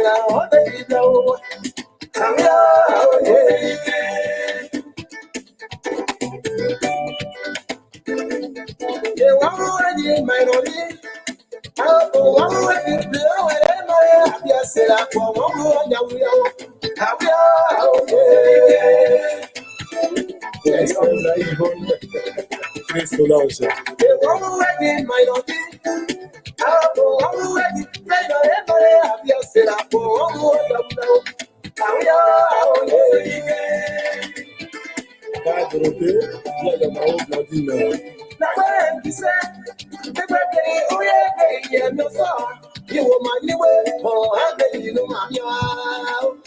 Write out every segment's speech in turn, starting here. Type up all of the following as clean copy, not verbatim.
all the know. Come here, you want to my money. Oh, one way to blow away my happy set up for one more young. Happy, yes, Chris Solange. You want to my money. Oh, one way to blow away my happy set up for one more young. Happy, God, you're my own bloody now. Now, you said, oh, yeah, no song. You were my new way, oh, I bet you know my meow.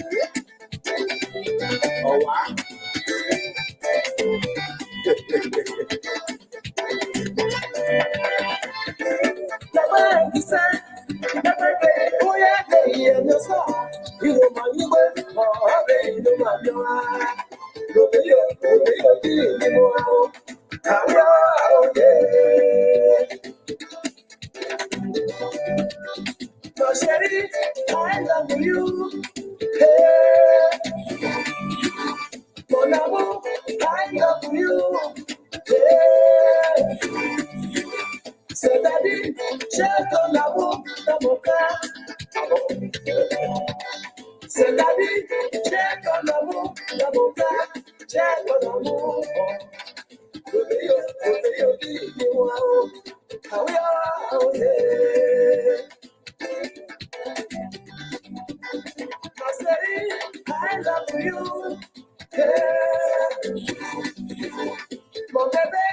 Oh, wow. Now, you said, oh, yeah, no song. You were my new way, oh, I bet you know my meow. Go to you, oh, yeah. So, Sherry, I love you. Hey, Mon amour, I love you. Hey, c'est-à-dire, j'ai ton amour dans mon cœur. C'est-à-dire, j'ai ton amour dans mon cœur. J'ai ton amour. I love you. Yeah. Mon bébé,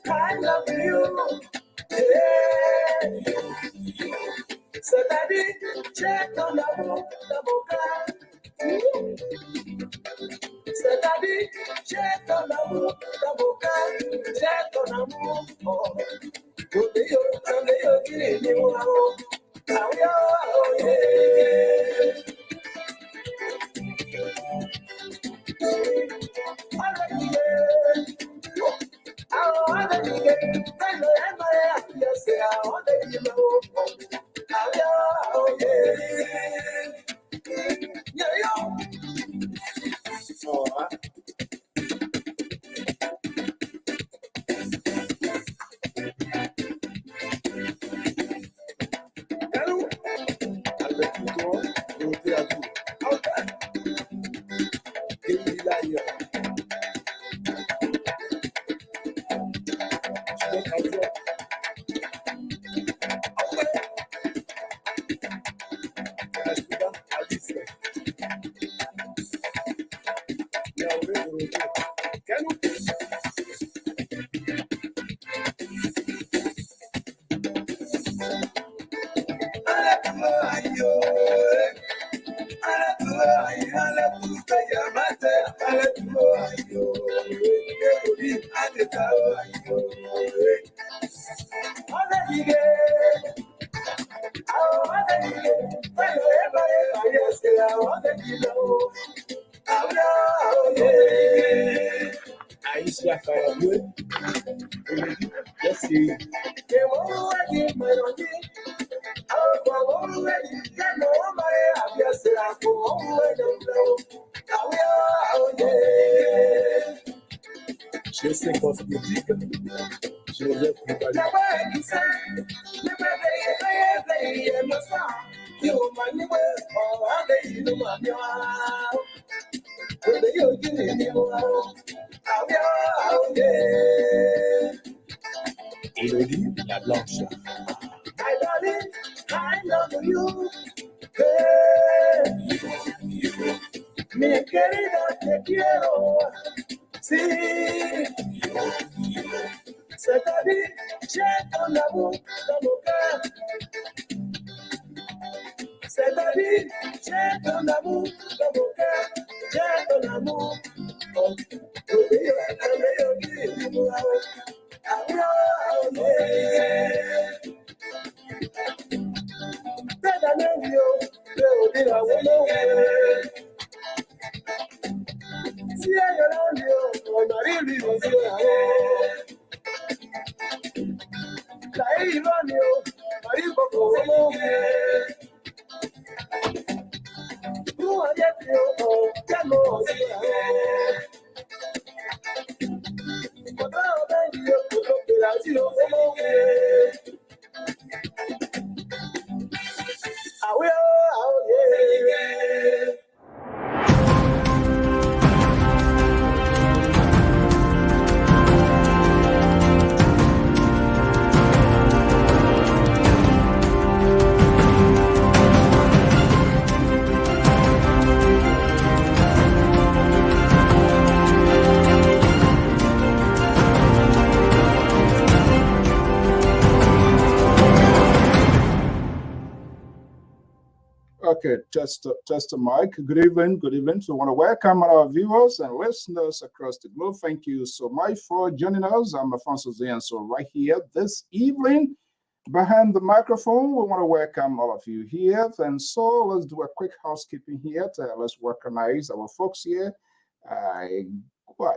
I love you. Yeah. C'est-à-dire, j'ai ton amour dans mon cœur. C'est-à-dire, j'ai ton amour dans mon cœur. J'ai ton amour. Oh. Je sais qu'on se dit, je vais préparer. Elodie, la blanche. My darling, I love you. Hey, mi querida, te quiero. Sí, c'est-à-dire, j'ai ton amour dans mon cœur. C'est-à-dire, j'ai ton amour dans mon cœur. J'ai ton amour. Okay, just a mic. Good evening, good evening. So I want to welcome our viewers and listeners across the globe. Thank you so much for joining us. I'm Alfonso Zian. So right here this evening, behind the microphone, we want to welcome all of you here. And so let's do a quick housekeeping here. Let's recognize our folks here.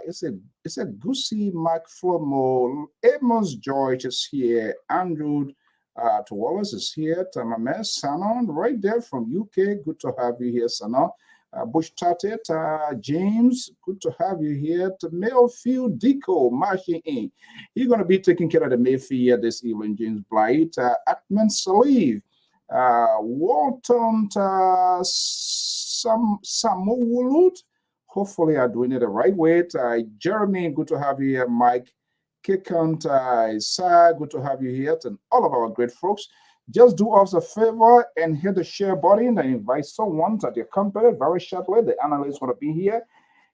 It's a Gucci Mike Flomo, Amos George is here, Andrew to Wallace is here. Tamame Sanon, right there from UK. Good to have you here, Sanon. Bush Tatet, James, good to have you here. To Mayfield Deco, marching in. You're going to be taking care of the Mayfield this evening, James Blight. Atman Saliv, Walton, Samuwulut. Hopefully, I'm doing it the right way. Jeremy, good to have you here. Mike Kikant, Isaiah, good to have you here, and all of our great folks. Just do us a favor and hit the share button and invite someone to the company very shortly. The analysts want to be here,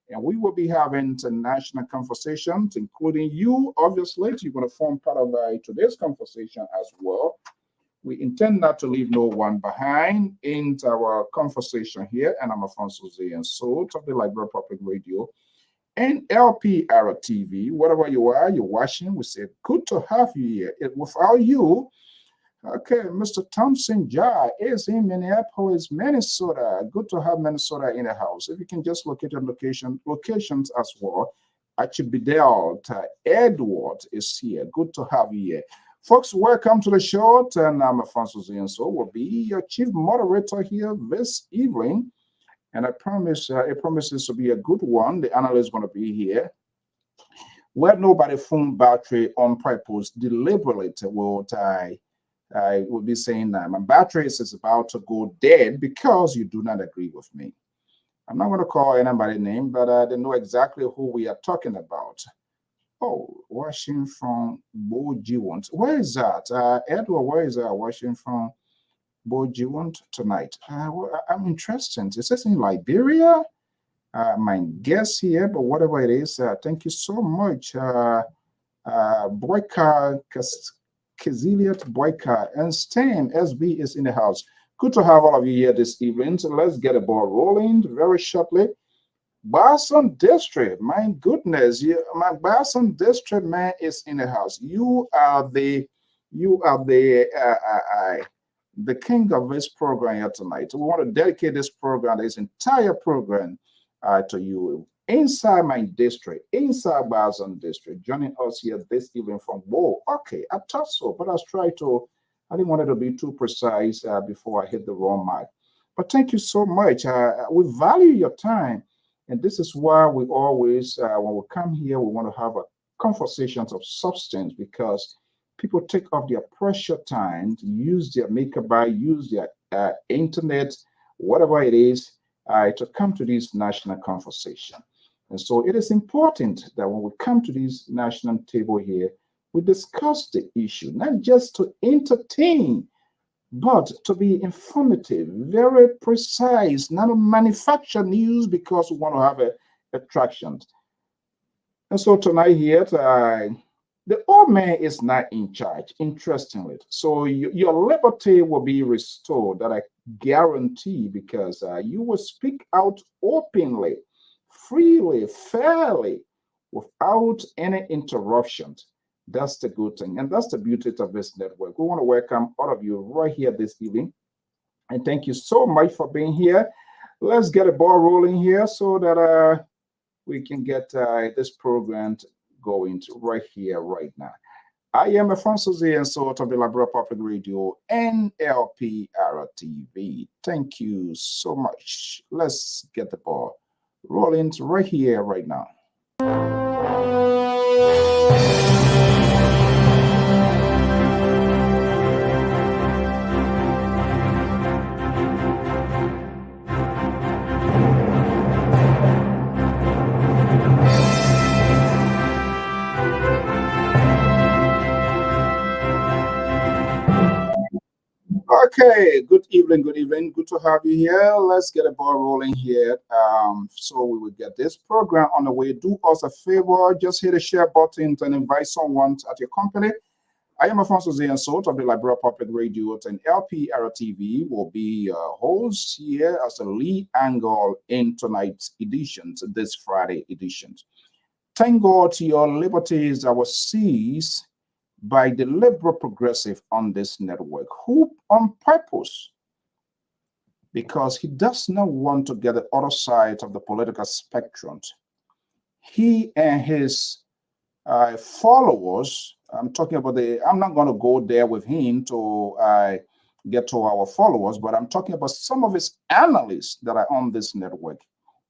and we will be having international conversations, including you. Obviously, you're going to form part of today's conversation as well. We intend not to leave no one behind in our conversation here, and I'm Alfonso Z, and so to the Library Public Radio and Lpr-Tv, whatever you are, you're watching, we say, good to have you here. Without you, okay, Mr. Thompson Jar is in Minneapolis, Minnesota. Good to have Minnesota in the house. If you can just locate your locations as well. Achibidel Edward is here. Good to have you here. Folks, welcome to the show. And I'm Alfonso Zienso, will be your chief moderator here this evening. And I promise, it promises to be a good one. The analyst is going to be here. Where nobody phone battery on purpose deliberately I will be saying that my battery is about to go dead because you do not agree with me. I'm not going to call anybody's name, but they know exactly who we are talking about. Oh, watching from Bojiwant. Where is that? Edward, where is that? Watching from Bojiwant tonight. I'm interested. It says in Liberia. My guess here, but whatever it is, thank you so much. Boyka Kaziliat Boyka and Stan SB is in the house. Good to have all of you here this evening. So let's get a ball rolling very shortly. Barson District, my goodness, my Barson District man is in the house. You are the king of this program here tonight. We want to dedicate this program, this entire program, to you inside my district, inside Barson District. Joining us here this evening from Whoa. Okay, I thought so, but I didn't want it to be too precise before I hit the wrong mark. But thank you so much. We value your time. And this is why we always, when we come here, we want to have a conversations of substance because people take off their precious time to use their makeup by, use their internet, whatever it is, to come to this national conversation. And so it is important that when we come to this national table here, we discuss the issue, not just to entertain, but to be informative, very precise, not to manufacture news because we want to have attraction. And so tonight here, the old man is not in charge, interestingly. So your liberty will be restored, that I guarantee, because you will speak out openly, freely, fairly, without any interruptions. That's the good thing. And that's the beauty of this network. We want to welcome all of you right here this evening. And thank you so much for being here. Let's get a ball rolling here so that we can get this program going right here, right now. I am Alfonso Z and so of the Liberal Public Radio and Lpr-Tv. Thank you so much. Let's get the ball rolling right here, right now. Okay, good evening, good evening. Good to have you here. Let's get a ball rolling here. So we will get this program on the way. Do us a favor, just hit the share button and invite someone at your company. I am Alfonso Zian Sot of the Liberal Public Radio and Lpr-Tv will be host here as a lead angle in tonight's editions, this Friday edition. Thank God your liberties are seized by the liberal progressive on this network, who on purpose, because he does not want to get the other side of the political spectrum, he and his followers, I'm talking about I'm not going to go there with him to get to our followers, but I'm talking about some of his analysts that are on this network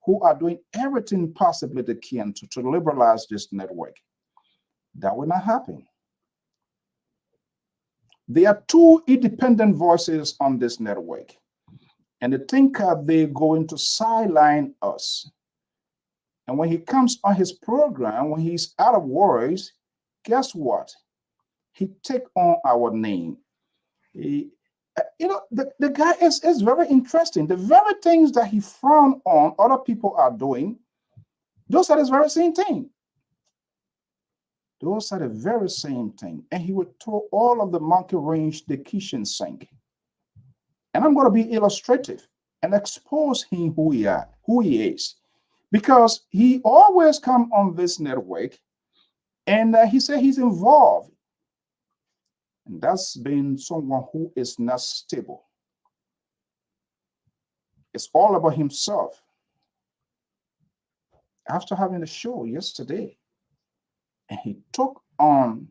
who are doing everything possibly they can to liberalize this network. That will not happen. There are two independent voices on this network, and they think they're going to sideline us. And when he comes on his program, when he's out of words, guess what? He take on our name. The guy is very interesting. The very things that he frowned on, other people are doing. Those are the very same thing. Those are the very same thing. And he would throw all of the monkey wrench the kitchen sink. And I'm going to be illustrative and expose him who he is. Because he always come on this network and he said he's involved. And that's been someone who is not stable. It's all about himself. After having a show yesterday, and he took on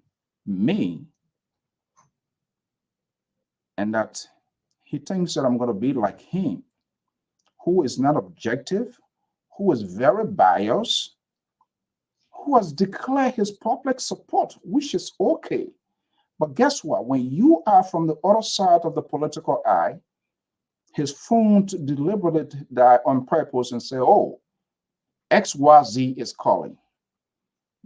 me, and that he thinks that I'm going to be like him, who is not objective, who is very biased, who has declared his public support, which is okay. But guess what? When you are from the other side of the political eye, his phone deliberately die on purpose and say, oh, XYZ is calling.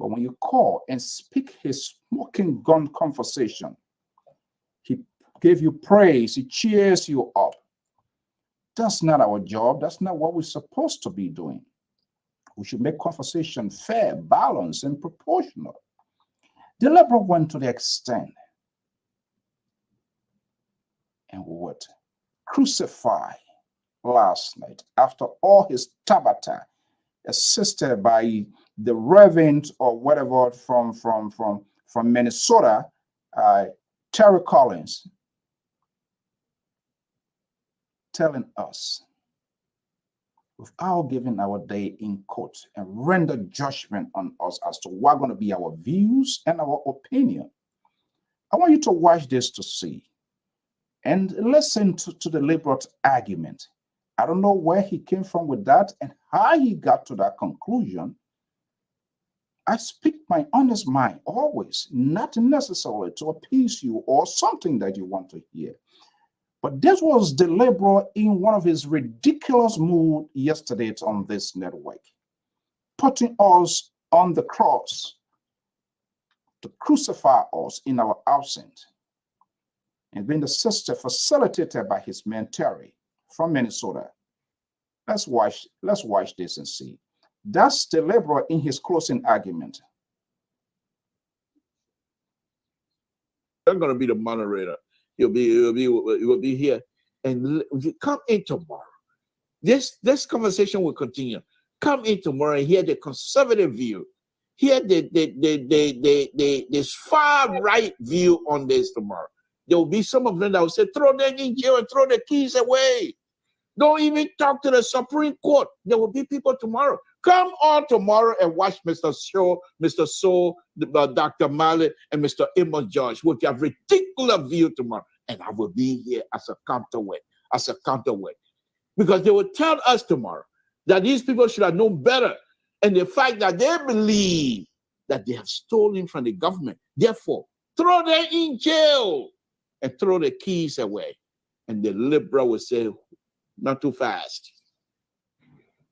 But when you call and speak his smoking gun conversation, he gave you praise, he cheers you up. That's not our job. That's not what we're supposed to be doing. We should make conversation fair, balanced, and proportional. The liberal went to the extent and would crucify last night after all his tabata, assisted by the Reverend or whatever from Minnesota, Terry Collins, telling us without giving our day in court and render judgment on us as to what are going to be our views and our opinion. I want you to watch this to see and listen to the liberal argument. I don't know where he came from with that and how he got to that conclusion. I speak my honest mind always, not necessarily to appease you or something that you want to hear. But this was the liberal in one of his ridiculous mood yesterday on this network, putting us on the cross to crucify us in our absence, and being the sister facilitated by his man Terry from Minnesota. Let's watch this and see. That's the liberal in his closing argument. I'm going to be the moderator. You'll be here, and come in tomorrow. This conversation will continue. Come in tomorrow and hear the conservative view. Hear this far right view on this tomorrow. There will be some of them that will say, throw them in jail and throw the keys away. Don't even talk to the Supreme Court. There will be people tomorrow. Come on tomorrow and watch Mr. Shaw, Mr. So, Dr. Mallet, and Mr. Amos George with a ridiculous view tomorrow. And I will be here as a counterweight, Because they will tell us tomorrow that these people should have known better. And the fact that they believe that they have stolen from the government, therefore, throw them in jail and throw the keys away. And the liberal will say, not too fast.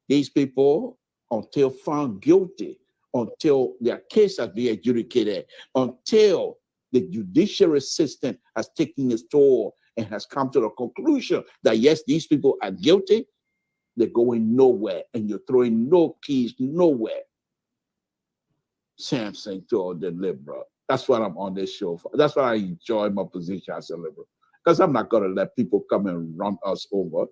These people, until found guilty, until their case has been adjudicated, until the judiciary system has taken its toll and has come to the conclusion that yes, these people are guilty, they're going nowhere, and you're throwing no keys nowhere. Samson told the liberal. That's what I'm on this show for. That's why I enjoy my position as a liberal. Because I'm not going to let people come and run us over.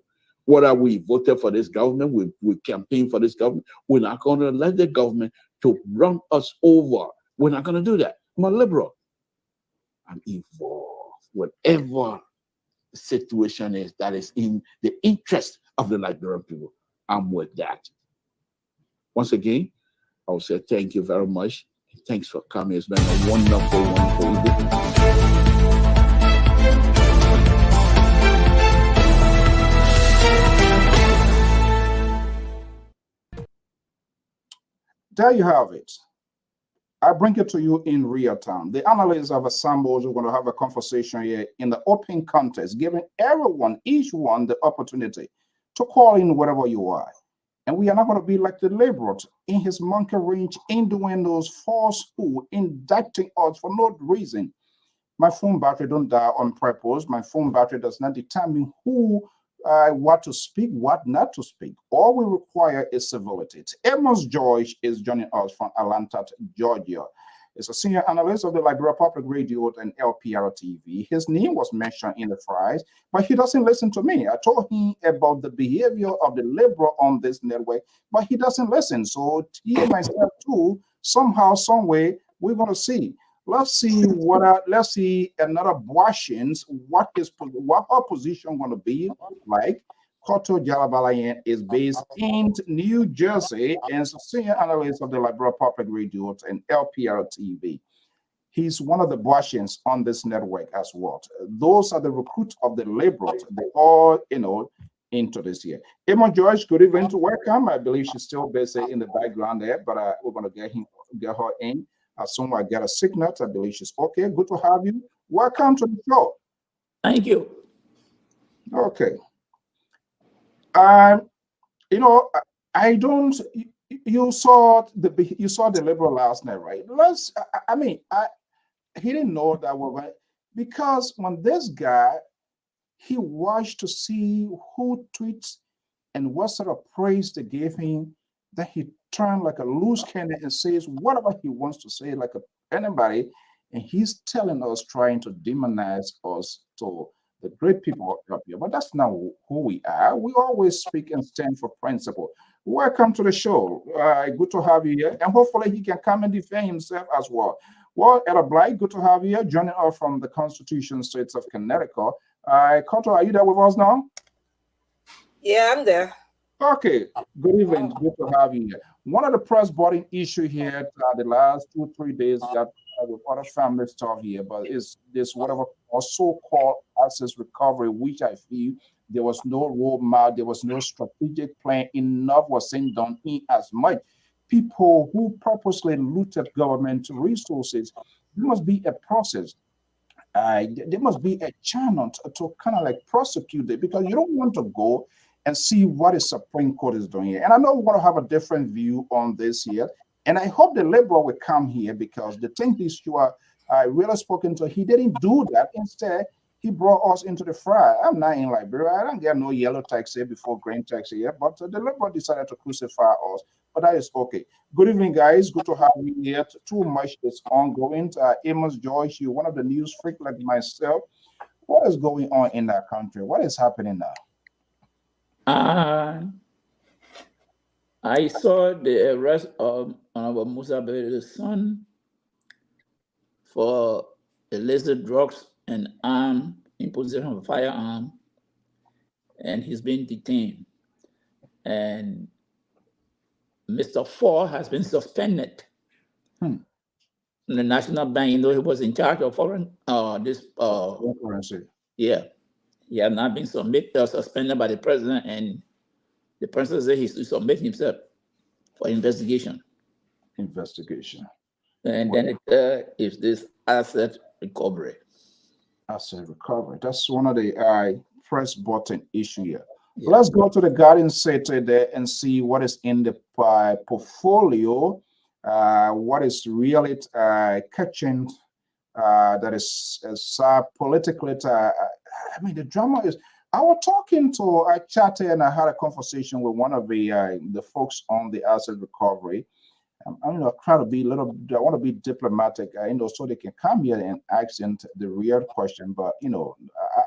Whether we voted for this government, we campaign for this government, we're not going to let the government to run us over. We're not going to do that. I'm a liberal. I'm involved. Whatever the situation is that is in the interest of the Liberian people, I'm with that. Once again, I will say thank you very much. Thanks for coming. It's been a wonderful, wonderful evening. There you have it. I bring it to you in real time. The analysts have assembled. We're going to have a conversation here in the open contest, giving everyone, each one, the opportunity to call in wherever you are. And we are not going to be like the liberal in his monkey wrench, in doing those falsehood, indicting us for no reason. My phone battery don't die on purpose. My phone battery does not determine who, what to speak, what not to speak. All we require is civility. Amos George is joining us from Atlanta, Georgia. He's a senior analyst of the Liberia Public Radio and Lpr-Tv. His name was mentioned in the fries, but he doesn't listen to me. I told him about the behavior of the liberal on this network, but he doesn't listen. So he and myself too, somehow, some way, we're going to see. Let's see let's see another Washington, what her position going to be like. Koto Jalabalayan is based in New Jersey and is a senior analyst of the Liberia Public Radio and Lpr-Tv. He's one of the Washingtons on this network as well. Those are the recruits of the liberals. They all, into this year. Emma George, good evening to welcome. I believe she's still busy in the background there, but we're going to get her in. As soon as I get a signal, I believe she's okay. Good to have you. Welcome to the show. Thank you. Okay. I don't. You saw the liberal last night, right? He didn't know that we're going because when this guy, he watched to see who tweets and what sort of praise they gave him. That he turned like a loose cannon and says whatever he wants to say, like anybody, and he's telling us, trying to demonize us to the great people up here. But that's not who we are. We always speak and stand for principle. Welcome to the show. Good to have you here, and hopefully he can come and defend himself as well. Well, Ella Blight, good to have you here, joining us from the Constitution States of Connecticut. Koto, are you there with us now? Yeah, I'm there. Okay, good evening. Good to have you here. One of the press boarding issue here the last 2-3 days got with other family stuff here, but is this whatever or so-called access recovery, which I feel there was no roadmap, there was no strategic plan, enough was done in as much. People who purposely looted government resources, there must be a process. There must be a channel to kind of like prosecute it, because you don't want to go and see what the Supreme Court is doing here. And I know we're going to have a different view on this here. And I hope the liberal will come here, because the thing is, you are really spoken to, he didn't do that. Instead, he brought us into the fray. I'm not in Liberia. I don't get no yellow tax here before green tax here, but the liberal decided to crucify us. But that is okay. Good evening, guys. Good to have you here. Too much is ongoing. Amos Joyce, you one of the news freak like myself. What is going on in that country? What is happening now? I saw the arrest of Honorable Musa Bello's son for illicit drugs and arm, in possession of a firearm. and he's been detained. And Mr. Ford has been suspended. The National Bank, he was in charge of foreign currency. Yeah, he has not been suspended by the president, and the president said he should submit himself for investigation. And then it is this asset recovery. Asset recovery. That's one of the press button issue here. Yeah. Let's go to the Guardian City there and see what is in the portfolio. What is really catching that is politically. I mean, the drama is. I was talking to a chatter and I had a conversation with one of the folks on the asset recovery. I'm trying to be I want to be diplomatic, so they can come here and ask the real question. But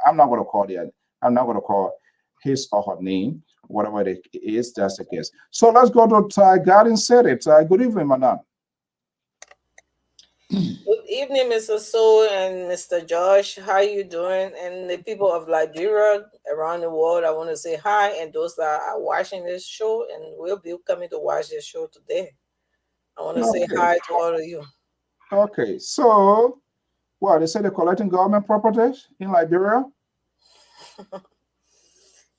I'm not going to call I'm not going to call his or her name, whatever it is. That's the case. So let's go to Garden City. Good evening, madam. Good evening, Mr. Soul and Mr. Josh. How are you doing? And the people of Liberia around the world, I want to say hi. And those that are watching this show and will be coming to watch this show today, I want to say hi to all of you. Okay, so, they say they're collecting government properties in Liberia?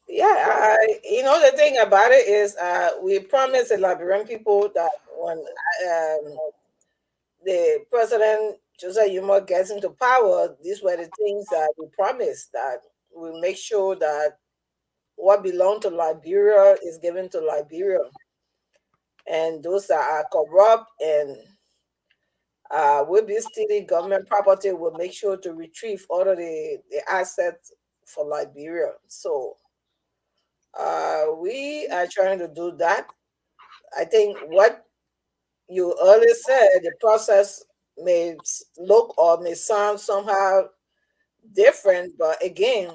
Yeah, the thing about it is we promised the Liberian people that when the president Joseph Yuma gets into power, these were the things that we promised, that we make sure that what belongs to Liberia is given to Liberia. And those that are corrupt and will be stealing government property will make sure to retrieve all of the assets for Liberia. So we are trying to do that. I think what you earlier said, the process may look or may sound somehow different, but again,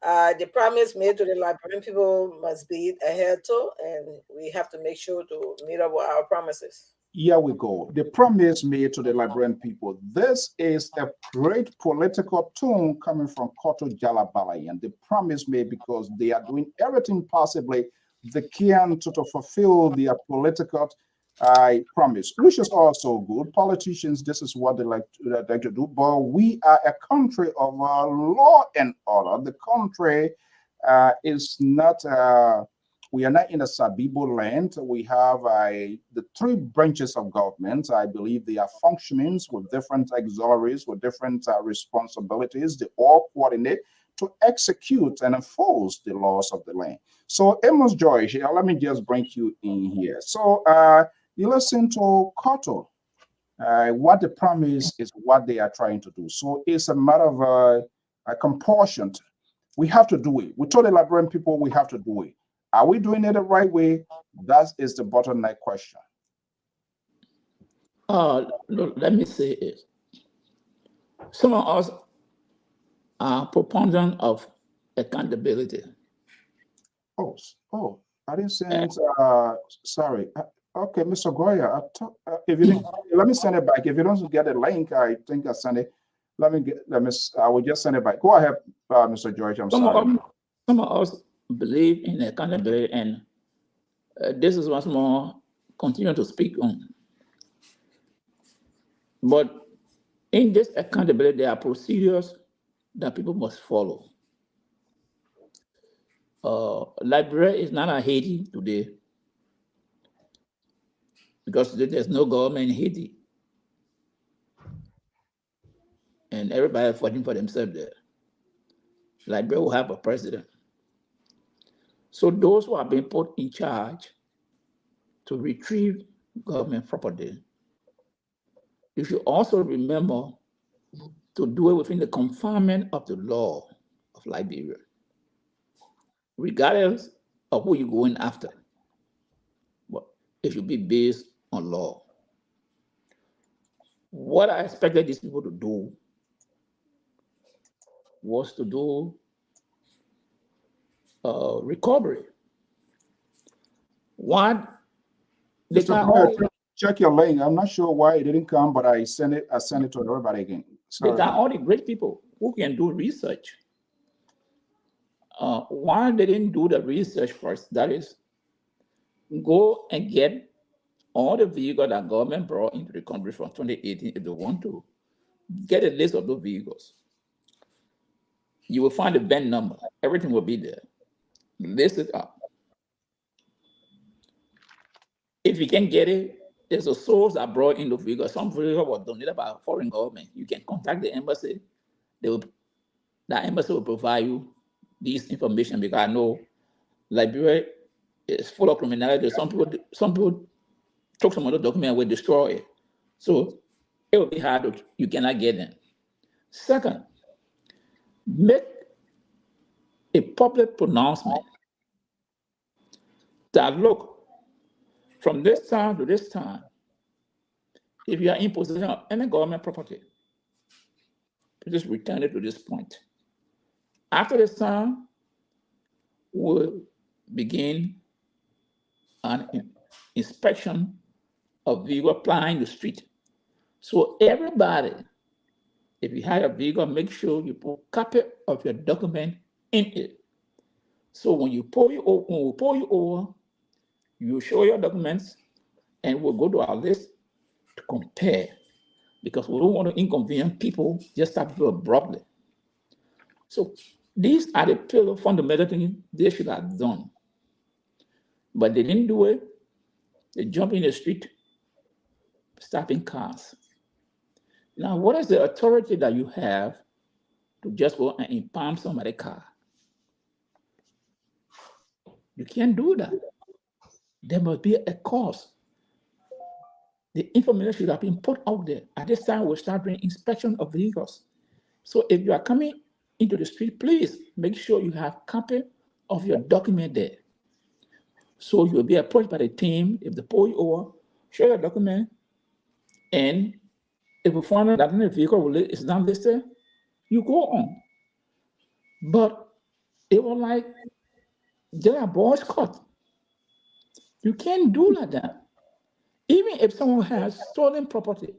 the promise made to the Liberian people must be adhered to, and we have to make sure to meet up with our promises. Here we go. The promise made to the Liberian people. This is a great political tone coming from Koto Jalabala, and the promise made because they are doing everything possibly they can to fulfill their political promise, which is also good. Politicians, this is what they like to do. But we are a country of law and order. The country is not. We are not in a Sabibo land. We have the three branches of government. I believe they are functioning with different auxiliaries, with different responsibilities. They all coordinate to execute and enforce the laws of the land. So, Amos Joy, here, let me just bring you in here. So, you listen to Koto. What the promise is, what they are trying to do. So, it's a matter of a compulsion. We have to do it. We told the Liberian people we have to do it. Are we doing it the right way? That is the bottleneck question. Look, let me say it. Some of us are proponents of accountability. Oh, I didn't send. Sorry. Okay, Mr. Goya. If you didn't, let me send it back. If you don't get a link, I think I sent it. I will just send it back. Go ahead, Mr. George. I'm sorry. Some of us believe in accountability, and this is once more continue to speak on. But in this accountability, there are procedures that people must follow. Liberia is not a Haiti today because there's no government in Haiti, and everybody fighting for themselves there. Liberia will have a president. So those who have been put in charge to retrieve government property, you should also remember to do it within the confinement of the law of Liberia, regardless of who you're going after. But it should be based on law. What I expected these people to do was to do recovery. What they check your link. I'm not sure why it didn't come, but I sent it to everybody again. Sorry. They got all the great people who can do research. why they didn't do the research first? That is, go and get all the vehicles that government brought into the country from 2018. If they want to get a list of those vehicles, you will find the VIN number. Everything will be there. List it up. If you can get it, there's a source that brought in the vehicle. Some vehicle was donated by a foreign government. You can contact the embassy. The embassy will provide you this information, because I know Liberia is full of criminality. Some people took some of the document and will destroy it. So it will be hard. You cannot get them. Second, make a public pronouncement that, look, from this time to this time, if you are in possession of any government property, please return it to this point. After this time, we'll begin an inspection of vehicle applying the street. So everybody, if you have a vehicle, make sure you put a copy of your document in it. So when we pull you over, you show your documents, and we'll go to our list to compare, because we don't want to inconvenience people just start people abruptly. So these are the fundamental things they should have done. But they didn't do it. They jump in the street, stopping cars. Now, what is the authority that you have to just go and impound somebody's car? You can't do that. There must be a cause. The information should have been put out there. At this time, we'll start doing inspection of vehicles. So if you are coming into the street, please make sure you have a copy of your document there. So you'll be approached by the team. If they pull you over, show your document, and if you find out that the vehicle is not listed, you go on. But it was like they are boys caught. You can't do like that. Even if someone has stolen property,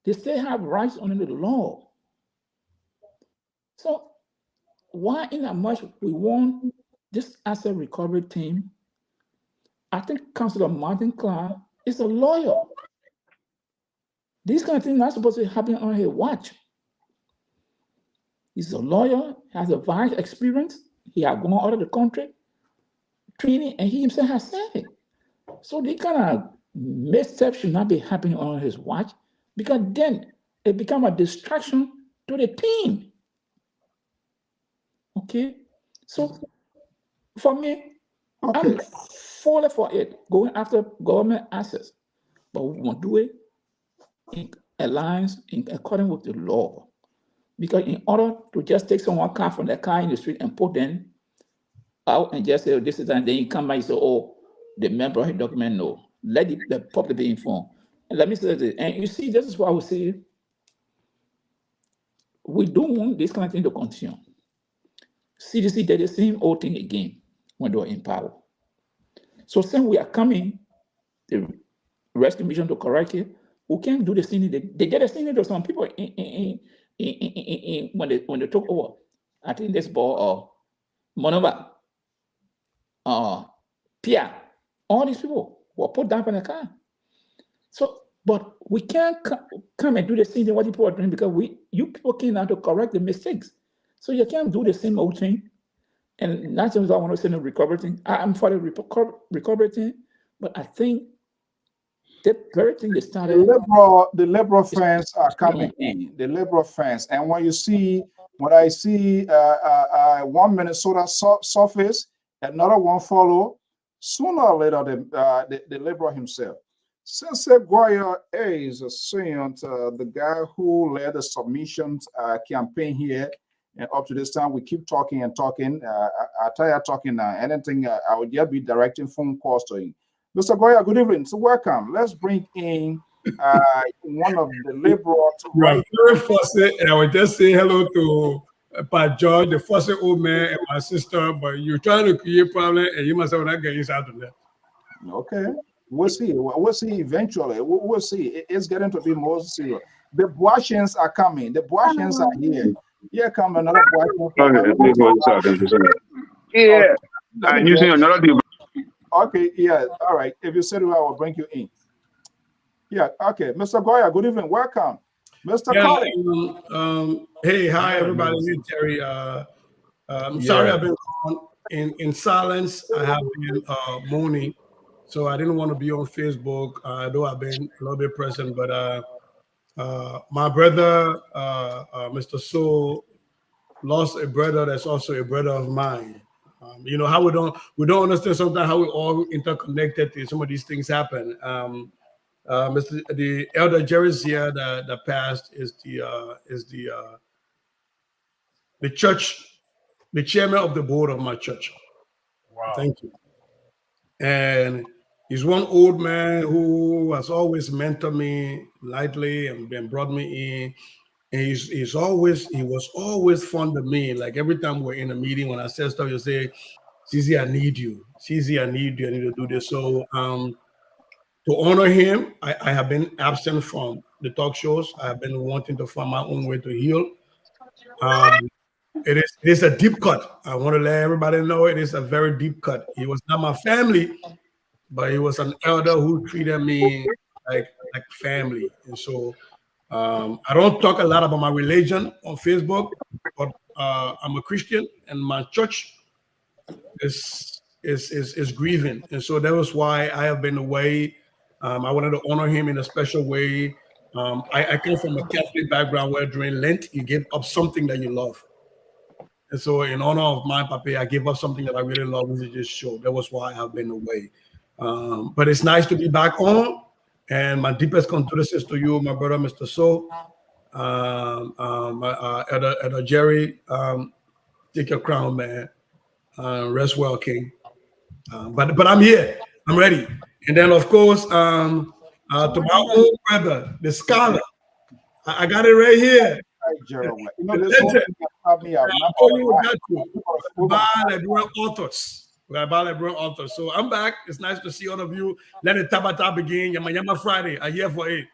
they still have rights under the law. So why in that much we want this asset recovery team? I think Councilor Martin Clark is a lawyer. These kind of things are not supposed to happen on his watch. He's a lawyer, has a vast experience. He has gone out of the country, training, and he himself has said it. So these kind of missteps should not be happening on his watch, because then it becomes a distraction to the team. Okay? So for me, I'm fully for it, going after government assets, but we won't do it in alliance, in accordance with the law. Because in order to just take someone's car from the car in the street and put them out and just say, oh, this is, and then you come back and say, oh, the member of the document, no. Let the public be informed. And let me say this, and you see, this is why we say we don't want this kind of thing to continue. CDC did the same old thing again when they were in power. So since we are coming, the rescue mission to correct it, we can't do the same. They did the same to some people when they took over. I think this ball Monova, Pia, all these people were put down in the car. So, but we can't come and do the same thing what people are doing, because you people came out to correct the mistakes. So you can't do the same old thing. And not just I want to say the recovery thing. I'm for the recovery thing, but I think the very thing they started. The liberal fans are coming in. The liberal fans, and when I see one Minnesota surface, another one follow, sooner or later the liberal himself. Since Goya is saying the guy who led the submissions campaign here, and up to this time we keep talking and talking. I tire talking now. Anything I would just be directing phone calls to him. Mr. Goya, good evening. So welcome. Let's bring in one of the liberals. You are very fussy, and I would just say hello to Pat George, the fussy old man, and my sister. But you're trying to create problem, and you must have not get inside of that. Okay, we'll see. We'll see eventually. We'll see. It's getting to be more serious. The Boasians are coming. The Boasians are here. Yeah, come another boy. Yeah, Let I'm me using just, another device. okay, yeah, all right. If you said it, I will bring you in. Yeah, okay. Mr. Goya, good evening. Welcome. Mr. Yeah. Collins. Hey, hi everybody. Hey, Terry. I'm sorry I've been on in silence. I have been mourning, so I didn't want to be on Facebook. Though I've been a little bit present, but my brother, Mr. So, lost a brother that's also a brother of mine. You know how we don't understand sometimes how we all interconnected. Some of these things happen. The elder Jerry Zia that passed is the church, the chairman of the board of my church. Wow. Thank you. And he's one old man who has always mentored me lightly and then brought me in. And he was always fond of me. Like every time we're in a meeting, when I said stuff, you say, "Cizi, I need you. Cizi, I need you. I need to do this." So to honor him, I have been absent from the talk shows. I have been wanting to find my own way to heal. It is a deep cut. I want to let everybody know it is a very deep cut. He was not my family, but he was an elder who treated me like family. And so I don't talk a lot about my religion on Facebook, but I'm a Christian, and my church is grieving, and so that was why I have been away. I wanted to honor him in a special way. I come from a Catholic background where during Lent you give up something that you love. And so, in honor of my papa, I gave up something that I really love, which is just show. That was why I've been away. But it's nice to be back on. And my deepest condolences to you, my brother, Mr. So, Elder Jerry. Take your crown, man. Rest well, King. But I'm here. I'm ready. And then, of course, to my old brother, the scholar. I got it right here. Gerald, you know, this whole thing that helped me out. Authors. So I'm back. It's nice to see all of you. Let the Tabata begin. Yama Friday. I'm here for it.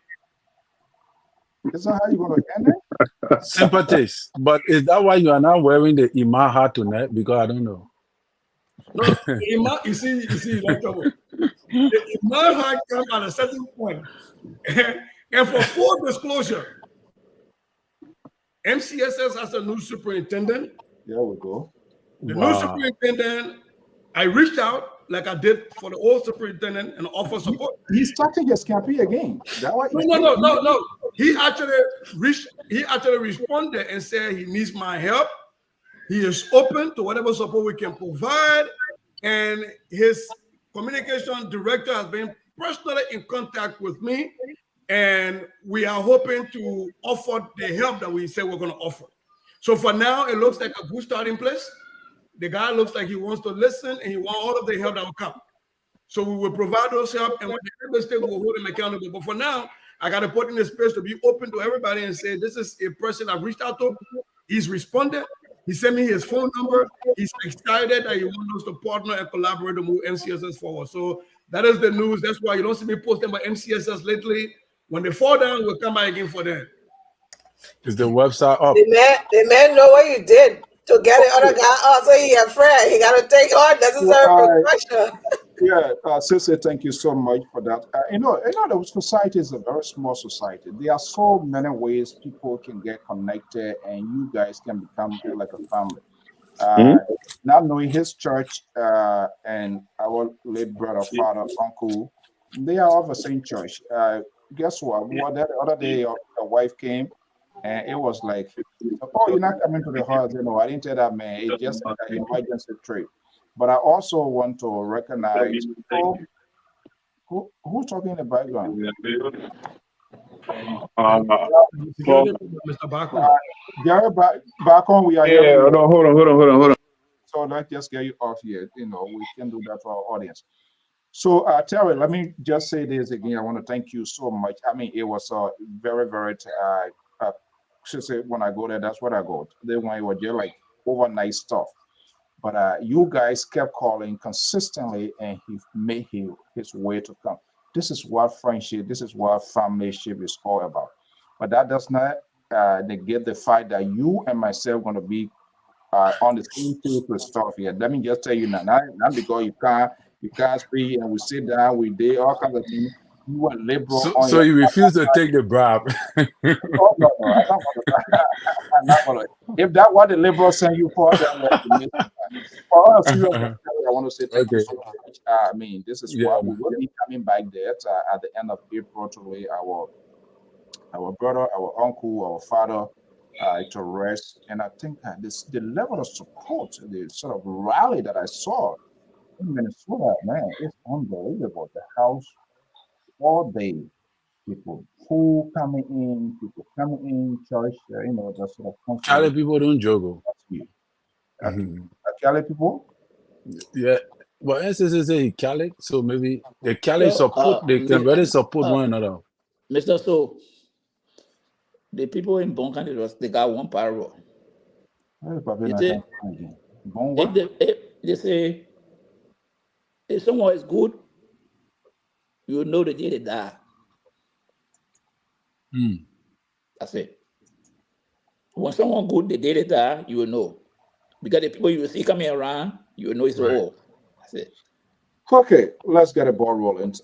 Is that how you're going to end it? Sympathies. But is that why you are now wearing the Ima hat tonight? Because I don't know. No, Ima, you see, like trouble. The Ima hat comes at a certain point. And for full disclosure, MCSS has a new superintendent. There we go. The new superintendent, I reached out like I did for the old superintendent and offer support. He's starting his campaign again. No. He actually responded and said he needs my help. He is open to whatever support we can provide. And his communication director has been personally in contact with me. And we are hoping to offer the help that we say we're going to offer. So for now, it looks like a good starting place. The guy looks like he wants to listen and he wants all of the help that will come. So we will provide those help, and when the mistake, we'll hold him accountable. But for now, I got to put in the space to be open to everybody and say, this is a person I've reached out to. He's responded. He sent me his phone number. He's excited that he wants us to partner and collaborate to move MCSS forward. So that is the news. That's why you don't see me posting about MCSS lately. When they fall down, we'll come back again for them. Is the website up? The man know what you did to get the other guy also he a friend. He got to take on necessary pressure. Yeah, Sissy, thank you so much for that. You know, the society is a very small society. There are so many ways people can get connected, and you guys can become like a family. Not knowing his church and our late brother, father, uncle, they are of the same church. Guess what? The other day, a wife came, and it was like, "Oh, you're not coming to the house." You know, I didn't tell that man. It's just an emergency trip. But I also want to recognize who's talking in the background. Mr. Bacon. Gary Bacon, we are here. Yeah, hold on. So let's just get you off here. You know, we can do that for our audience. So, Terry, let me just say this again. I want to thank you so much. I mean, it was very, very. She said when I go there, that's what I go. They want it was just like overnight stuff. But you guys kept calling consistently, and he made his way to come. This is what friendship, this is what familyship is all about. But that does not negate the fact that you and myself going to be on the same page with stuff here. Let me just tell you now, not because you can't speak and we sit down, we do all kinds of things. You are liberal on So your. you refuse to take the bribe. Oh, no, I'm not gonna. If that what the liberals send you for, then for all serious, I want to say thank you Okay. so much. I mean, this is Yeah, what we man. will be coming back there at the end of April to lay our brother, our uncle, our father to rest. And I think the level of support, the sort of rally that I saw in Minnesota, man, it's unbelievable. The house all day, people full coming in, people coming in, church, the sort of Cali consolation people don't juggle. to you. Mhm. Cali people, Yeah. Well, NCC say Cali, so maybe the Cali So, support, they can really support one another. Mr. So, the people in Bonkan, they got one parole. probably If not they, again. Bon if what? they say, if someone is good, you know the day they die. Hmm. That's it. When someone good, the day they die, you will know. Because the people you see coming around, you will know it's Right. all. That's it. Okay, let's get a ball rolling.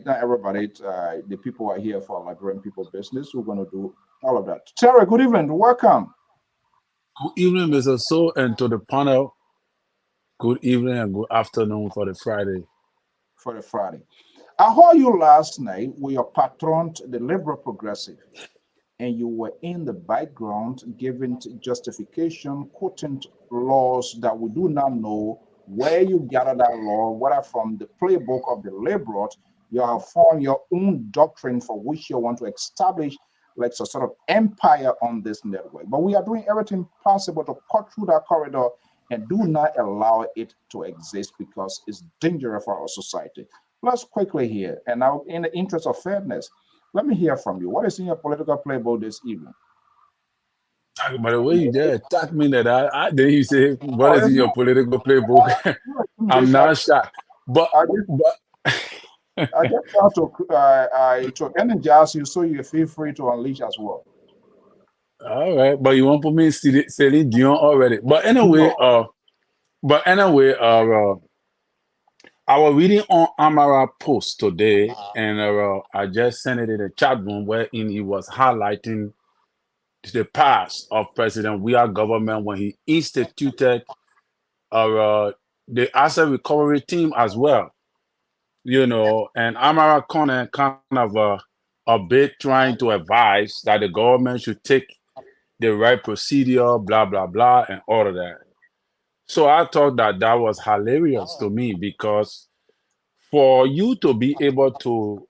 Not everybody, the people are here for Liberian people business. We're going to do all of that. Terry, good evening. Welcome Good evening, Mr. So, and to the panel, good evening and good afternoon for the Friday. for the Friday. I heard you last night with your patron, the Liberal Progressive, and you were in the background giving justification, quoting laws that we do not know where you gather that law, whether from the playbook of the liberals, you have formed your own doctrine for which you want to establish like a sort of empire on this network. But we are doing everything possible to cut through that corridor and do not allow it to exist because it's dangerous for our society. Let's quickly hear, and now in the interest of fairness, let me hear from you. What is in your political playbook this evening? By the way, you just attacked me that then you say, what Oh, is in it's your not. political playbook? I'm not shocked. But, I just, but I just want to energize you so you feel free to unleash as well. all right, but you won't put me in Celine Dion already. No. But anyway, I was reading on Amara post today, and I just sent it in the chat room wherein he was highlighting the past of President We Are Government when he instituted the asset recovery team as well. And Amara Conan kind of a bit trying to advise that the government should take the right procedure, blah, blah, blah, and all of that. So I thought that was hilarious to me because for you to be able to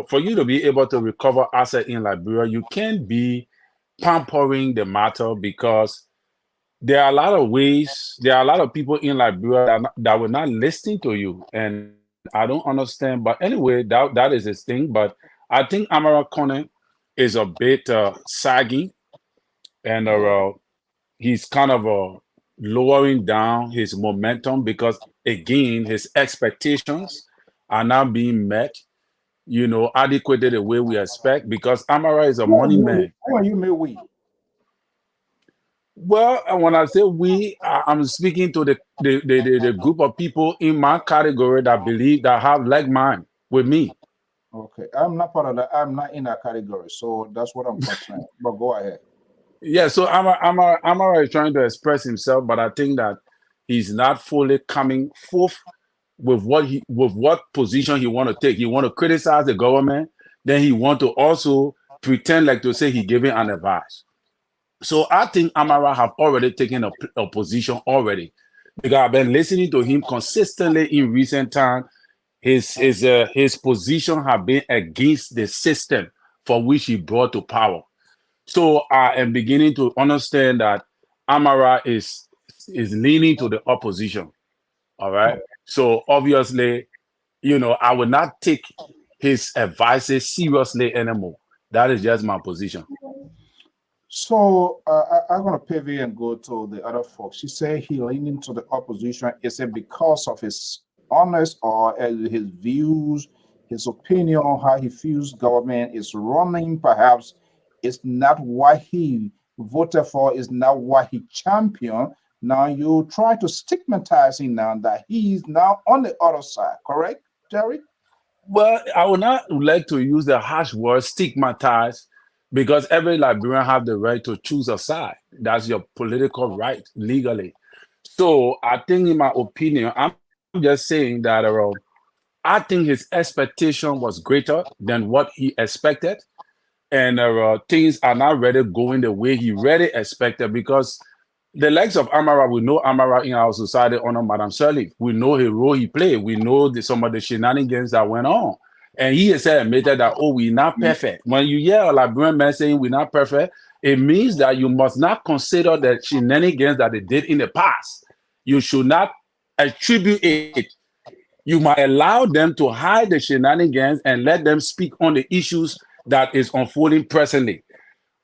for you to be able to recover asset in Liberia, you can't be pampering the matter because there are a lot of ways, there are a lot of people in Liberia that will not listen to you. And I don't understand. But anyway, that is his thing. But I think Amara Conan is a bit saggy and he's kind of lowering down his momentum because, again, his expectations are not being met, adequately the way we expect because Amara is a money man. Who are you, may we? Well, when I say we, I'm speaking to the group of people in my category that believe that have like mind with me. Okay, I'm not part of that. I'm not in that category, so that's what I'm concerned. But go ahead. Yeah, so Amara is trying to express himself, but I think that he's not fully coming forth with what position he want to take. He want to criticize the government, then he want to also pretend like to say he giving an advice. So I think Amara have already taken a position already because I've been listening to him consistently in recent time. His position have been against the system for which he brought to power. So I am beginning to understand that Amara is leaning to the opposition. All right. So obviously, I will not take his advices seriously anymore. That is just my position. So I'm going to pivot and go to the other folks. You say he leaning to the opposition. Is it because of his honest or his views, his opinion on how he feels government is running, perhaps is not what he voted for, is not what he championed. Now you try to stigmatize him now that he is now on the other side, correct, Jerry? Well, I would not like to use the harsh word stigmatize because every Liberian have the right to choose a side. That's your political right legally. So I think, in my opinion, I'm just saying that I think his expectation was greater than what he expected, and things are not really going the way he really expected because the likes of Amara, we know Amara in our society under Madam Shirley. We know the role he played. We know some of the shenanigans that went on. And he has admitted that, oh, we're not perfect. When you hear a Liberian man saying we're not perfect, it means that you must not consider the shenanigans that they did in the past. You should not attribute it. You might allow them to hide the shenanigans and let them speak on the issues that is unfolding presently,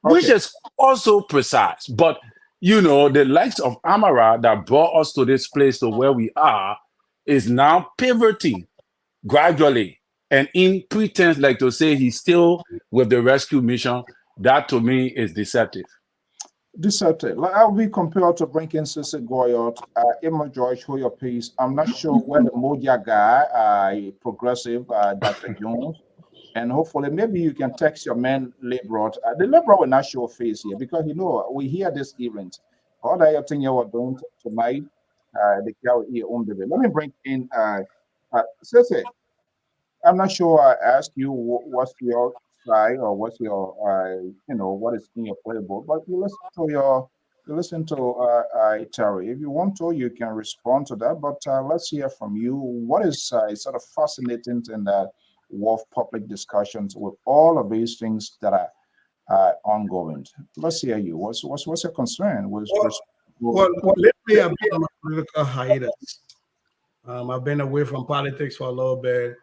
which is also precise. But the likes of Amara that brought us to this place to where we are is now pivoting gradually and in pretense, like to say he's still with the rescue mission. That to me is deceptive. Deceptive. Like I'll be compared to bringing Sissy Goyot, Emma George, who your piece. I'm not sure where the Moja guy, progressive, Dr. Jones, and hopefully maybe you can text your man Lpr. The Lpr will not show face here because we hear this event. All that thing you are doing tonight, the cow here on baby. Let me bring in Sissy. I'm not sure I asked you what's your side or what's your what is in your playbook, but you listen to Terry. If you want to, you can respond to that. But let's hear from you. What is sort of fascinating in the world of public discussions with all of these things that are ongoing? Let's hear you. What's your concern? Well, lately I've been on a political hiatus. I've been away from politics for a little bit.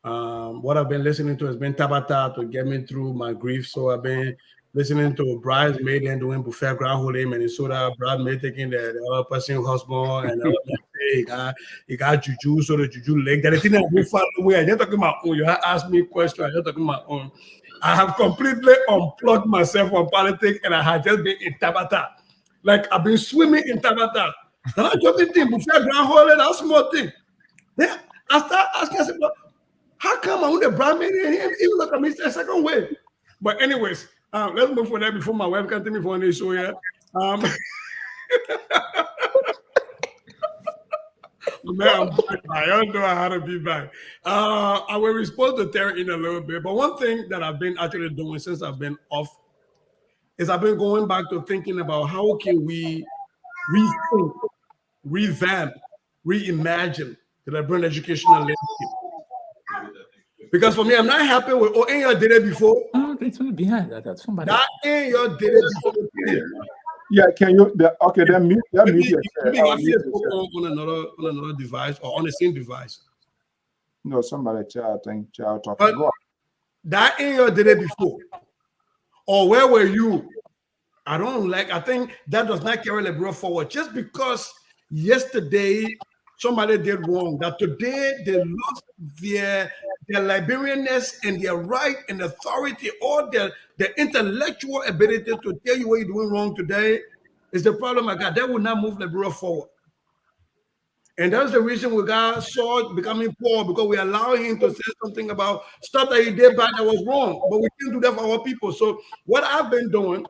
What I've been listening to has been Tabata to get me through my grief. So I've been listening to Bryce Maiden doing Buffet Ground Hole in Minnesota, Brad May taking the other person's husband, and the other man he got juju, so the juju leg. That thing that we follow away. I'm talking about own. You have asked me a question. I'm talking about own. I have completely unplugged myself from politics, and I had just been in Tabata. Like I've been swimming in Tabata. And I just been Buffet Ground Hole, and that's small thing. Then I start asking myself, how come I want the brand man in him? Even look at me a second way. But anyways, let's move for that before my wife can take me for any show here. Man, I don't know how to be back. I will respond to Terry in a little bit. But one thing that I've been actually doing since I've been off is I've been going back to thinking about how can we rethink, revamp, reimagine the Liberian educational landscape. Because for me, I'm not happy with you did it before. Oh, it's behind that. Somebody. That you did it before. Yeah, can you? Okay, then mute. Maybe on another device or on the same device. No, somebody talking. But that you did it before, or where were you? I think that does not carry the bro forward. Just because yesterday somebody did wrong, that today they lost their Liberianness and their right and authority, or their intellectual ability to tell you what you're doing wrong today is the problem I got. That will not move Liberia forward. And that's the reason we got Saul becoming poor, because we allow him to say something about stuff that he did back that was wrong, but we can't do that for our people. So what I've been doing,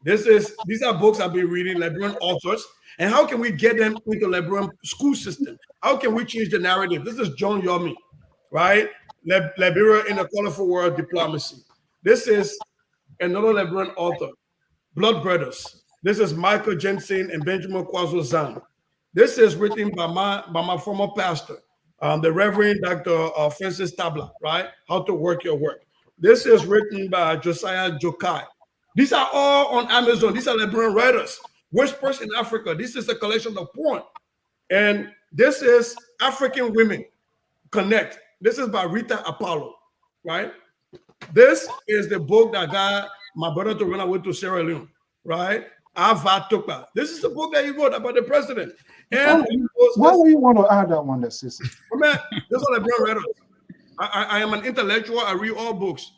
these are books I've been reading, Liberian authors, and how can we get them into Liberian school system? How can we change the narrative? This is John Yomi, right? Liberia in a colorful world, diplomacy. This is another Liberian author, Blood Brothers. This is Michael Jensen and Benjamin Kwazo Zan. This is written by my former pastor, the Reverend Dr. Francis Tabla, right? How to Work Your Work. This is written by Josiah Jokai. These are all on Amazon. These are Liberian writers. Whispers in Africa. This is a collection of poems. And this is African Women Connect. This is by Rita Apollo, right? This is the book that got my brother to run away to Sierra Leone, right? Ava Tukpa. This is the book that he wrote about the president. And why would you want to add that one, sister? Man, this is Liberian writers. I am an intellectual. I read all books.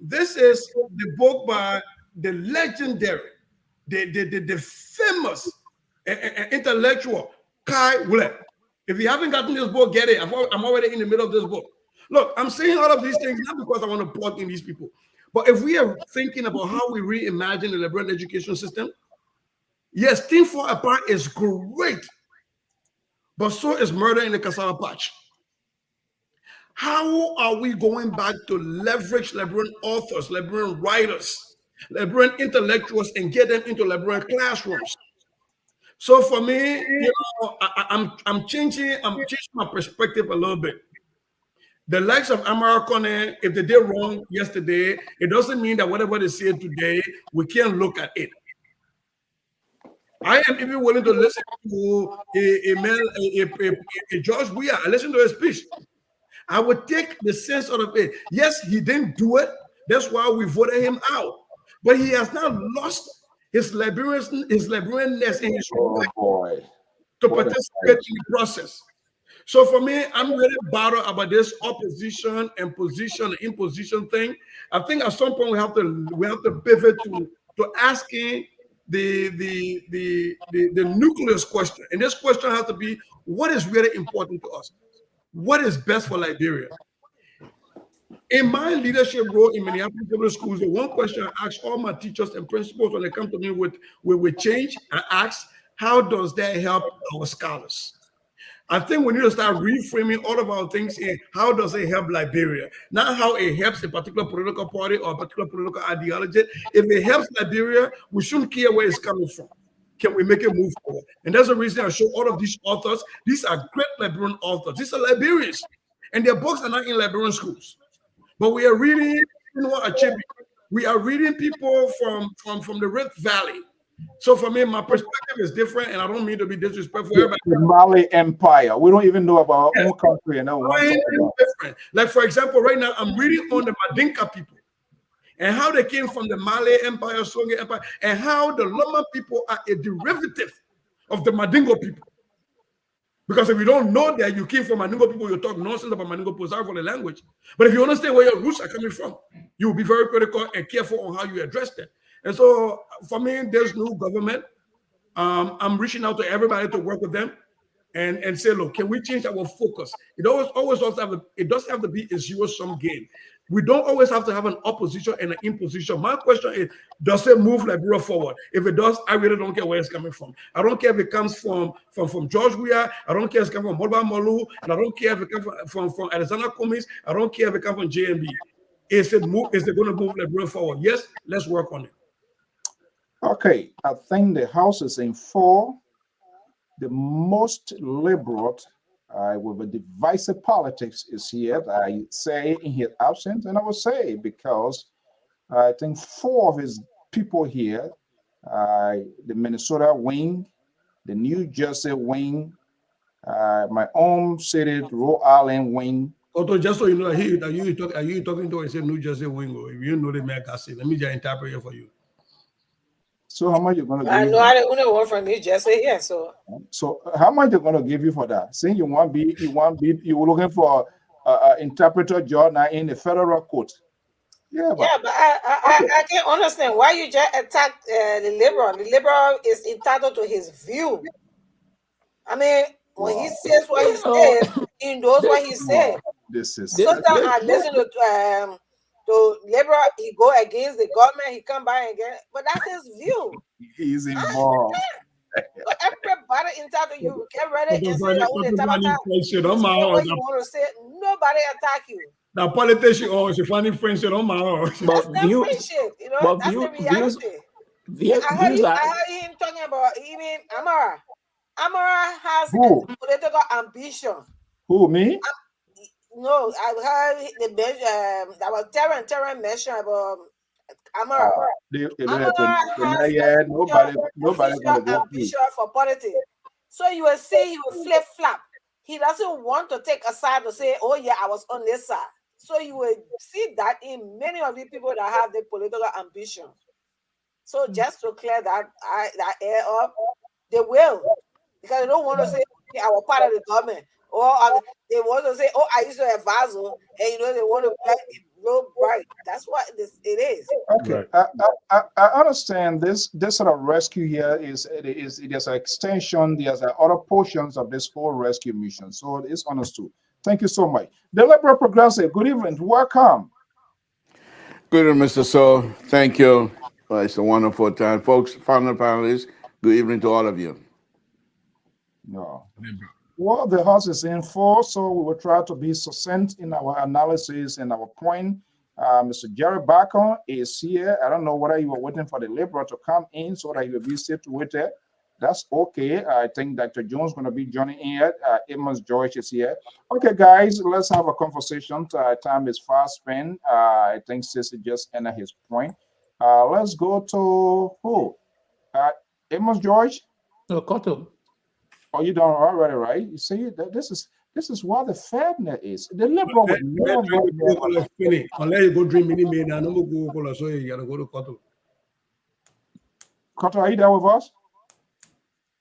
This is the book by the legendary, the famous intellectual Kai Willett. If you haven't gotten this book, get it. I'm already in the middle of this book. Look, I'm saying all of these things not because I want to plug in these people, but if we are thinking about how we reimagine the liberal education system, yes, Team 4 Apart is great, but so is Murder in the Cassava Patch. How are we going back to leverage liberal authors, liberal writers, liberal intellectuals, and get them into liberal classrooms? So for me, you know, I'm changing my perspective a little bit. The likes of Amara Kone, if they did wrong yesterday, it doesn't mean that whatever they say today, we can't look at it. I am even willing to listen to a George Weah. I listened to his speech. I would take the sense out of it. Yes, he didn't do it. That's why we voted him out. But he has now lost his librarianness in his right to participate in the process. So for me, I'm really bothered about this opposition and position and imposition thing. I think at some point we have to pivot to asking the nucleus question. And this question has to be, what is really important to us? What is best for Liberia? In my leadership role in Minneapolis Public Schools, the one question I ask all my teachers and principals when they come to me with change, I ask, how does that help our scholars? I think we need to start reframing all of our things in how does it help Liberia, not how it helps a particular political party or a particular political ideology. If it helps Liberia, we shouldn't care where it's coming from. Can we make it move forward? And that's the reason I show all of these authors. These are great Liberian authors. These are Liberians. And their books are not in Liberian schools. But we are reading, you know what, we are reading people from the Rift Valley. So for me, my perspective is different, and I don't mean to be disrespectful. The Mali Empire. We don't even know about our own country, and different. Like for example, right now I'm reading on the Madinka people and how they came from the Mali Empire, Songhai Empire, and how the Loma people are a derivative of the Mandingo people. Because if you don't know that you came from Mandingo people, you talk nonsense about Mandingo people, sorry for the language. But if you understand where your roots are coming from, you will be very critical and careful on how you address that. And so for me, there's no government. I'm reaching out to everybody to work with them and say, look, can we change our focus? It doesn't have to be a zero-sum game. We don't always have to have an opposition and an imposition. My question is, does it move Liberia forward? If it does, I really don't care where it's coming from. I don't care if it comes from George Weah. I don't care if it comes from Molba Molu. And I don't care if it comes from Alexander Cummings. I don't care if it comes from JMB. Is it going to move Liberia forward? Yes, let's work on it. Okay, I think the House is in 4. The most liberal with a divisive politics is here. I say in his absence, and I will say because I think 4 of his people here, the Minnesota wing, the New Jersey wing, my own city, Rhode Island wing. Although just so you know, are you talking to a New Jersey wing? Or if you know the man, let me just interpret it for you. So how much you're gonna give? I know I don't want from New Jersey here. So how much they're gonna give you for that? Saying you were looking for interpreter job now in the federal court. Yeah, but I can't understand why you just attack the liberal. The liberal is entitled to his view. I mean, when he says what he says, he knows what he said. Sometimes I listen to liberal, he go against the government, he come by again, but that's his view. He's involved. But everybody entitled, you get ready and say what you want to say. Nobody attack you. Now politician always finding friendship on my own. That's not friendship, you know. That's the reality. I heard him talking about even Amara. Amara has political ambition. Who, me? No, I heard that was Terran mentioned about Amara. Nobody ambition for politics. So you will see he will flip flop. He doesn't want to take a side to say, "Oh yeah, I was on this side." So you will see that in many of the people that have the political ambition. So just to clear that air up, they will, because they don't want to say, "Okay, I was part of the government." Or they want to say, "Oh, I used to advise you," and they want to low bright. That's what it is. Okay, Right. I understand this sort of rescue here is it is an extension. There's other portions of this whole rescue mission, so it's understood. Thank you so much. The Liberal Progressive, good evening, welcome. Good evening, Mr. So. Thank you. It's a wonderful time. Folks, final panelists, good evening to all of you. No. Well, the house is in full, so we will try to be succinct in our analysis and our point. Mr. Jerry Bacon is here. I don't know whether you were waiting for the Liberal to come in so that he will be situated. That's okay. I think Dr. Jones is going to be joining in. Amos George is here. Okay, guys, let's have a conversation. Time is fast spent. I think Sissy just ended his point. Let's go to who? Amos George. No, Cotto. Oh, you don't already, right? You see, this is what the fairness is. The Liberal would never. Unless you go drink mini maid, I don't go Coca-Cola, so you gotta go to Cotto. Cotto, are you there with us?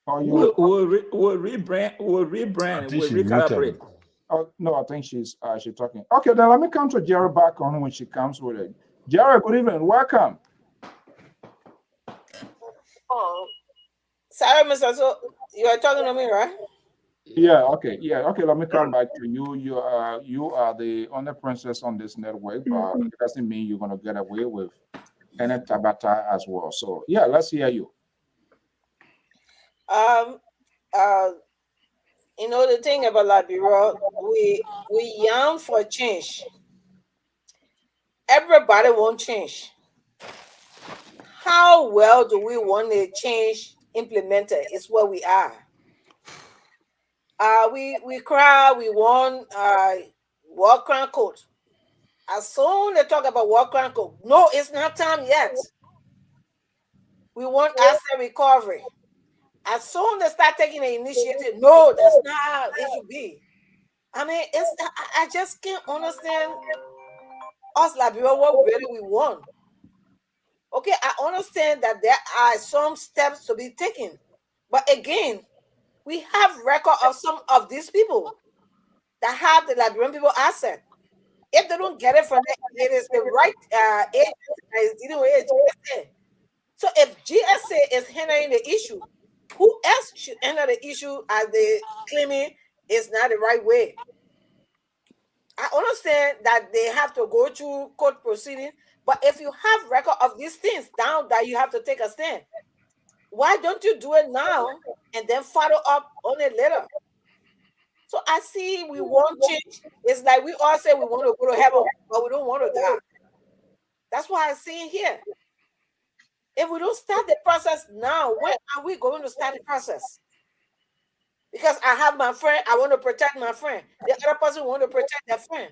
Or you? We'll rebrand. We'll recalibrate. Oh no, I think she's talking. Okay, then let me come to Jerry back on when she comes with it. Jerry, good evening. Welcome. Oh, sorry, Mr. So you are talking to me, right? Yeah. Okay. Let me come back to you. You are the only princess on this network, but it doesn't mean you're gonna get away with any Tabata as well. So yeah, let's hear you. You know the thing about Liberia, we yearn for change. Everybody won't change. How well do we want the change implemented? Is where we are. We cry, we want war crime code. As soon as they talk about war crime code, no, it's not time yet. We want asset recovery. As soon as they start taking the initiative, no, that's not how it should be. I mean, I just can't understand us Liberia, what really we want. Okay, I understand that there are some steps to be taken. But again, we have record of some of these people that have the Liberian people asset. If they don't get it from them, it is the right agency that is dealing with it, GSA. So if GSA is handling the issue, who else should handle the issue as they claiming it's not the right way? I understand that they have to go through court proceeding, but if you have record of these things down that you have to take a stand, why don't you do it now and then follow up on it later? So I see we want change. It's like we all say we want to go to heaven, but we don't want to die. That's why I see here. If we don't start the process now, when are we going to start the process? Because I have my friend, I want to protect my friend. The other person want to protect their friend.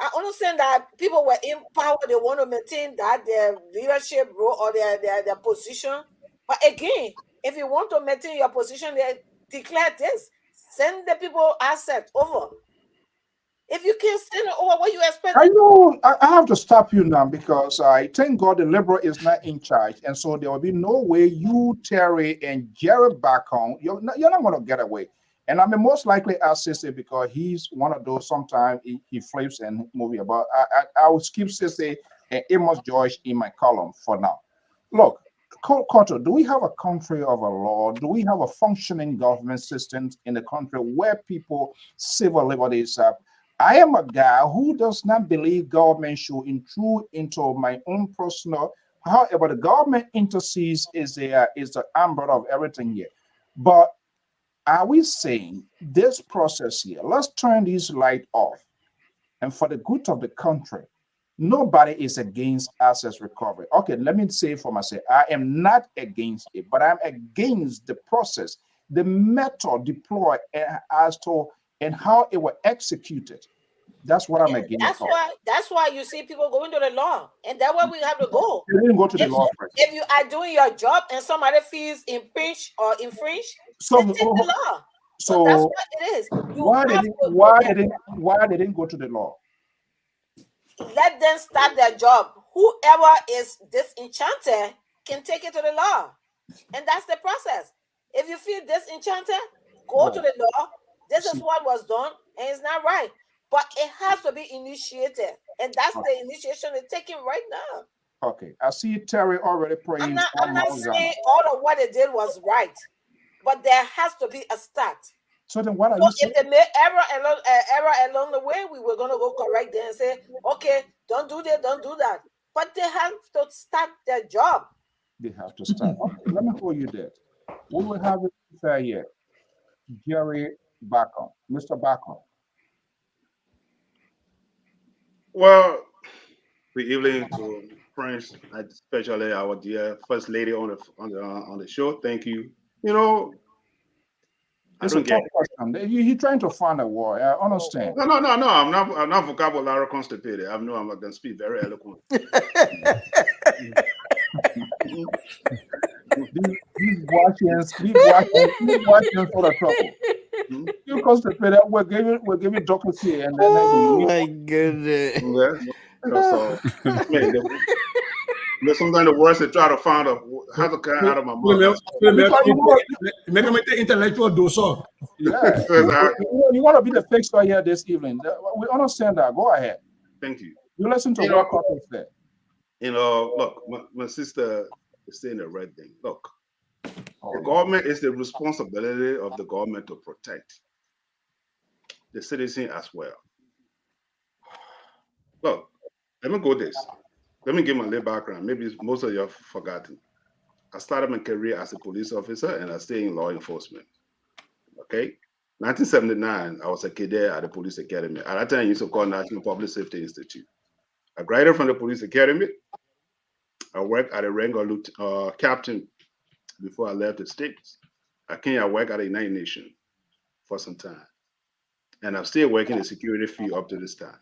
I understand that people were in power, they want to maintain that their leadership role or their position. But again, if you want to maintain your position, they declare this. Send the people assets over. If you can't send it over, what you expect? I know I have to stop you now because I thank God the Liberal is not in charge, and so there will be no way you, Terry, and Jared Bacon, you're not going to get away. And I mean, most likely ask Sissy because he's one of those. Sometimes he flips and movie about. I will skip Sissy and Amos George in my column for now. Look, Cotto, do we have a country of a law? Do we have a functioning government system in the country where people civil liberties are? I am a guy who does not believe government should intrude into my own personal. However, the government intercedes is the umbrella of everything here. But are we saying this process here? Let's turn this light off, and for the good of the country, nobody is against assets recovery. Okay, let me say for myself, I am not against it, but I'm against the process, the method deployed as to and how it was executed. That's what I'm against. That's why you see people going to the law, and that's where we have to go. You didn't go to the law first. If you are doing your job and somebody feels infringe or infringe, so they take the law. So that's what it is. Why they didn't go to the law? Let them start their job. Whoever is disenchanted can take it to the law, and that's the process. If you feel disenchanted, go to the law. This is what was done, and it's not right. but it has to be initiated, and that's the initiation it's taking right now. Okay, I see Terry already praying. I'm not saying all of what they did was right, but there has to be a start. So then, what are you saying? If they made error along the way, we were gonna go correct them and say, okay, don't do that, don't do that. But they have to start their job. They have to start. Okay, let me hold you there. We will have it fair here. Jerry Bacon, Mr. Bacon. Well, good evening to friends, especially our dear first lady on the show. Thank you. You know, It's I a don't get tough question. He's trying to find a word. I understand. No. I'm not vocabulary constipated. I'm going to speak very eloquent. These watchings for the trouble. You constipated. We're giving democracy, and then Oh my goodness. So, man, sometimes the words they try to find how to come out of my mouth. Make them intellectual doso. Yeah. You want to be the fixer here this evening. We understand that. Go ahead. Thank you. You listen to what Couples said. Look, my sister is saying the right thing. Look, the government is the responsibility of the government to protect the citizen as well. Look, let me go this. Let me give my little background. Maybe most of you have forgotten. I started my career as a police officer and I stay in law enforcement. Okay? 1979, I was a cadet at the police academy. At that time, I used to call National Public Safety Institute. I graduated from the police academy. I worked at a rank of captain before I left the States. I came, I worked at the United Nations for some time. And I'm still working in the security field up to this time.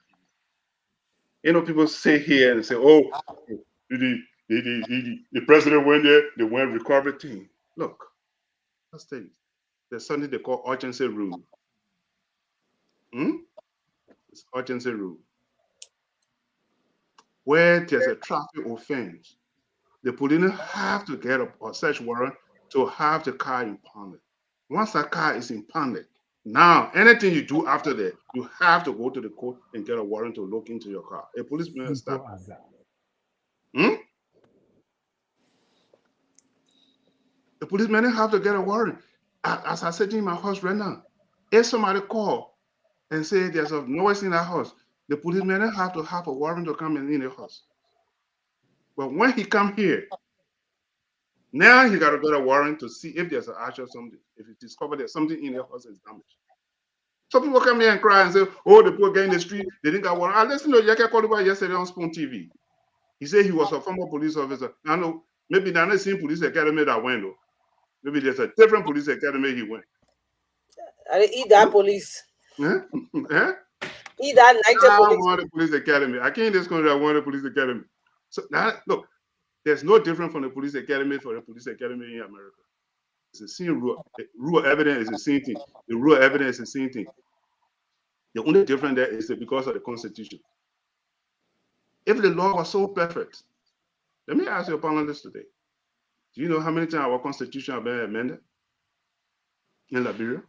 You know, people sit here and say, oh, the president went there, they went recovery team. Look, let's take it. There's something they call urgency rule. It's urgency rule. Where there's a traffic offense, the police have to get a search warrant to have the car impounded. Once that car is impounded, now anything you do after that, you have to go to the court and get a warrant to look into your car. A policeman will stop. The policeman have to get a warrant. As I said in my house right now, if somebody call and say there's a noise in that house, the policeman have to have a warrant to come in the house. But when he come here, now he got to get a warrant to see if there's an actual something. If it discovered there's something in the house is damaged. Some people come here and cry and say, oh, the poor guy in the street, they didn't got warrant. I listened to Yaka Koliba yesterday on Spoon TV. He said he was a former police officer. I know, maybe they're not the same police academy that went though. Maybe there's a different police academy he went. I didn't eat that police. Eat that I want the police academy. I can't in this country, I want the police academy. So now, look, there's no different from the police academy for the police academy in America. It's the same rule. The rule evidence is the same thing. The rule evidence is the same thing. The only difference there is because of the Constitution. If the law was so perfect, let me ask your panelists today. Do you know how many times our Constitution has been amended in Liberia?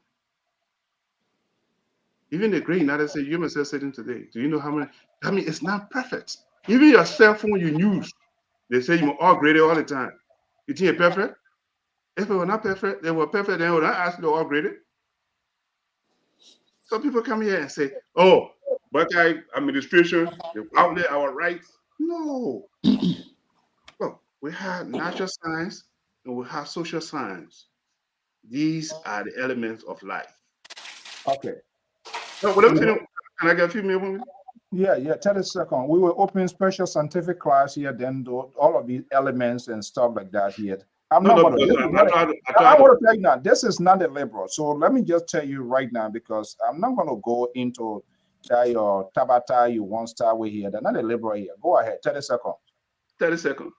Even the great United States, you myself sitting today, do you know how many? I mean, it's not perfect. Even your cell phone you use, they say you upgrade it all the time. You think it's perfect? If it were not perfect, they were perfect, then would not ask you to upgrade it. Some people come here and say, oh, but administration, they violate our rights. No. Look, we have natural science and we have social science. These are the elements of life. Okay. No, can I get a few minutes? Yeah, 30 seconds. We will open special scientific class here, then do all of these elements and stuff like that here. I want to tell you now, this is not a liberal. So let me just tell you right now, because I'm not going to go into your Tabata, you one star way here. They're not a liberal here. Go ahead, 30 seconds. 30 seconds.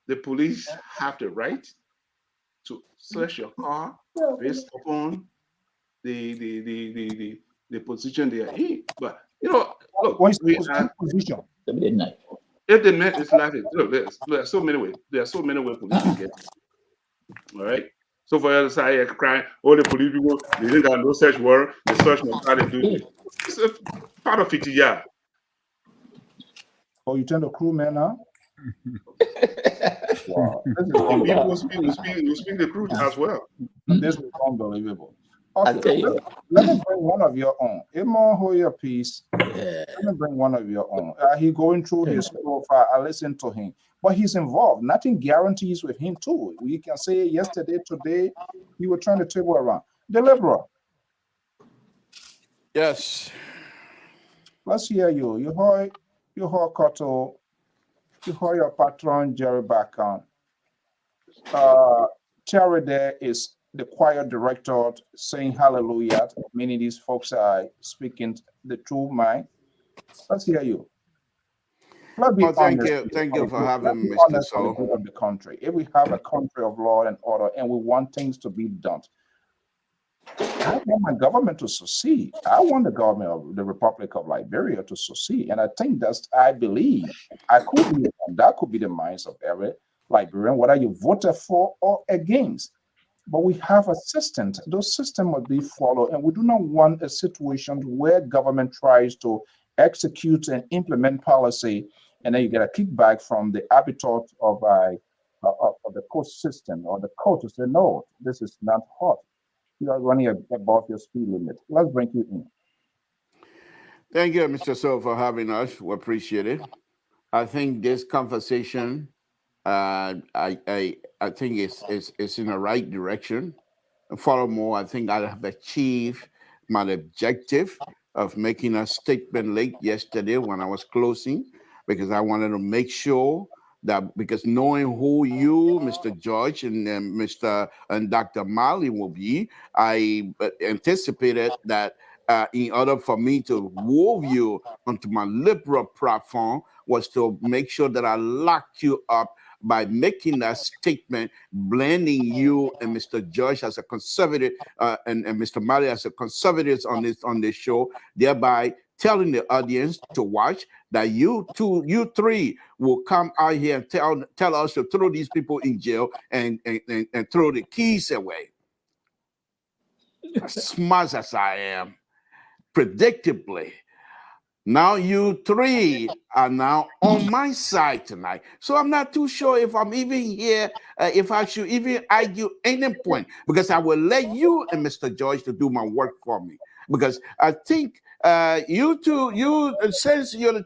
The police have the right to search your car based upon the position they are in. But you know, look, position. If the man is laughing, look, there are so many ways. There are so many ways police can get. All right. So for the other side, crying, all the police people, they didn't got no search warrant. They search my car, they do it. It's a part of it, yeah. Oh, you turn to crewman now? Wow, this is He unbelievable. will speak the truth as well. This is unbelievable. I Okay, tell you. let me bring one of your own. Imon Hoya piece. Yeah. Let me bring one of your own. He going through his profile. I listen to him, but he's involved. Nothing guarantees with him too. We can say yesterday, today, he was trying to table around. The liberal. Yes. Let's hear you. You heard Koto. You heard your patron Jerry Bacon. Terry there is the choir director saying hallelujah, meaning these folks are speaking the true mind. Let's hear you. Let's be Well, thank honest. you. Thank you for Let's having be me, Mr. honest for the So. good of the country. If we have a country of law and order and we want things to be done, I want my government to succeed. I want the government of the Republic of Liberia to succeed. And I think I believe, that could be the minds of every Liberian, whether you voted for or against. But we have a system. Those systems must be followed. And we do not want a situation where government tries to execute and implement policy, and then you get a kickback from the habitat of the court system or the court to say, no, this is not hot. You are running above your speed limit. Let's bring you in. Thank you, Mr. So, for having us. We appreciate it. I think this conversation, I think it's in the right direction. Furthermore, I think I have achieved my objective of making a statement late yesterday when I was closing, because I wanted to make sure that, because knowing who you, Mr. George, and Mr. and Dr. Mali will be, I anticipated that in order for me to move you onto my liberal platform was to make sure that I locked you up by making that statement, blending you and Mr. George as a conservative and Mr. Mali as a conservative on this show, thereby telling the audience to watch that you three will come out here and tell us to throw these people in jail and throw the keys away. As smart as I am, predictably, now you three are now on my side tonight. So I'm not too sure if I'm even here, if I should even argue any point, because I will let you and Mr. George to do my work for me. Because I think you two, since you're the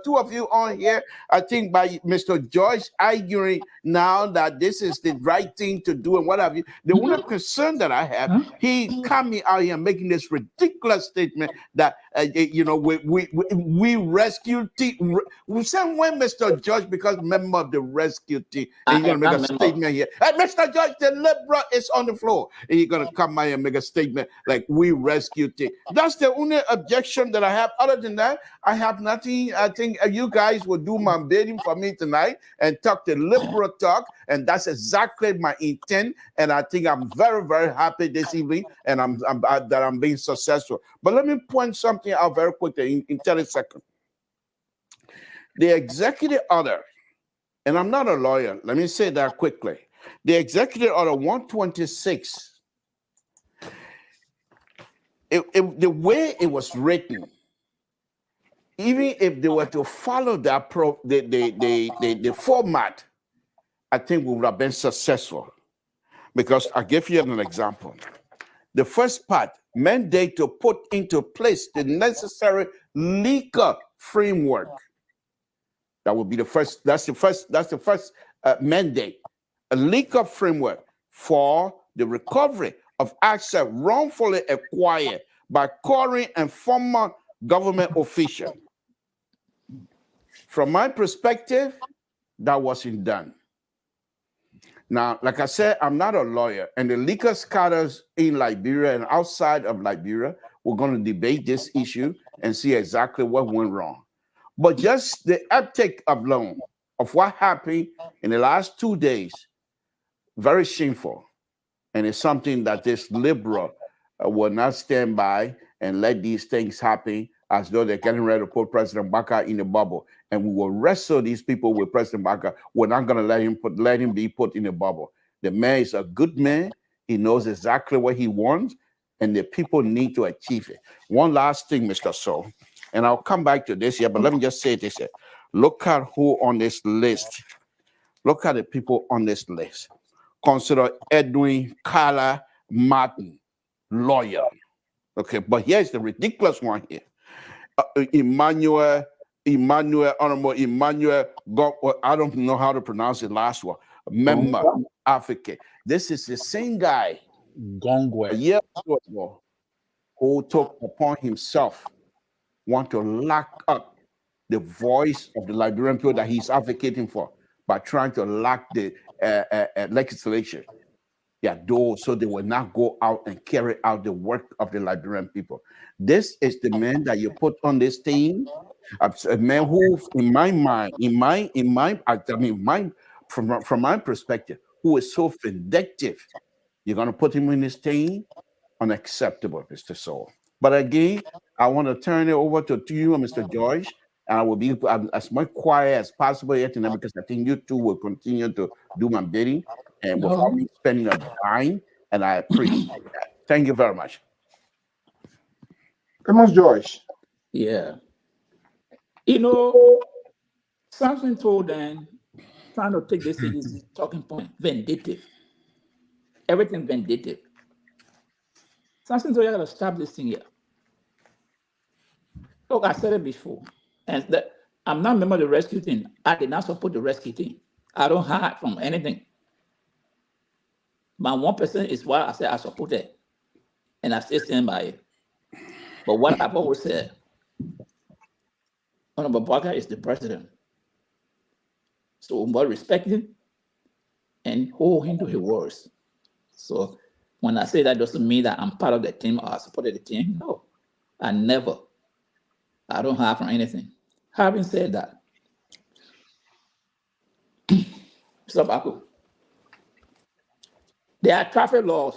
two of you on here, I think by Mr. George arguing now that this is the right thing to do and what have you, the only concern that I have, he coming out here making this ridiculous statement that we rescue team. We send when Mr. George becomes member of the rescue team, and you're gonna make a statement here. Hey, Mr. George, the liberal is on the floor, and you're gonna come out and make a statement like we rescue team. That's the only objection that I have. Other than that, I have nothing. I think you guys will do my bidding for me tonight and talk the liberal talk, and that's exactly my intent. And I think I'm very, very happy this evening, and I'm being successful. But let me point something out very quickly in 30 seconds. The executive order, and I'm not a lawyer, let me say that quickly. The executive order 126, the way it was written, even if they were to follow that the format, I think we would have been successful. Because I'll give you an example. The first part, mandate to put into place the necessary legal framework. That would be the first. That's the first mandate, a legal framework for the recovery of assets wrongfully acquired by current and former government officials. From my perspective, that wasn't done. Now, like I said, I'm not a lawyer, and the legal scholars in Liberia and outside of Liberia, we're going to debate this issue and see exactly what went wrong. But just the uptake of loan of what happened in the last 2 days, very shameful. And it's something that this liberal will not stand by and let these things happen as though they're getting ready to put President Baka in a bubble. And we will wrestle these people with President Baka. We're not going to let him be put in a bubble. The man is a good man. He knows exactly what he wants. and the people need to achieve it. One last thing, Mr. So, and I'll come back to this here, but let me just say this here. Look at who on this list. Look at the people on this list. Consider Edwin Carla Martin, lawyer. Okay, but here's the ridiculous one here. Honorable Emmanuel, I don't know how to pronounce the last one. Member, Africa. This is the same guy a year ago who took upon himself want to lock up the voice of the Liberian people that he's advocating for by trying to lock the legislature. Yeah, so they will not go out and carry out the work of the Liberian people. This is the man that you put on this team, a man who, in my mind, from my perspective, who is so vindictive. You're going to put him in this team? Unacceptable, Mr. Soul. But again, I want to turn it over to you, Mr. George, and I will be as much quiet as possible here tonight because I think you two will continue to do my bidding and without me spending a dime, and I appreciate that. Thank you very much. Come on, George. Yeah. You know, something told them, trying to take this easy talking point, vindictive. Everything vindictive. Something told you got to stop this thing here. Look, I said it before, and that I'm not a member of the rescue team. I did not support the rescue team. I don't hide from anything. My 1% is what I said I supported, and I still stand by it. But what I've always said, Honorable Barker is the president. So we must respect him and hold him to his words. So when I say that doesn't mean that I'm part of the team or I supported the team. No, I never. I don't hide from anything. Having said that, Mr. Baku, there are traffic laws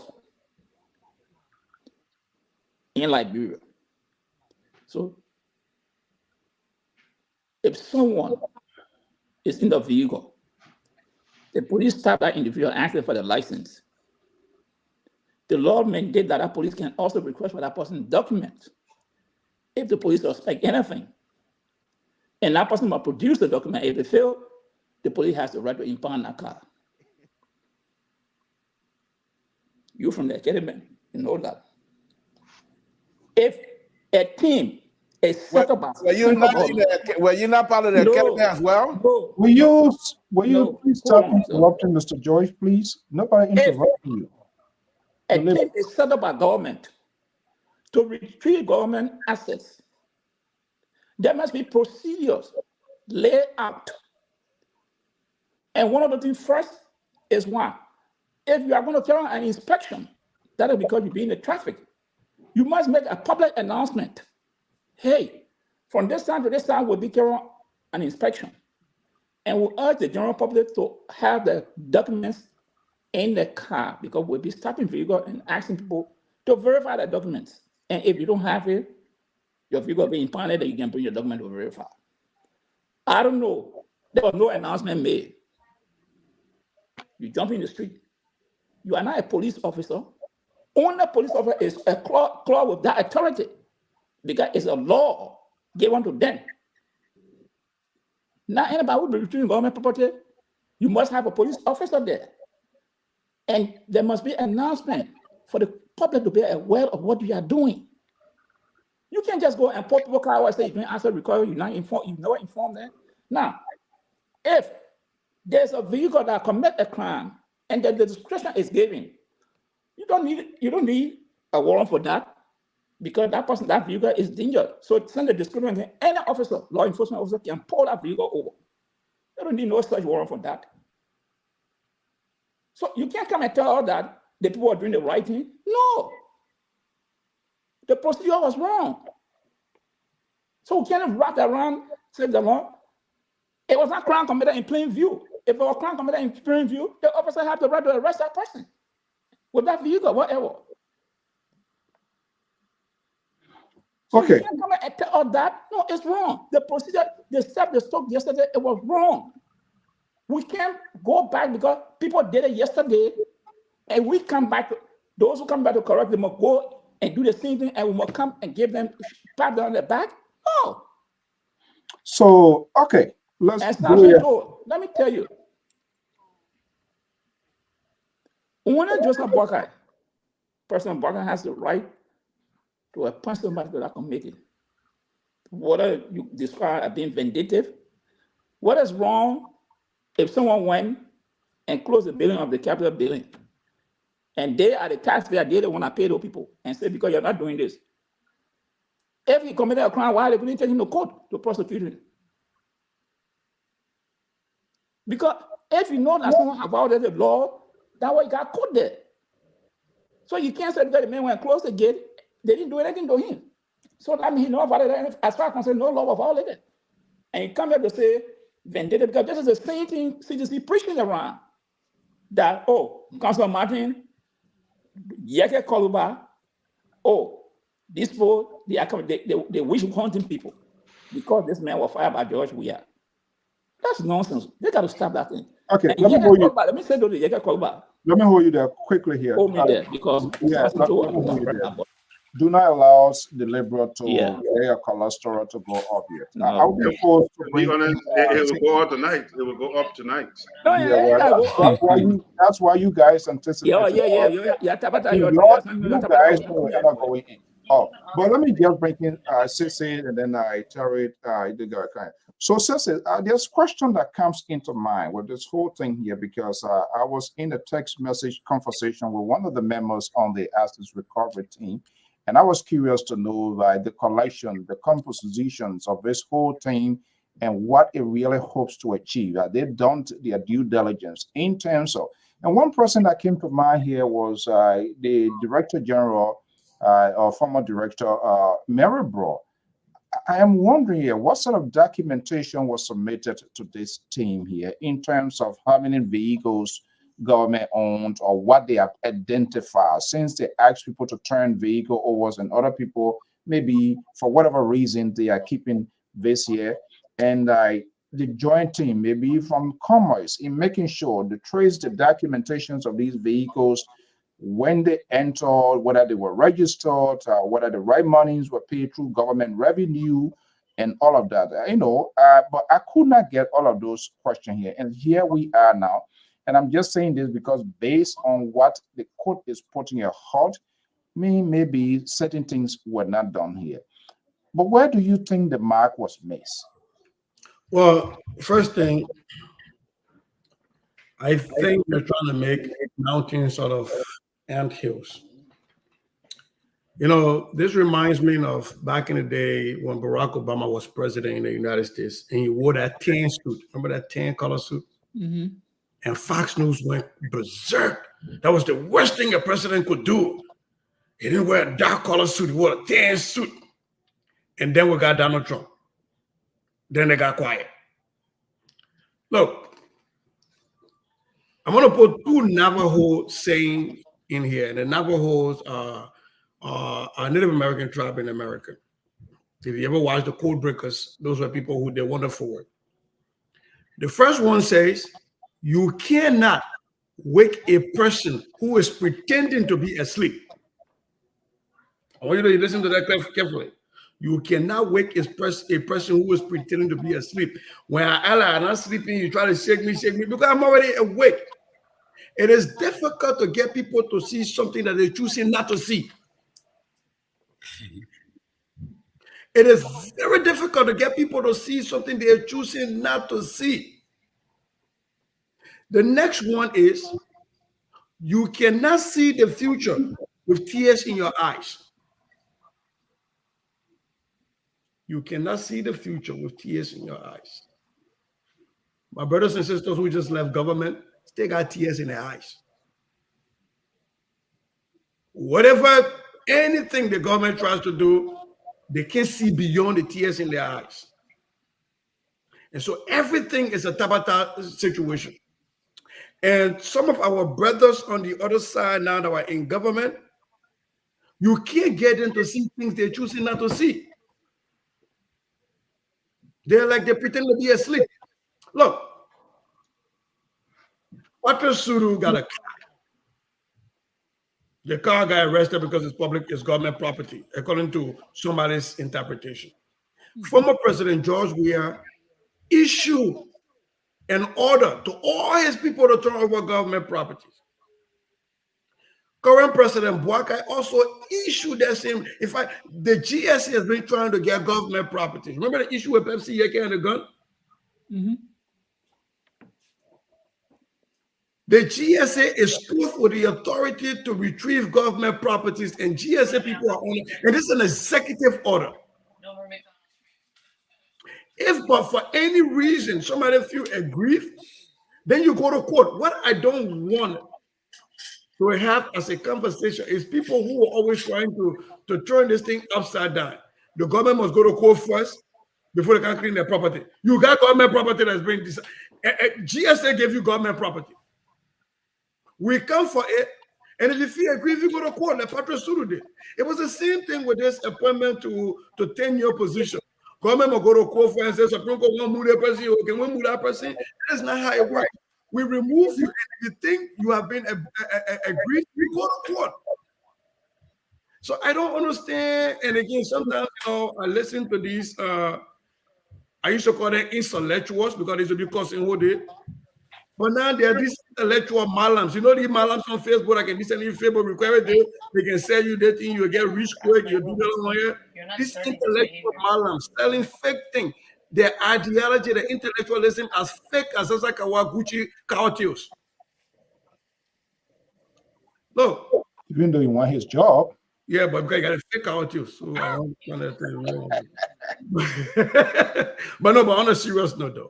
in Liberia. So if someone is in the vehicle, the police stop that individual asking for the license. The law mandates that police can also request for that person's documents if the police suspect anything. And that person must produce the document. If they fail, the police has the right to impound that car. You from the academy, you know that. If a team is set up, were you not part of the academy as well? No. Will you please stop interrupting Mr. George, please? Nobody interrupting you. A team is set up by government to retrieve government assets. There must be procedures laid out. And one of the things first is one, if you are going to carry out an inspection, that is because you're being in traffic, you must make a public announcement. Hey, from this time to this time, we'll be carrying an inspection. And we'll urge the general public to have the documents in the car because we'll be stopping vehicle and asking people to verify the documents. And if you don't have it, your vehicle will be impounded and you can bring your document to verify. I don't know. There was no announcement made. You jump in the street. You are not a police officer. Only police officer is a clause with that authority because it's a law given to them. Now, anybody who will be retrieving government property, you must have a police officer there. And there must be an announcement for the public to be aware of what you are doing. You can't just go and put people car and say, you answer require you not inform, you never inform them. Now, if there's a vehicle that commit a crime and then the discretion is given, you don't need a warrant for that because that person, that vehicle is dangerous. So send the discretion, any officer, law enforcement officer can pull that vehicle over. You don't need no such warrant for that. So you can't come and tell us that the people are doing the right thing. No. The procedure was wrong. So we can't wrap around, say the law. It was not crime committed in plain view. If it was crime committed in plain view, the officer had the right to arrest that person with that vehicle, whatever. So okay. You can't come and tell us that. No, it's wrong. The procedure, the step they took yesterday, it was wrong. We can't go back because people did it yesterday, and we come back. Those who come back to correct them must go and do the same thing, and we must come and give them pat them on the back? No. So, okay, let's And go here. so, let me tell you, when Joseph Boakai, President Boakai has the right to appoint somebody that can make it. Whether you describe as being vindictive, what is wrong if someone went and closed the building of the Capitol building, and they are the taxpayer, they don't want to pay those people, and say, because you're not doing this. If he committed a crime, why they couldn't take him to court to prosecute him? Because if you know that someone have violated the law, that way he got caught there. So you can't say that the man went close the gate, they didn't do anything to him. So that means he never violated anything. As far as concerned, no law was violated. And you come here to say vendetta, because this is the same thing CDC preaching around. That, oh, Councilor Martin, Yeke Koluba, oh, these people, they wish hunting people because this man was fired by George Weah. That's nonsense. They got to stop that thing. Okay, let me say to the Yeke Koluba. Let me hold you there quickly here. Hold me there because do not allow the Liberal to Yeah. their cholesterol to go up yet. No. I will be forced to To be bring honest, it will go up tonight. It will go up tonight. No, that's why you guys anticipate. Yeah. You guys know we're not going in. Oh, but let me just bring in Sissy and then I tell it the guy. So Sissy, there's a question that comes into mind with this whole thing here because I was in a text message conversation with one of the members on the Assets Recovery team, and I was curious to know the collection, the compositions of this whole team, and what it really hopes to achieve. They've done their due diligence in terms of, and one person that came to mind here was the Director General or former Director Mary Bro. I am wondering here, what sort of documentation was submitted to this team here in terms of how many vehicles government owned or what they have identified, since they asked people to turn vehicle overs and other people, maybe for whatever reason, they are keeping this here. And the joint team, maybe from Commerce, in making sure to trace the documentations of these vehicles, when they entered, whether they were registered, whether the right monies were paid through government revenue, and all of that. But I could not get all of those questions here. And here we are now. And I'm just saying this because based on what the court is putting a halt, maybe certain things were not done here. But where do you think the mark was missed? Well, first thing, I think they're trying to make mountains sort of ant hills. You know, this reminds me of back in the day when Barack Obama was president in the United States and he wore that tan suit. Remember that tan color suit? Mm-hmm. And Fox News went berserk. That was the worst thing a president could do. He didn't wear a dark color suit, he wore a tan suit. And then we got Donald Trump. Then they got quiet. Look, I'm going to put two Navajo sayings in here. And the Navajos are a Native American tribe in America. If you ever watch the Code Breakers, those were people who did wonderful work. The first one says, you cannot wake a person who is pretending to be asleep. I want you to listen to that carefully. You cannot wake a person who is pretending to be asleep. When I'm not sleeping, you try to shake me, because I'm already awake. It is difficult to get people to see something that they're choosing not to see. It is very difficult to get people to see something they're choosing not to see. The next one is, you cannot see the future with tears in your eyes. You cannot see the future with tears in your eyes. My brothers and sisters who just left government, they got tears in their eyes. Whatever, anything the government tries to do, they can't see beyond the tears in their eyes. And so everything is a tabata situation. And some of our brothers on the other side now that are in government, you can't get them to see things they're choosing not to see. They're like they pretend to be asleep. Look, Patrick Suru got a car. The car got arrested because it's government property, according to somebody's interpretation. Former President George Weah issued an order to all his people to turn over government properties. Current President Boakai also issued that same. In fact, the GSA has been trying to get government properties. Remember the issue with Pepsi Yeke and the gun? The GSA is proof with the authority to retrieve government properties, and GSA people are on it. And this is an executive order. If but for any reason somebody feel aggrieved, then you go to court. What I don't want to have as a conversation is people who are always trying to turn this thing upside down. The government must go to court first before they can clean their property. You got government property that's being decided. GSA gave you government property. We come for it, and if you agree, if you go to court, like Patrick Suru did. It was the same thing with this appointment to 10-year position. Government will go to court for and say, Supreme Court won't move that person, or can we move that person? That's not how it works. We remove you, and if you think you have been agreed, we go to court. So I don't understand. And again, sometimes I listen to these. I used to call them intellectuals because they should be causing who did. But now there are these intellectual malams. You know these malams on Facebook, I can send you Facebook require it. They can sell you that thing, you get rich quick, you do that on here. These intellectual malams selling fake things. Their ideology, their intellectualism as fake as Sasakawa Gucci cocktails. Look. Even though you want his job. Yeah, but because I got a fake cocktails. So I don't want that. But on a serious note though,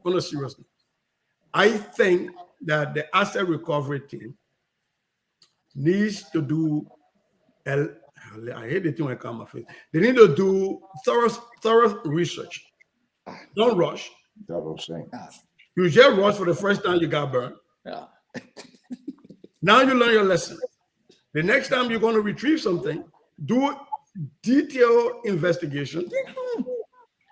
I think that the asset recovery team needs to do, I hate the thing when I come my face. They need to do thorough research. Don't rush. You just rush for the first time you got burned. Yeah. Now you learn your lesson. The next time you're going to retrieve something, do detailed investigation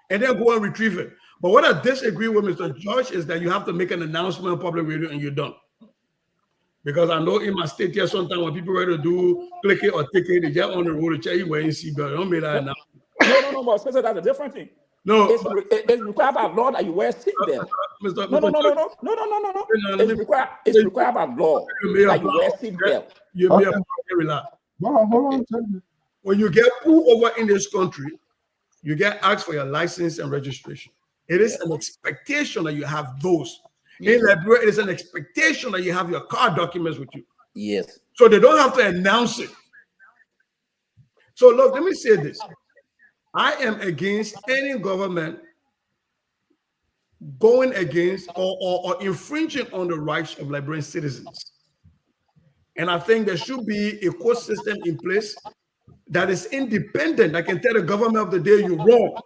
and then go and retrieve it. But what I disagree with Mr. George is that you have to make an announcement on public radio and you don't. Because I know in my state here, sometimes when people ready to do click it or take it, they just on the road to check you wearing seatbelt. Don't make that announcement. No, but Spencer, that's a different thing. No, it's required by law that you wear seatbelt. No. It's required by law that you wear seatbelt. You may have relax. Hold on. When you get pulled over in this country, you get asked for your license and registration. It is an expectation that you have those. In Liberia, it is an expectation that you have your car documents with you. Yes. So they don't have to announce it. So look, let me say this. I am against any government going against or infringing on the rights of Liberian citizens. And I think there should be a court system in place that is independent, that can tell the government of the day you're wrong.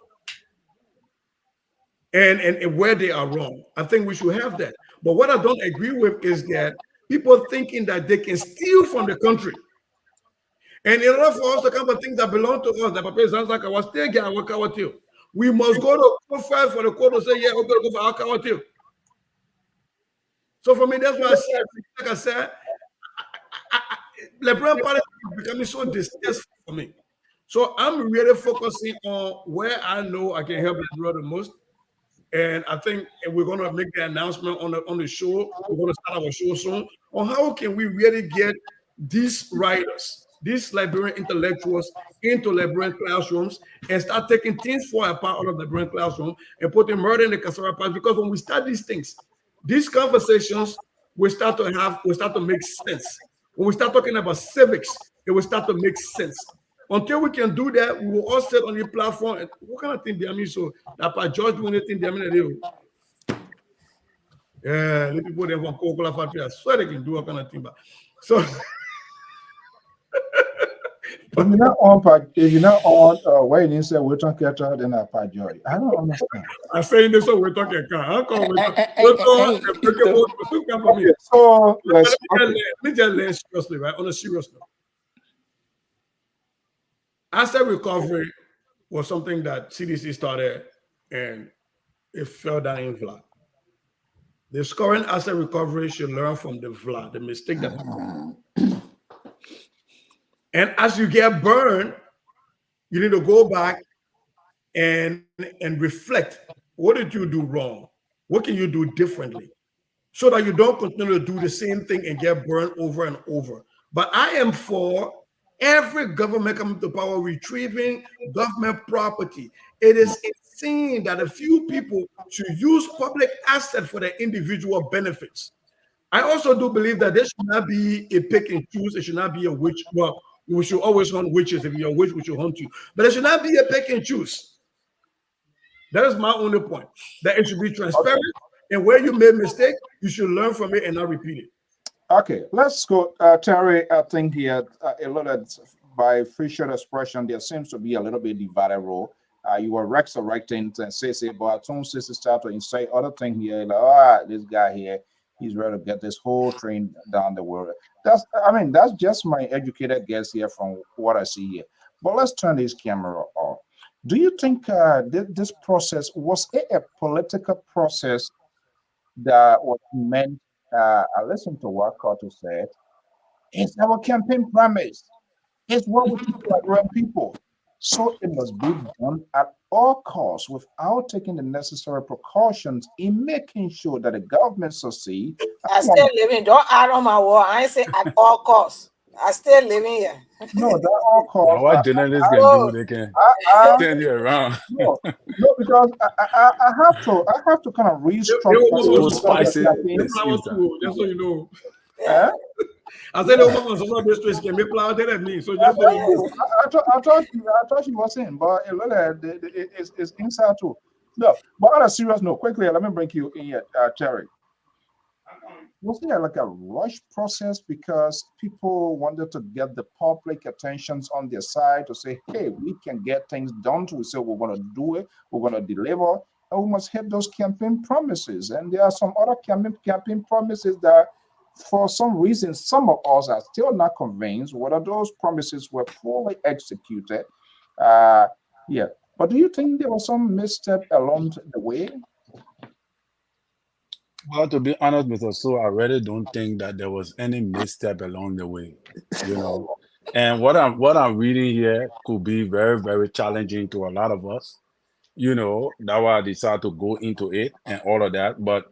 And where they are wrong. I think we should have that. But what I don't agree with is that people thinking that they can steal from the country. And in order for us to come for things that belong to us, that Papa sounds like our state guy, we must go to court first for the court to say, yeah, we're going to go for our Kawatio. So for me, that's why I said, like I said, Liberian politics is becoming so distasteful for me. So I'm really focusing on where I know I can help Liberia the most. And I think we're going to make the announcement on the show. We're going to start our show soon on how can we really get these writers, these Liberian intellectuals into Liberian classrooms and start taking things for apart out of the Liberian classroom and putting murder in the cassava part. Because when we start these things, these conversations will start to make sense. When we start talking about civics, it will start to make sense. Until we can do that, we will all sit on the platform. And what kind of thing do I mean? So that by George doing anything, I mean, yeah, the people they want Coca-Cola factory, I swear they can do all kind of thing. But so if you're not on where you say we're talking about then I George. I don't understand. I'm saying this, so we're talking about. So let me just learn seriously, right? On a serious note. Asset recovery was something that CDC started and it fell down in flat. The current asset recovery should learn from the flat, the mistake that And as you get burned, you need to go back and reflect. What did you do wrong? What can you do differently? So that you don't continue to do the same thing and get burned over and over. But I am for every government coming to power retrieving government property. It is insane that a few people should use public assets for their individual benefits. I also do believe that there should not be a pick and choose. It should not be a witch. Well, we should always hunt witches. If you're a witch, we should hunt you. But it should not be a pick and choose. That is my only point. That it should be transparent. And where you made mistake, you should learn from it and not repeat it. Okay, let's go. Terry, I think here a lot of, by facial expression, there seems to be a little bit divided role. You were resurrecting and say, but I don't start to insert other thing here. Like, this guy here, he's ready to get this whole train down the world. That's just my educated guess here from what I see here. But let's turn this camera off. Do you think this process was a political process that was meant? I listened to what Carter said. It's our campaign promise. It's what we do to around people. So it must be done at all costs without taking the necessary precautions in making sure that the government succeeds. I still living. Don't add on my wall. I ain't say at all costs. I still living here. No, that all costs. What journalists can do, they can turn you around. No, because I have to kind of restructure. Spices. Just so you know. I said, "Oh, this place can be plowed." That means so. Just so you know. I thought she was in, but it's inside too. No, but on a serious note, quickly, let me bring you in here, Terry. Was there like a rush process because people wanted to get the public attentions on their side to say, hey, we can get things done? We say we're going to do it, we're going to deliver, and we must hit those campaign promises. And there are some other campaign promises that, for some reason, some of us are still not convinced whether those promises were fully executed. Yeah. But do you think there was some misstep along the way? Well, to be honest with us, so I really don't think that there was any misstep along the way, And what I'm reading here could be very, very challenging to a lot of us. That's why I decided to go into it and all of that. But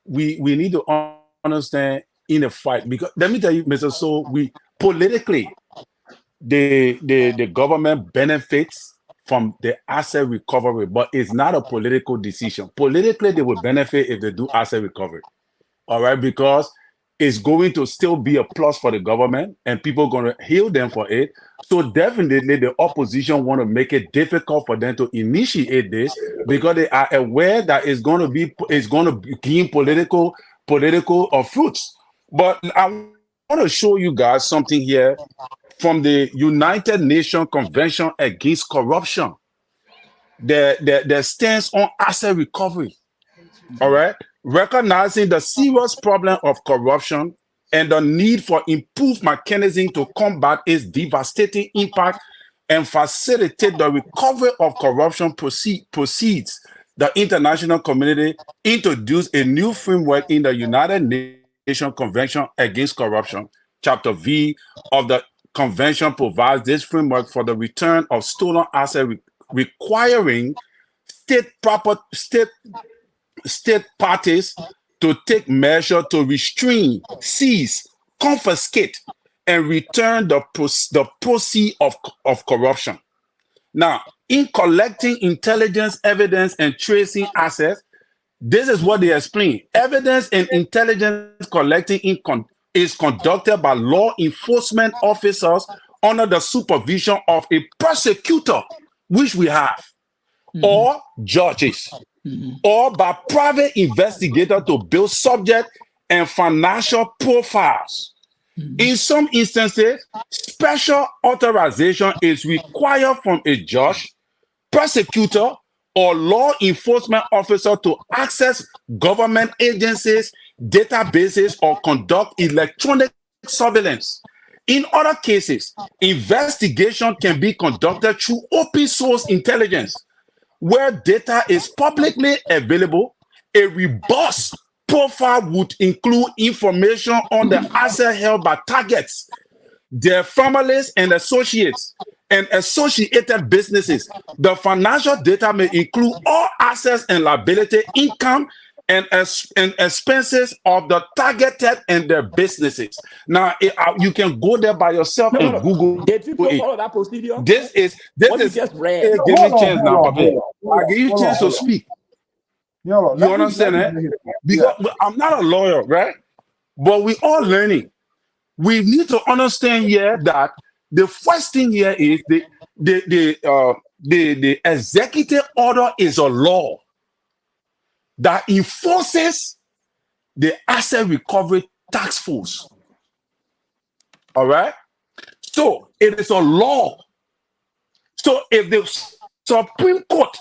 we need to understand in a fight, because let me tell you, Mr. So we politically, the government benefits from the asset recovery, but it's not a political decision. Politically, they will benefit if they do asset recovery. All right, because it's going to still be a plus for the government and people are going to hail them for it. So definitely the opposition want to make it difficult for them to initiate this because they are aware that it's going to gain political fruits. But I want to show you guys something here from the United Nations Convention Against Corruption. Their stance on asset recovery. All right. Recognizing the serious problem of corruption and the need for improved mechanisms to combat its devastating impact and facilitate the recovery of corruption proceeds, the international community introduced a new framework in the United Nations Convention Against Corruption. Chapter V of the convention provides this framework for the return of stolen assets, requiring state parties to take measures to restrain, seize, confiscate, and return the proceeds of corruption. Now, in collecting intelligence, evidence, and tracing assets, this is what they explain. Evidence and intelligence collecting is conducted by law enforcement officers under the supervision of a prosecutor, which we have, or judges, or by private investigators to build subject and financial profiles. In some instances, special authorization is required from a judge, prosecutor, or law enforcement officer to access government agencies, databases, or conduct electronic surveillance. In other cases, investigation can be conducted through open source intelligence, where data is publicly available. A robust profile would include information on the asset held by targets, their families and associates and associated businesses. The financial data may include all assets and liability, income, and expenses of the targeted and their businesses. Now, you can go there by yourself and Google. Did you it. follow that procedure? This is what you just read. Give me a chance now, Papa. I give you a chance to speak. You understand that? Because I'm not a lawyer, right? But we all learning. We need to understand here that the first thing here is the executive order is a law that enforces the asset recovery task force. All right. So it is a law. So if the Supreme Court,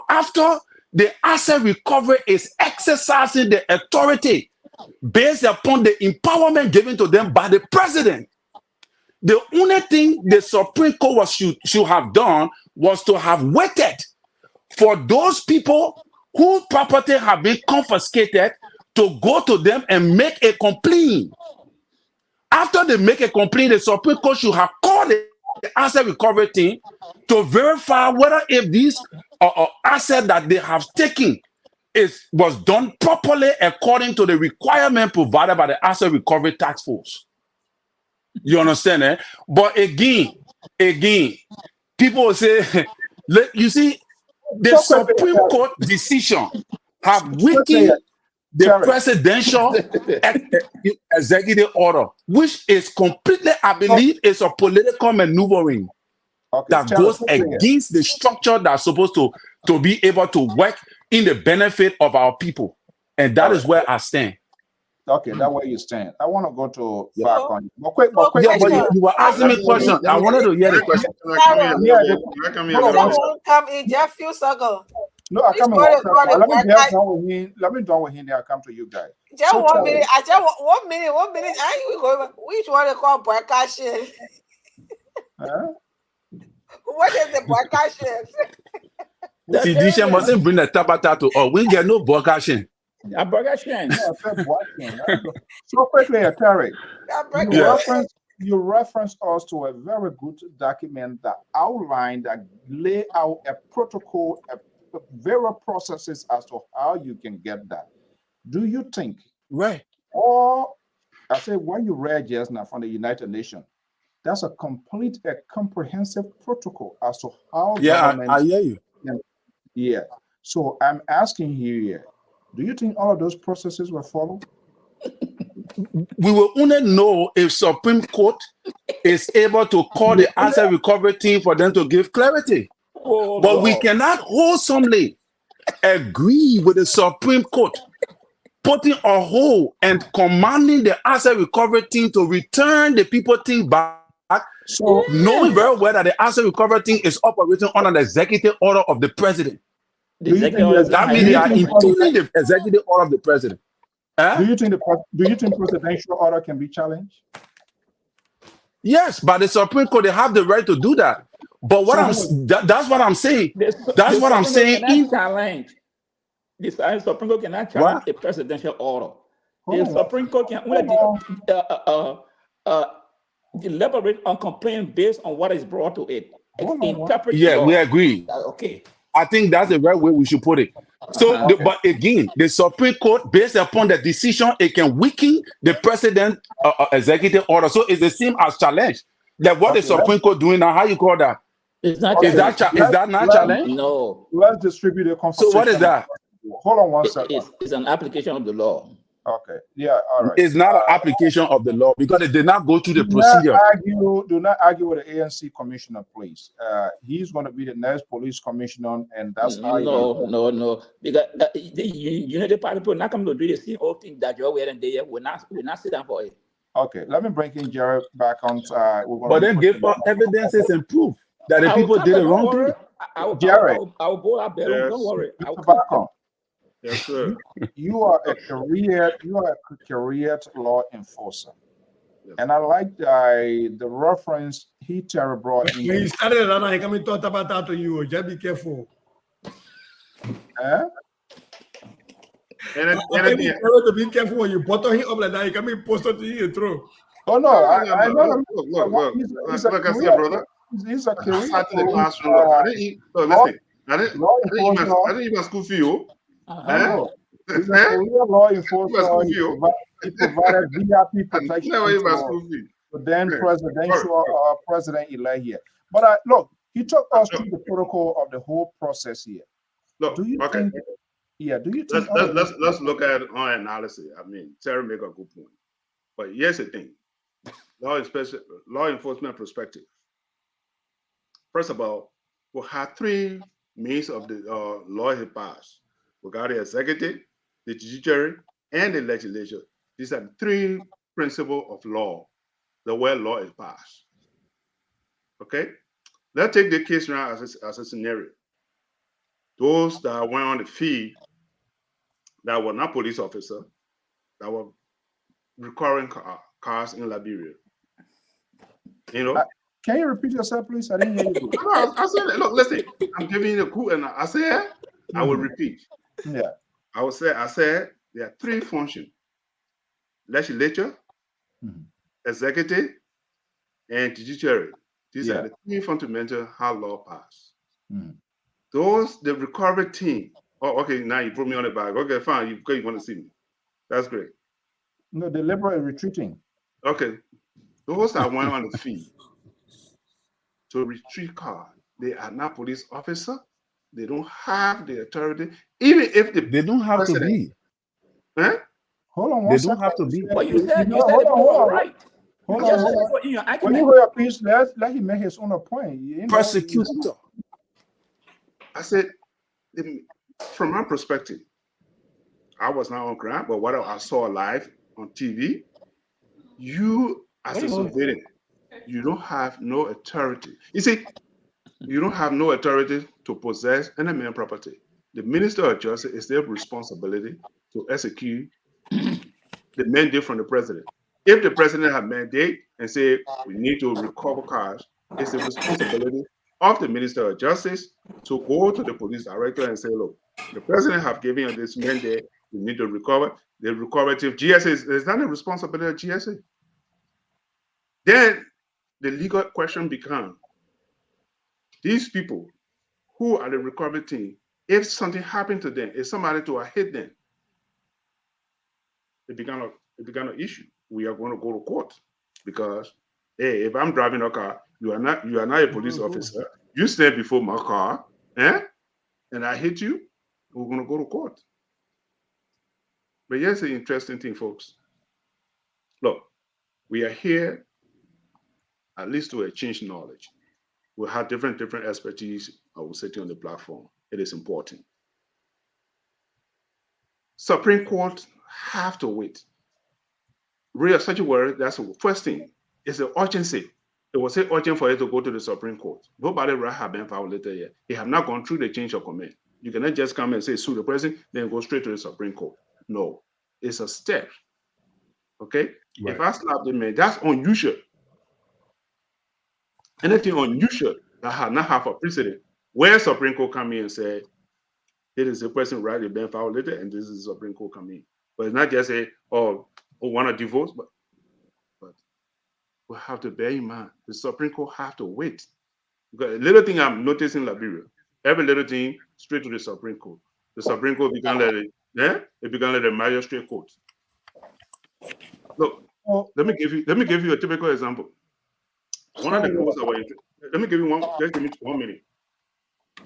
after the asset recovery is exercising the authority based upon the empowerment given to them by the president, the only thing the Supreme Court should have done was to have waited for those people whose property have been confiscated to go to them and make a complaint. After they make a complaint, the Supreme Court should have called the asset recovery team to verify whether if these asset that they have taken was done properly according to the requirement provided by the asset recovery task force. You understand, eh? But again, people will say, you see, the Supreme Court decision have weakened the presidential executive order, which is completely, I believe, is a political maneuvering that goes against the structure that's supposed to be able to work in the benefit of our people. And that is where I stand. Okay, that's where you stand. I want to go to back on. But you were asking me questions. I wanted to hear the question. Come in just a few seconds. No, I come let me get done with him. Let me done with him. Then I come to you guys. Just so 1 minute. I just 1 minute. 1 minute. Are you going? Which one they call broadcasting? What is the broadcasting? Tidisha mustn't bring the tabata to all. We get no broadcasting. A broadcasting. So quickly, Terry. You reference us to a very good document that outlined, that lay out a protocol, various processes as to how you can get that. Do you think, right? Or I say what you read just now from the United Nations, that's a complete, a comprehensive protocol as to how. Yeah, I hear you. Yeah. So I'm asking you here, do you think all of those processes were followed? We will only know if Supreme Court is able to call the asset recovery team for them to give clarity. But we cannot wholesomely agree with the Supreme Court putting a hold and commanding the asset recovery team to return the people thing back. So knowing very well that the asset recovery team is operating under the executive order of the president. That means they are including the executive order of the president. Do you think presidential order can be challenged? Yes, but the Supreme Court, they have the right to do that. But that's what I'm saying. That's what I'm saying. Challenge. The Supreme Court cannot challenge a presidential order. The Supreme Court can only deliberate on complaint based on what is brought to it. Yeah, we agree. Okay. I think that's the right way we should put it. So, but again, the Supreme Court, based upon the decision, it can weaken the president executive order. So it's the same as challenge. Like what the Supreme Court doing now? How you call that? It's not. Is that not challenge? No. Let's distribute the conversation. So what is that? Hold on one second. It's an application of the law. Okay. Yeah. All right. It's not an application of the law because it did not go through the procedure. Do not argue with the ANC commissioner, please. He's going to be the next police commissioner, and that's how. No. Because the Unity Party people not come to do the same old thing that you're wearing there. We're not sit down for it. Okay. Let me bring in Jared back on. But then give us evidences and proof that the people did the wrong thing. Jared, I'll go out there. Don't worry. I'll come back on. Yes, sir. You are a career law enforcer. Yes. And I like the reference Terry brought in. When he started that, he coming to talk about that to you. Just be careful. To be careful when you bottle him up like that. He coming post it to you through. Oh no, I know. Look, I said, brother. He's a I career sat in the coach, classroom. Look, I didn't eat. Look, law, listen. I didn't law eat my school fee. Oh. I know. He's a career law enforcement. He provided VIP protection Never eat my to school fee. the then president-elect here. But look, he took us through the protocol of the whole process here. Look, Do you okay. think? Yeah. Do you think? Let's look at it on analysis. I mean, Terry make a good point. But here's the thing: law enforcement perspective. First of all, we have three means of the law he passed. We got the executive, the judiciary, and the legislature. These are the three principles of law, the way law is passed. Okay? Let's take the case now as a scenario. Those that went on the field that were not police officers, that were recurring cars in Liberia. You know? Can you repeat yourself, please? I didn't hear you. I said, look, listen, I'm giving you the coup, and I said, I will repeat. Yeah. I said there are three functions: legislature, executive, and judiciary. These are the three fundamental how law pass. Those, the recovery team. Oh, okay, now you put me on the back. Okay, fine. You want to see me. That's great. No, the liberal is retreating. Okay. Those that went on the field to retrieve cars, they are not police officer. They don't have the authority. Even if they don't have to be. Huh? Hold on one They second. don't have to be. But you said they were right. Hold on. When you hear a piece, let him make his own point. Prosecutor. I said, from my perspective, I was not on ground, but what I saw live on TV, you as a civilian, you don't have no authority. You see, you don't have no authority to possess any man property. The Minister of Justice is their responsibility to execute the mandate from the president. If the president has mandate and say we need to recover cars, it's the responsibility of the Minister of Justice to go to the police director and say, look, the president have given us this mandate, we need to recover. The recoverative GSA is not a responsibility of GSA. Then the legal question becomes, these people who are the recovery team, if something happened to them, if somebody to hit them, it began an issue. We are going to go to court because, hey, if I'm driving a car, you are not a police officer. You stand before my car, and I hit you, we're going to go to court. But here's the interesting thing, folks. Look, we are here at least to exchange knowledge. We have different expertise. I will sit on the platform. It is important. Supreme Court have to wait. Real such a word, that's the first thing. It's an urgency. It was say urgent for you to go to the Supreme Court. Nobody right have been violated yet. They have not gone through the change of command. You cannot just come and say sue the president, then go straight to the Supreme Court. No, it's a step. Okay? Right. If I slap the man, that's unusual. Anything unusual that have not have a precedent, where Supreme Court come in and say, it is the person right, they've been violated, and this is the Supreme Court come in. But it's not just say, oh, want a divorce, but we have to bear in mind the Supreme Court have to wait. Because a little thing I'm noticing in Liberia, every little thing straight to the Supreme Court. The Supreme Court began let it, it began let the magistrate court. Look, let me give you a typical example. One of the cases let me give you one. Just give me 1 minute.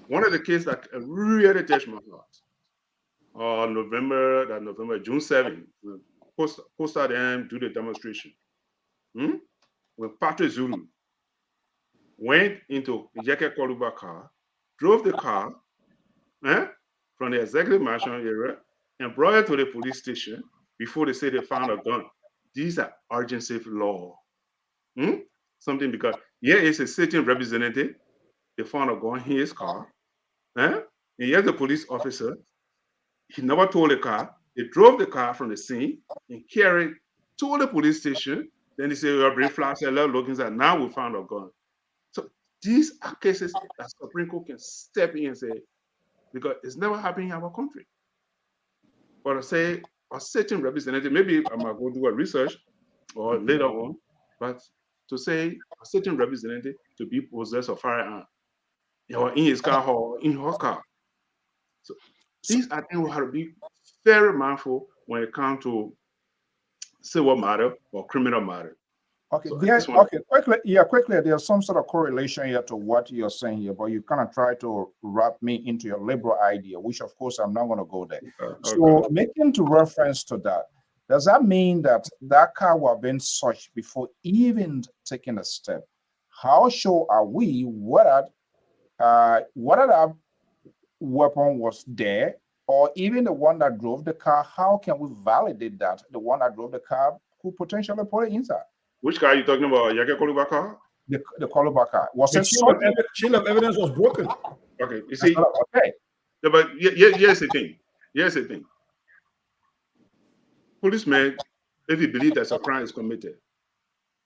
One of the cases that really touched my heart. November, June 7th, posted them do the demonstration. When Patrick Zulu went into Ijeke Koluba car, drove the car from the executive mansion area and brought it to the police station before they say they found a gun. These are urgency law. Something because here is a sitting representative, they found a gun in his car. And here's the police officer. He never told the car. They drove the car from the scene and carried to the police station. Then they say, we'll bring flash and looking at now we found a gun. So these are cases that Supreme Court can step in and say, because it's never happened in our country. But I say a certain representative, maybe I might go do a research or later on, But to say a certain representative to be possessed of firearm or in his car or in her car. So these are things we have to be very mindful when it comes to civil matter or criminal matter. Okay, So quickly, there's some sort of correlation here to what you're saying here, but you kind of try to wrap me into your liberal idea, which of course I'm not going to go there. So making to reference to that, does that mean that that car was being searched before even taking a step? How sure are we whether that weapon was there, or even the one that drove the car? How can we validate that the one that drove the car could potentially put it inside? Which car are you talking about? Yake Koluba car? The Koluba car. Was The it chain of evidence was broken. Okay, you see. Okay. Yeah, but here's the thing. Here's the thing. Policemen, if he believes that a crime is committed,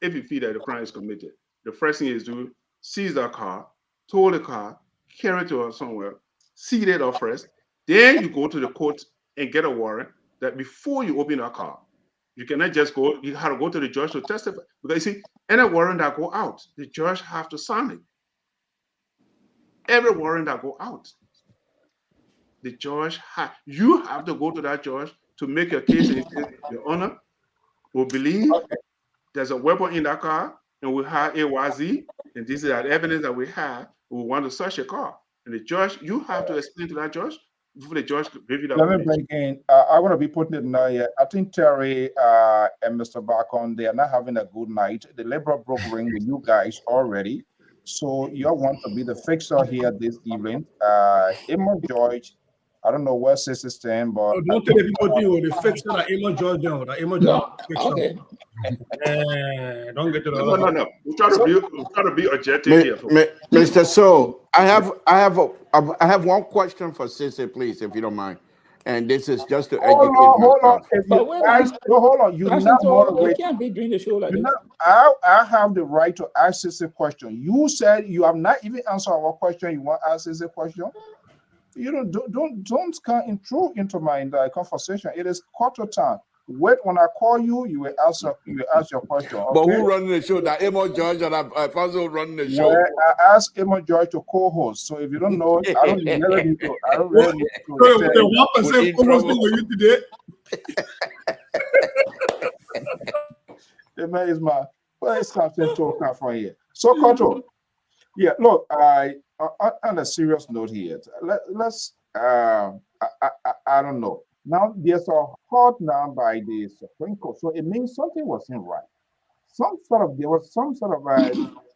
if he feel that the crime is committed, the first thing is to seize that car, tow the car, carry it to somewhere, seal it up first. Then you go to the court and get a warrant that before you open that car. You cannot just go, you have to go to the judge to testify. Because you see, any warrant that go out, the judge have to sign it. Every warrant that go out, the judge you have to go to that judge to make your case and say, Your Honor, we believe there's a weapon in that car and we have AYZ, and this is the evidence that we have. We want to search your car. And the judge, you have to explain to that judge before the judge give you that. Let me bring in, I want to be putting it now here. I think Terry and Mr. Barkon, they are not having a good night. The Liberal broke ring with you guys already. So you all want to be the fixer here this evening. Emma George, I don't know where Sis is staying, but don't tell the people the fixer that Emma George down. That Emma George Okay. Don't get to the No. We try to be objective here. Mr. So, I have one question for Sissy, please, if you don't mind. And this is just to educate myself. Hold on. You're not moderating. You can't be doing the show like this. I have the right to ask this a question. You said you have not even answered our question. You want to ask this a question? You don't come intrude into my conversation. It is quarter time. Wait, when I call you, you will ask your question. Okay? But who running the show? That Emma George and Alfonso running the show. Well, I asked Emma George to co-host. So if you don't know, I don't really need to. I don't really need to. The 1% co-hosting with you today. Emma is my. Well, it's something to talk from here. So, Koto, yeah. Look, on a serious note here, let's. I don't know. Now there's a halt now by the Supreme Court, so it means something wasn't right. There was some sort of a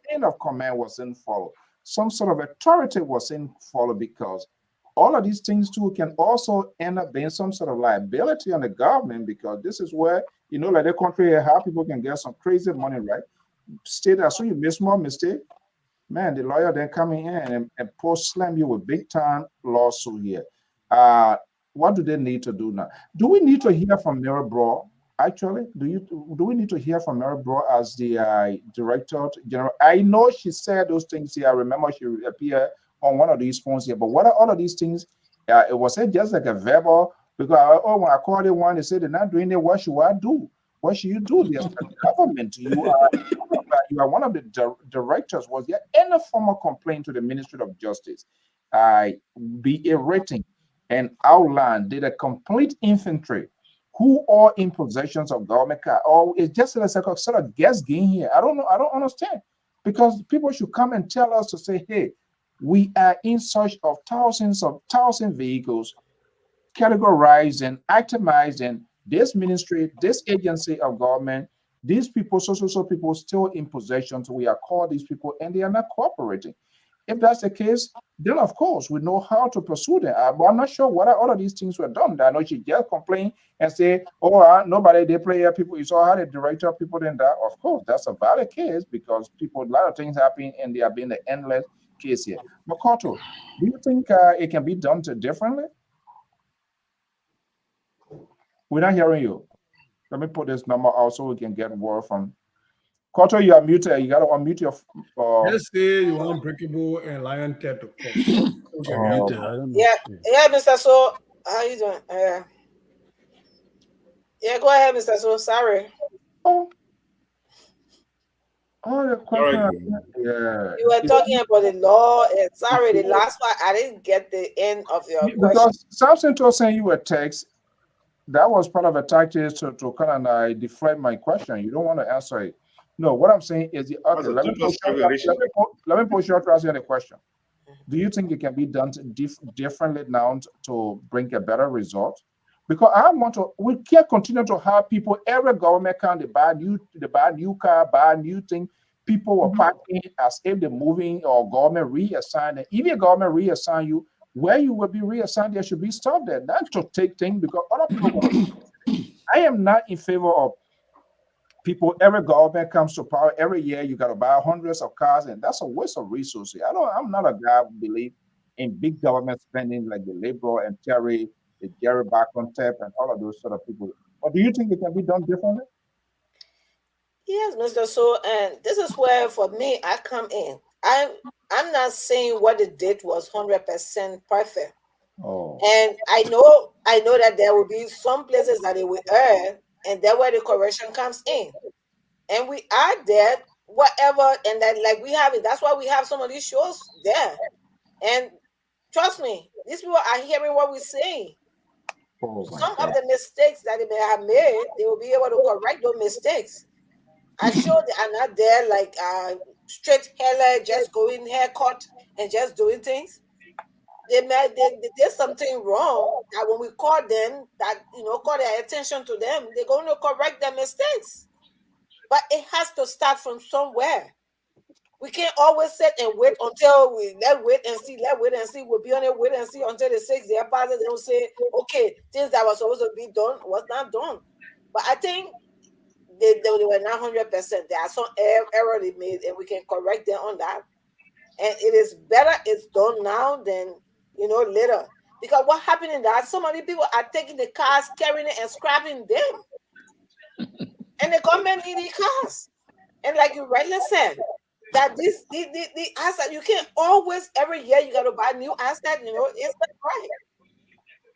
chain of command wasn't followed. Some sort of authority wasn't followed, because all of these things too can also end up being some sort of liability on the government, because this is where, like the country, how people can get some crazy money, right? State that, so you make small mistake, man, the lawyer then coming in and post slam you with big time lawsuit here. What do they need to do now? Do we need to hear from Mary Bro? Actually, do we need to hear from Mary Bro as the Director General? I know she said those things here. I remember she appeared on one of these phones here. But what are all of these things? It was just like a verbal, because when I called it one, they said they're not doing it. What should I do? What should you do? There's the government. You are one of the directors. Was there any formal complaint to the Ministry of Justice? Be a rating and outline, did a complete inventory who are in possessions of government car, or it's just a sort of guess game here. I don't know. I don't understand, because people should come and tell us to say, hey, we are in search of thousands vehicles, categorized and itemized in this ministry, this agency of government, these people, so people still in possession. So we are called these people and they are not cooperating. If that's the case, then of course we know how to pursue them. But I'm not sure whether all of these things were done. I know she just complained and say, nobody, they play here, people, you saw how the director, people then that. Of course, that's a valid case, because a lot of things happen and they have been the endless case here. Makoto, do you think it can be done differently? We're not hearing you. Let me put this number out so we can get word from. Koto, you are muted. You got to unmute your. Just say you want Breakable and Lion Ted to come. Yeah, Mr. So, how you doing? Yeah, go ahead, Mr. So. Sorry. Oh, the question, yeah. You were talking about the law. Sorry, the last one, I didn't get the end of your question. Because Samson told saying you were text, that was part of a tactic to kind of deflect my question. You don't want to answer it. No, what I'm saying is, okay, let me push you to ask you the question. Do you think it can be done differently now to bring a better result? Because we can't continue to have people, every government can, they buy new car, buy new thing. People were parking as if they're moving or government reassign. And if your government reassign you, where you will be reassigned, there should be stuff there, not to take things because other people. I am not in favor of people, every government comes to power every year, you got to buy hundreds of cars, and that's a waste of resources. I'm not a guy who believe in big government spending like the Labor and Terry, the Jerry Baconstep, and all of those sort of people. But do you think it can be done differently? Yes, Mr. So, and this is where for me I come in. I'm not saying what they did was 100% perfect. Oh. And I know that there will be some places that they will err, and that's where the correction comes in. And we are there, whatever, and that like we have it. That's why we have some of these shows there. And trust me, these people are hearing what we're saying. Some of the mistakes that they may have made, they will be able to correct those mistakes. I'm sure they are not there like straight hair, just going haircut and just doing things. They did something wrong. And when we call them, that call their attention to them, they're going to correct their mistakes. But it has to start from somewhere. We can't always sit and wait until let's wait and see. We'll be on it, wait and see until the 6 year passes. They'll say, okay, things that were supposed to be done was not done. But I think they were not 100%. There are some error they made, and we can correct them on that. And it is better it's done now than later. Because what happened in that, so many people are taking the cars, carrying it, and scrapping them. And the government need the cars. And like you rightly said, that the asset, you can't always every year you got to buy new asset. It's not right.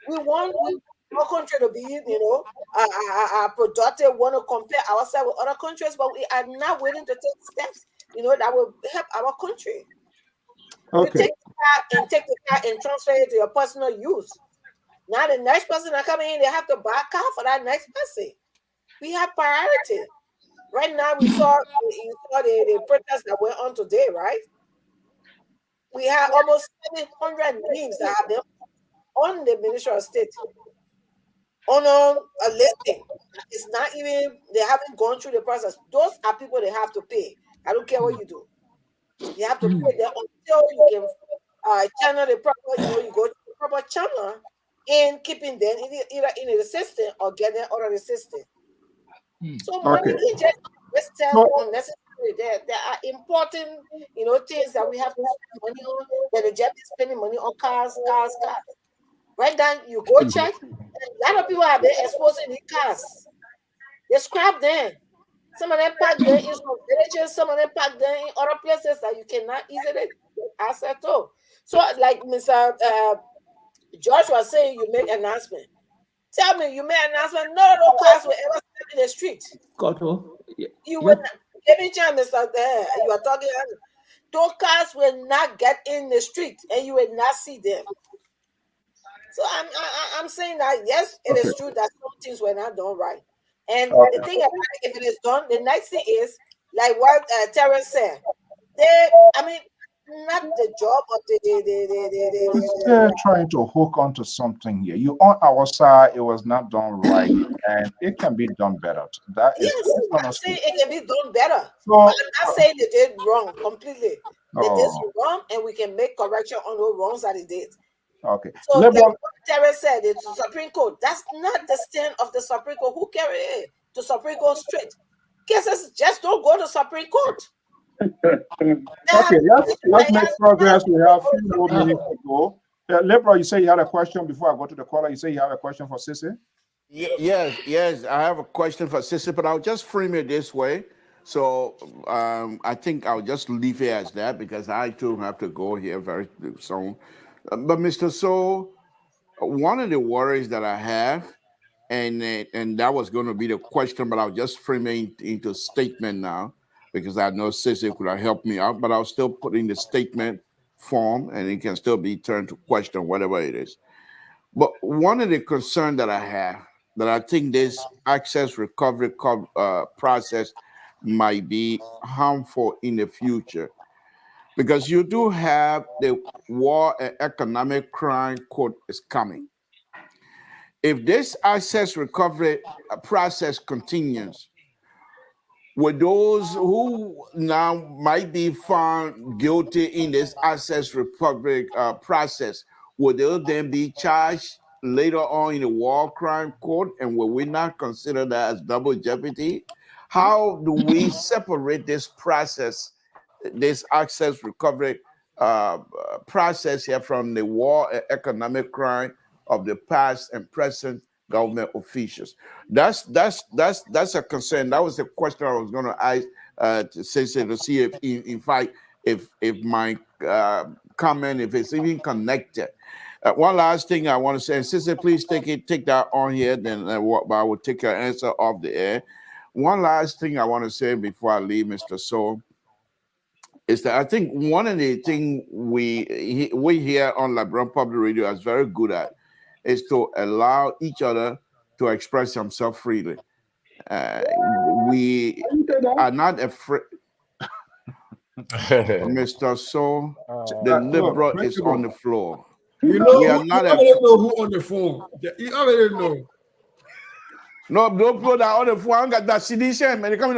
We want our country to be productive. Want to compare ourselves with other countries, but we are not willing to take steps that will help our country. Okay. You take the car and transfer it to your personal use. Now the next person that coming in, they have to buy a car for that next person. We have priority. Right now, you saw the protest that went on today, right? We have almost 700 names that have been on the Ministry of State on a listing. It's not even, they haven't gone through the process. Those are people they have to pay. I don't care what you do. You have to pay them until you can channel the proper, you go to the proper channel in keeping them either in the system or getting out of the system. So money is just wasted unnecessary. There are important, things that we have to spend money on. That the just spending money on cars. Right now, you go check. A lot of people have been exposing the cars. They scrap them. Some of them pack them in some villages. Some of them pack them in other places that you cannot easily get access to. So, like Mr. George was saying, you make an announcement. Tell me, you made an announcement. No cars will ever step in the street. You will not. Give me chance, Mr. You are talking. Those cars will not get in the street, and you will not see them. So I'm saying that yes, it is true that some things were not done right. And the thing about it, if it is done, the next thing is like what Terrence said. Not the job of They're trying to hook onto something here. You on our side, it was not done right, and it can be done better. That is, I'm saying it can be done better. So, I'm not saying they did wrong completely. They did wrong, and we can make correction on those wrongs that they did. Okay. So like what Terrence said, it's the Supreme Court. That's not the stand of the Supreme Court. Who carry it to Supreme Court straight? Cases just don't go to Supreme Court. Okay, let's make progress. We have a few more minutes to go. Lpr, you say you had a question before I go to the caller. You say you have a question for Sissy? Yes. I have a question for Sissy, but I'll just frame it this way. So I think I'll just leave it as that because I too have to go here very soon. But Mr. So, one of the worries that I have, and that was going to be the question, but I'll just frame it into a statement now. because I know Sissy could have helped me out, but I'll still put in the statement form and it can still be turned to question, whatever it is. But one of the concerns that I have, that I think this access recovery process might be harmful in the future, because you do have the War and Economic Crime Court is coming. If this access recovery process continues, with those who now might be found guilty in this access recovery process, will they then be charged later on in the war crime court, and will we not consider that as double jeopardy? How do we separate this process, this access recovery process here, from the war and economic crime of the past and present government officials? That's a concern. That was the question I was going to ask to see if my comment, if it's even connected. One last thing I want to say, and Sister, please take that on here. Then I will take your answer off the air. One last thing I want to say before I leave, Mr. Soul, is that I think one of the things we here on LeBron Public Radio is very good at is to allow each other to express themselves freely. We are not afraid. Mr. Soul, the liberal is on the floor. You know, we are you not already know who on the phone. You already know. No, don't put that on the phone. Got that CDC, and they come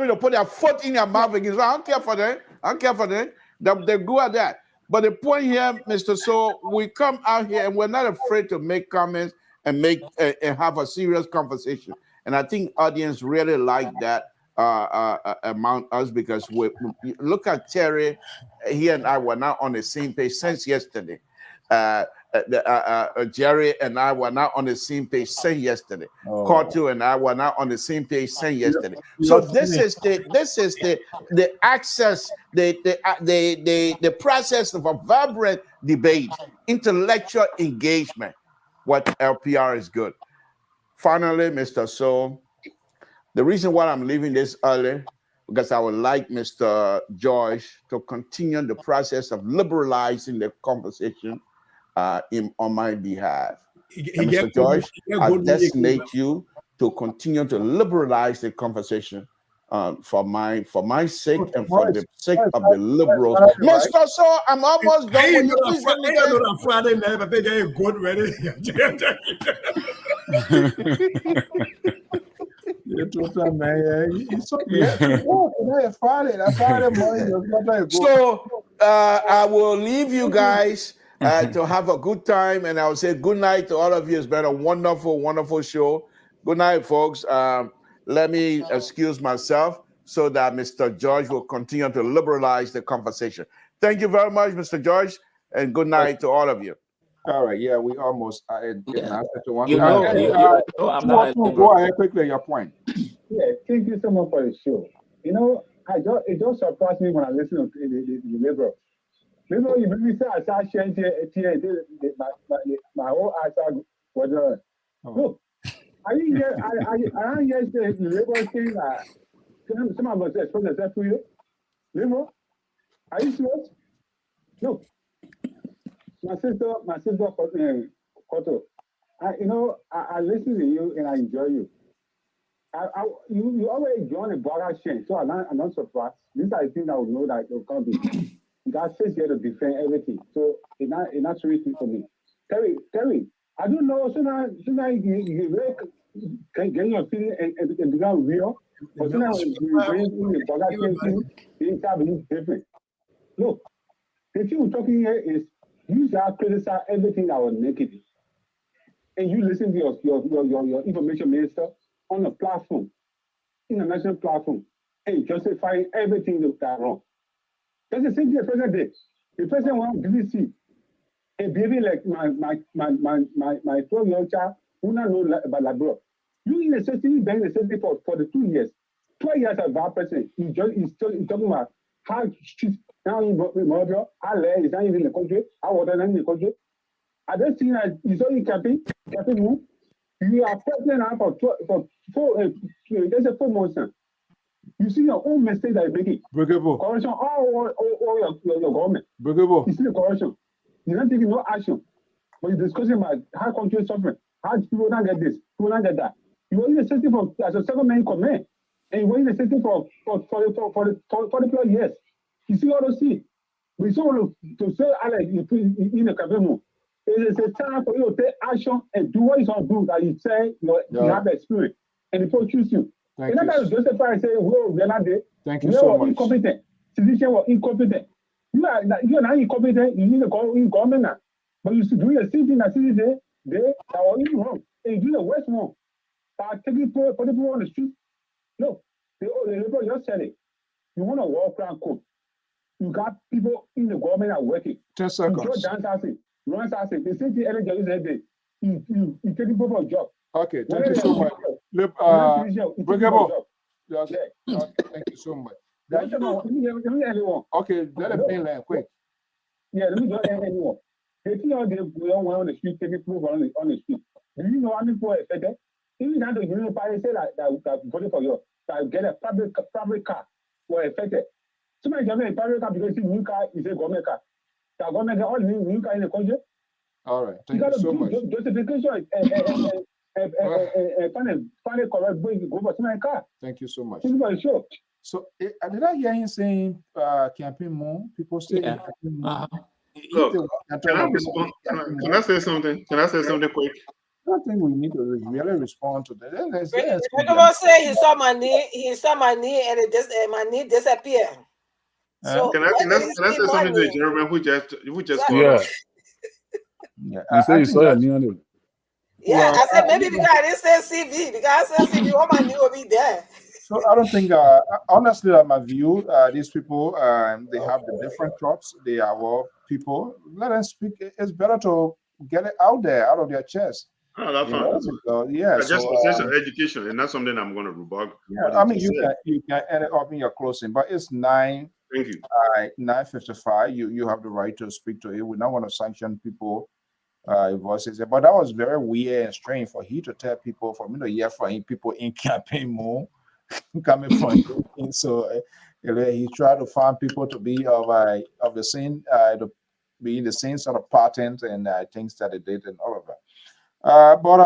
to put their foot in your mouth again. So I don't care for them. I don't care for them. They go at that. But the point here, Mr. So, we come out here and we're not afraid to make comments and and have a serious conversation. And I think audience really like that among us, because we look at Terry. He and I were not on the same page since yesterday. Jerry and I were not on the same page since yesterday. Cortu and I were not on the same page since yesterday. So this is the access, the process of a vibrant debate, intellectual engagement. What LPR is good. Finally, Mr. So, the reason why I'm leaving this early, because I would like Mr. George to continue the process of liberalizing the conversation on my behalf. Mr. George, I designate you to continue to liberalize the conversation for my sake and for the sake of the liberals. Mr. So, I'm almost done with you. Please let me get Friday night, but they get good ready. So I will leave you guys to have a good time, and I'll say good night to all of you. It's been a wonderful, wonderful show. Good night, folks. Let me excuse myself so that Mr. George will continue to liberalize the conversation. Thank you very much, Mr. George, and good night to all of you. All right, yeah, we almost getting answer to one. I'm not go ahead quickly. Your point. Yeah, thank you so much for the show. You know, it just surprised me when I listen to the liberal. You know, you maybe say I start sharing my whole answer was look. I didn't hear the liberal saying that some of us express themselves to you. Liberal, are you serious? Look. My sister, Koto, I listen to you and I enjoy you. You always join a broader change, so I'm not surprised. These are the things I would know that will come. You guys face here to defend everything, so it's not seriously for me. Terry, I don't know. So now you getting your feeling and become real, but so now you bring in the broader change, things are different. Look, the thing we're talking here is. You shall criticize everything that was negative. And you listen to your information minister on a platform, international platform, and justifying everything that's wrong. That's the same thing the president did. The president went on BBC and behaving like my 12-year-old child who not know about Labrador. You necessarily been necessary for the 2 years. 12 years as vice president, he's talking about how now in Mobile, I led is not even in the country, I was not in the country. I don't think that he's only camping you are president now for 4 months now. You see your own mistake that you make it. Brigable. Corruption, all your government. Brigable. You see the corruption. You're not taking no action. But you're discussing about how country is suffering. How people don't get this, people don't get that. You were in the system for as a 7-man command. And you were in the system for 40+ years. You see all those things. We saw to say Alex in the campaign. It is a time for you to take action and do what you want to do that you say you have the experience. And people choose you. Thank It's you. not that justify and say, well, we're not there. Thank you We so were much. incompetent. Citizens were incompetent. You are not incompetent, you need to go in government now. But you should do the same thing that citizens they are in wrong. And you do the worst one. By taking people on the street. No, the labor just said it. You want to walk around code. You got people in the government are working. 10 seconds. You dance asking, runs asking. The same thing every day every day. You taking people for a job. Okay, thank you so much. Brigable. Okay, thank you so much. Okay, let it mainland quick. Yeah, let me go ahead anyone. They see all the people on the street, taking people on the street. Do you know how many people are affected? Even now the Union Party say that voted for you, that get a private car were affected. Somebody get a private car because the new car is a government car. The government get all new car in the country. All right, thank you so much. Justification and find a correct way to go for somebody's car. Thank you so much. Sure. So did I hear him saying campaign more? People say campaign more. Look, can I respond? Can I say something? Can I say something quick? I don't think we need to really respond to that. Brigable say he saw my knee, and it just my knee disappeared. So can I say something to the gentleman who just called Yeah. us? Yeah, you say you saw your knee on it. Yeah, I said maybe because I didn't say CV. Because I said CV, all my knee will be there. So I don't think, honestly, at my view, these people, they have the different thoughts. They are all people. Let them speak. It's better to get it out there, out of their chest. Oh, that's fine. Yeah. Just essential education, and that's something I'm going to rebut. Yeah, I mean, you can end it up in your closing, but it's 9. Thank you. 9:55. You have the right to speak to it. We don't want to sanction people. Voices, but that was very weird and strange for he to tell people, for me to hear from people in campaign more coming from him. So he tried to find people to be of the same, to be in the same sort of patterns and things that they did and all of that. But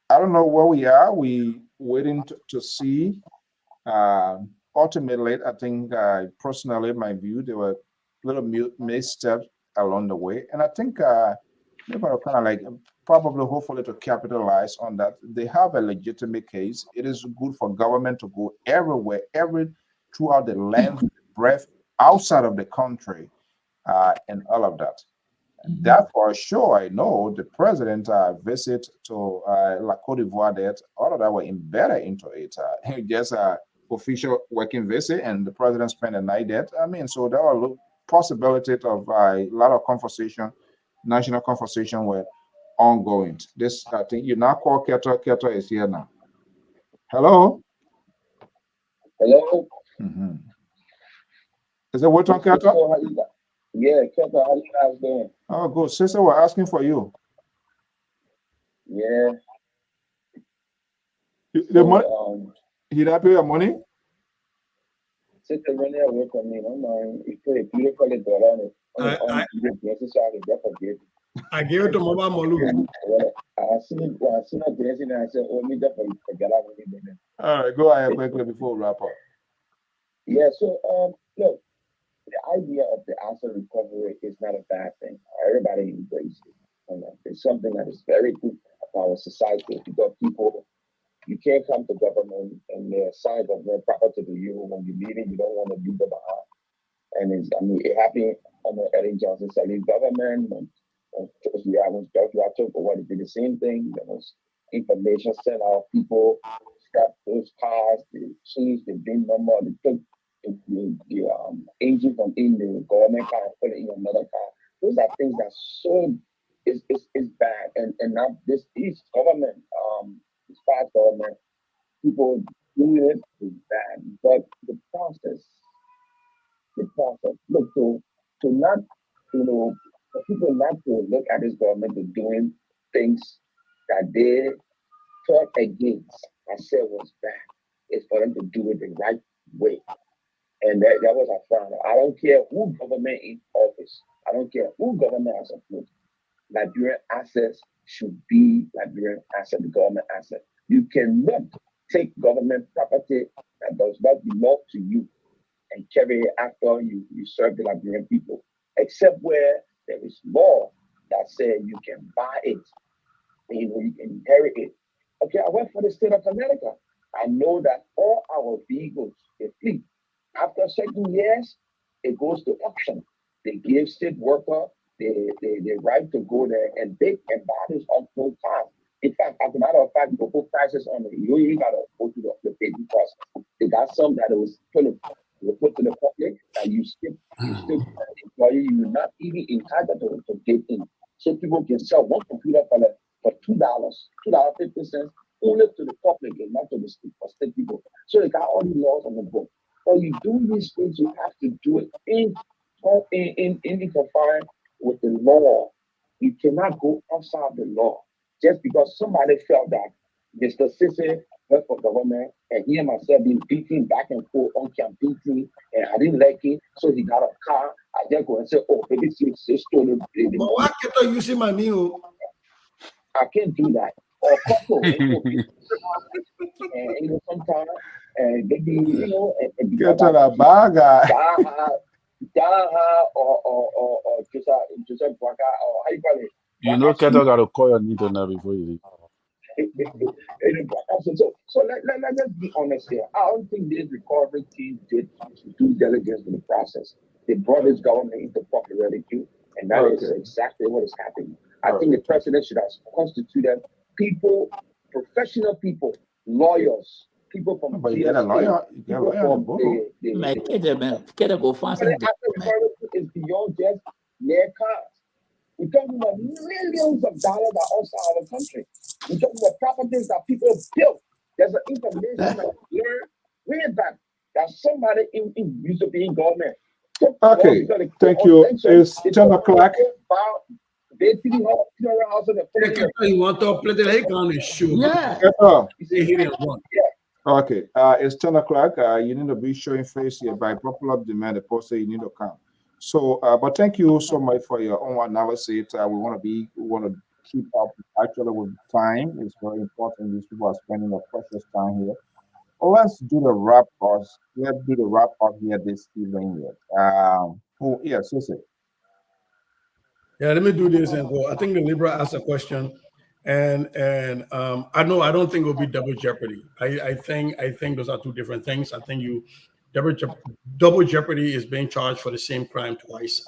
I don't know where we are. We waiting to see. Ultimately, I think personally, my view, there were little missteps along the way, and I think they're going to kind of like probably hopefully to capitalize on that. They have a legitimate case. It is good for government to go everywhere, throughout the length, the breadth, outside of the country, and all of that. That for sure, I know the president visit to La Cote d'Ivoire, that all of that were embedded into it. Just official working visit, and the president spent a night there. I mean, so there were possibility of a lot of conversation, national conversation were ongoing. This, I think, you now call Keto. Keto is here now. Hello. Hello. Is it what on Keto? Yeah, Keto, how you guys doing? Oh, good. Sister, we're asking for you. Yeah. The money. He not pay your money? Sister running away from me. No mind. You put a beautiful dollar on it. I gave it to Mama Molu. I seen it dancing and I said, oh, me definitely forget I really did it. All right, go ahead quickly before we wrap up. Yeah, so look, the idea of the asset recovery is not a bad thing. Everybody embraces it. And it's something that is very good for our society because people, you can't come to government and they're assigned of their property to you. When you leave it, you don't want to leave them behind. And it happened under Eddie Johnson selling government. And George October, they did the same thing. There was information sent out. People scrapped those cars, they changed the VIN number, they took the engine from in the government car and put it in another car. Those are things that so is bad. And now these government, this past government, people doing it is bad. But the process, look, to not, for people not to look at this government to doing things that they fought against, I said was bad. is for them to do it the right way. And that was our found. I don't care who government in office. I don't care who government has approved. Liberian assets should be Liberian asset, the government asset. You cannot take government property that does not belong to you and carry it after you serve the Liberian people, except where there is law that says you can buy it, and, you can inherit it. Okay, I went for the state of Connecticut. I know that all our vehicles, the fleet, after certain years, it goes to auction. They give state worker the right to go there and bid and buy this auction cars. In fact, as a matter of fact, they put prices on it. You ain't gotta go to the bidding process. They got some that it was put to the public that you still employee, you're not even entitled to get in. So people can sell one computer for $2.50 only to the public and not to the state, for state people. So they got all the laws on the book. When you do these things, you have to do it in confined with the law. You cannot go outside the law. Just because somebody felt that Mr. Sisse worked for government and he and myself been beating back and forth on campaign and I didn't like it, so he got a car. I just go and say, oh, baby, she stole it. But why can't you see my meal? I can't do that. Or couple, and sometimes, maybe, get to the bag. Or Joseph Waka, or how you call it? You know, Keto got to call your need now before you leave. So let's be honest here. I don't think this recovery team did due diligence in the process. They brought this government into popularity, and that is exactly what is happening. I think the president should have constituted people, professional people, lawyers, people from but you get a lawyer. You get a lawyer on the book. Is beyond just their cars. We're talking about millions of dollars are outside our country. We're talking about properties that people built. There's an information that we learned way back that somebody used to be in government. So okay, thank you. It's 10 o'clock. You want to play the leg on his shoe? Yeah. Okay, it's 10 o'clock. You need to be showing face here by popular demand. The poster you need to come. So, but thank you so much for your own analysis. We want to keep up actually with time. It's very important. These people are spending their precious time here. Let's do the wrap up. Let's do the wrap up here this evening. Yes, yeah, let me do this and go. I think the Libra asked a question, and I don't think it will be double jeopardy. I think those are two different things. I think double jeopardy is being charged for the same crime twice.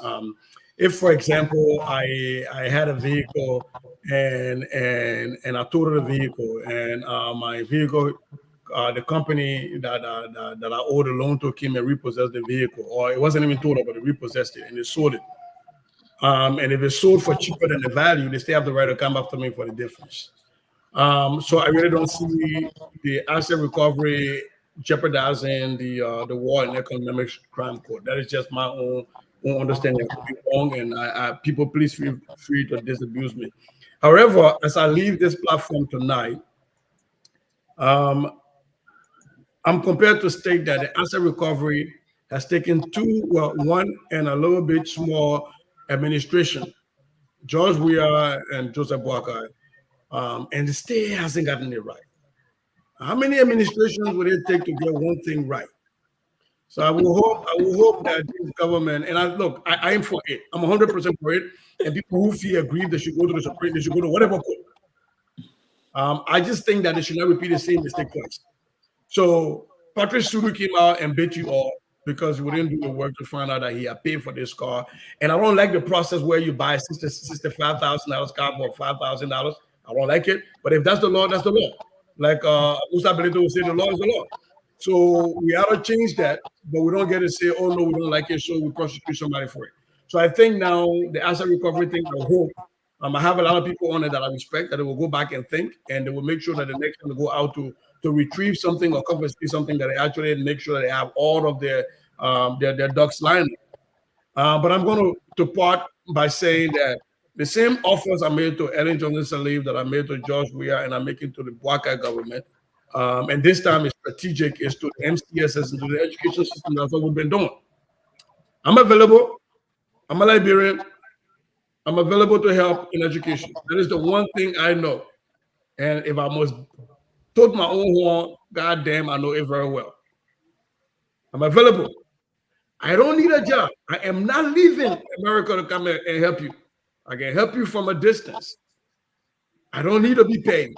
If, for example, I had a vehicle and I totaled the vehicle, and my vehicle, the company that I owed a loan to came and repossessed the vehicle, or it wasn't even totaled, but they repossessed it and they sold it. And if it's sold for cheaper than the value, they still have the right to come after me for the difference. So I really don't see the asset recovery jeopardizing the war and economic crime court. That is just my own understanding. I could be wrong, and people, please feel free to disabuse me. However, as I leave this platform tonight, I'm compelled to state that the asset recovery has taken one and a little bit small administration, George Weah and Joseph Boakai, and the state hasn't gotten it right. How many administrations would it take to get one thing right? So I will hope that this government, and I am for it. I'm 100% for it. And people who feel aggrieved, they should go to the Supreme, they should go to whatever court. I just think that they should not repeat the same mistake twice. So Patrick Suru came out and bit you all because we didn't do the work to find out that he had paid for this car. And I don't like the process where you buy a $65,000 car for $5,000. I don't like it. But if that's the law, that's the law. Like Musa Benito would say, the law is the law. So we ought to change that, but we don't get to say, oh, no, we don't like it, so we prosecute somebody for it. So I think now the asset recovery thing, I hope, I have a lot of people on it that I respect, that they will go back and think, and they will make sure that the next time they go out to retrieve something or confiscate something, that they actually make sure that they have all of their ducks lined up. But I'm going to part by saying that the same offers I made to Ellen Johnson Sirleaf that I made to George Weah and I'm making to the Boakai government, And this time it's strategic, is to the MCSs and to the education system. That's what we've been doing. I'm available. I'm a Liberian. I'm available to help in education. That is the one thing I know. And if I must toot my own horn, goddamn, I know it very well. I'm available. I don't need a job. I am not leaving America to come and help you. I can help you from a distance. I don't need to be paid.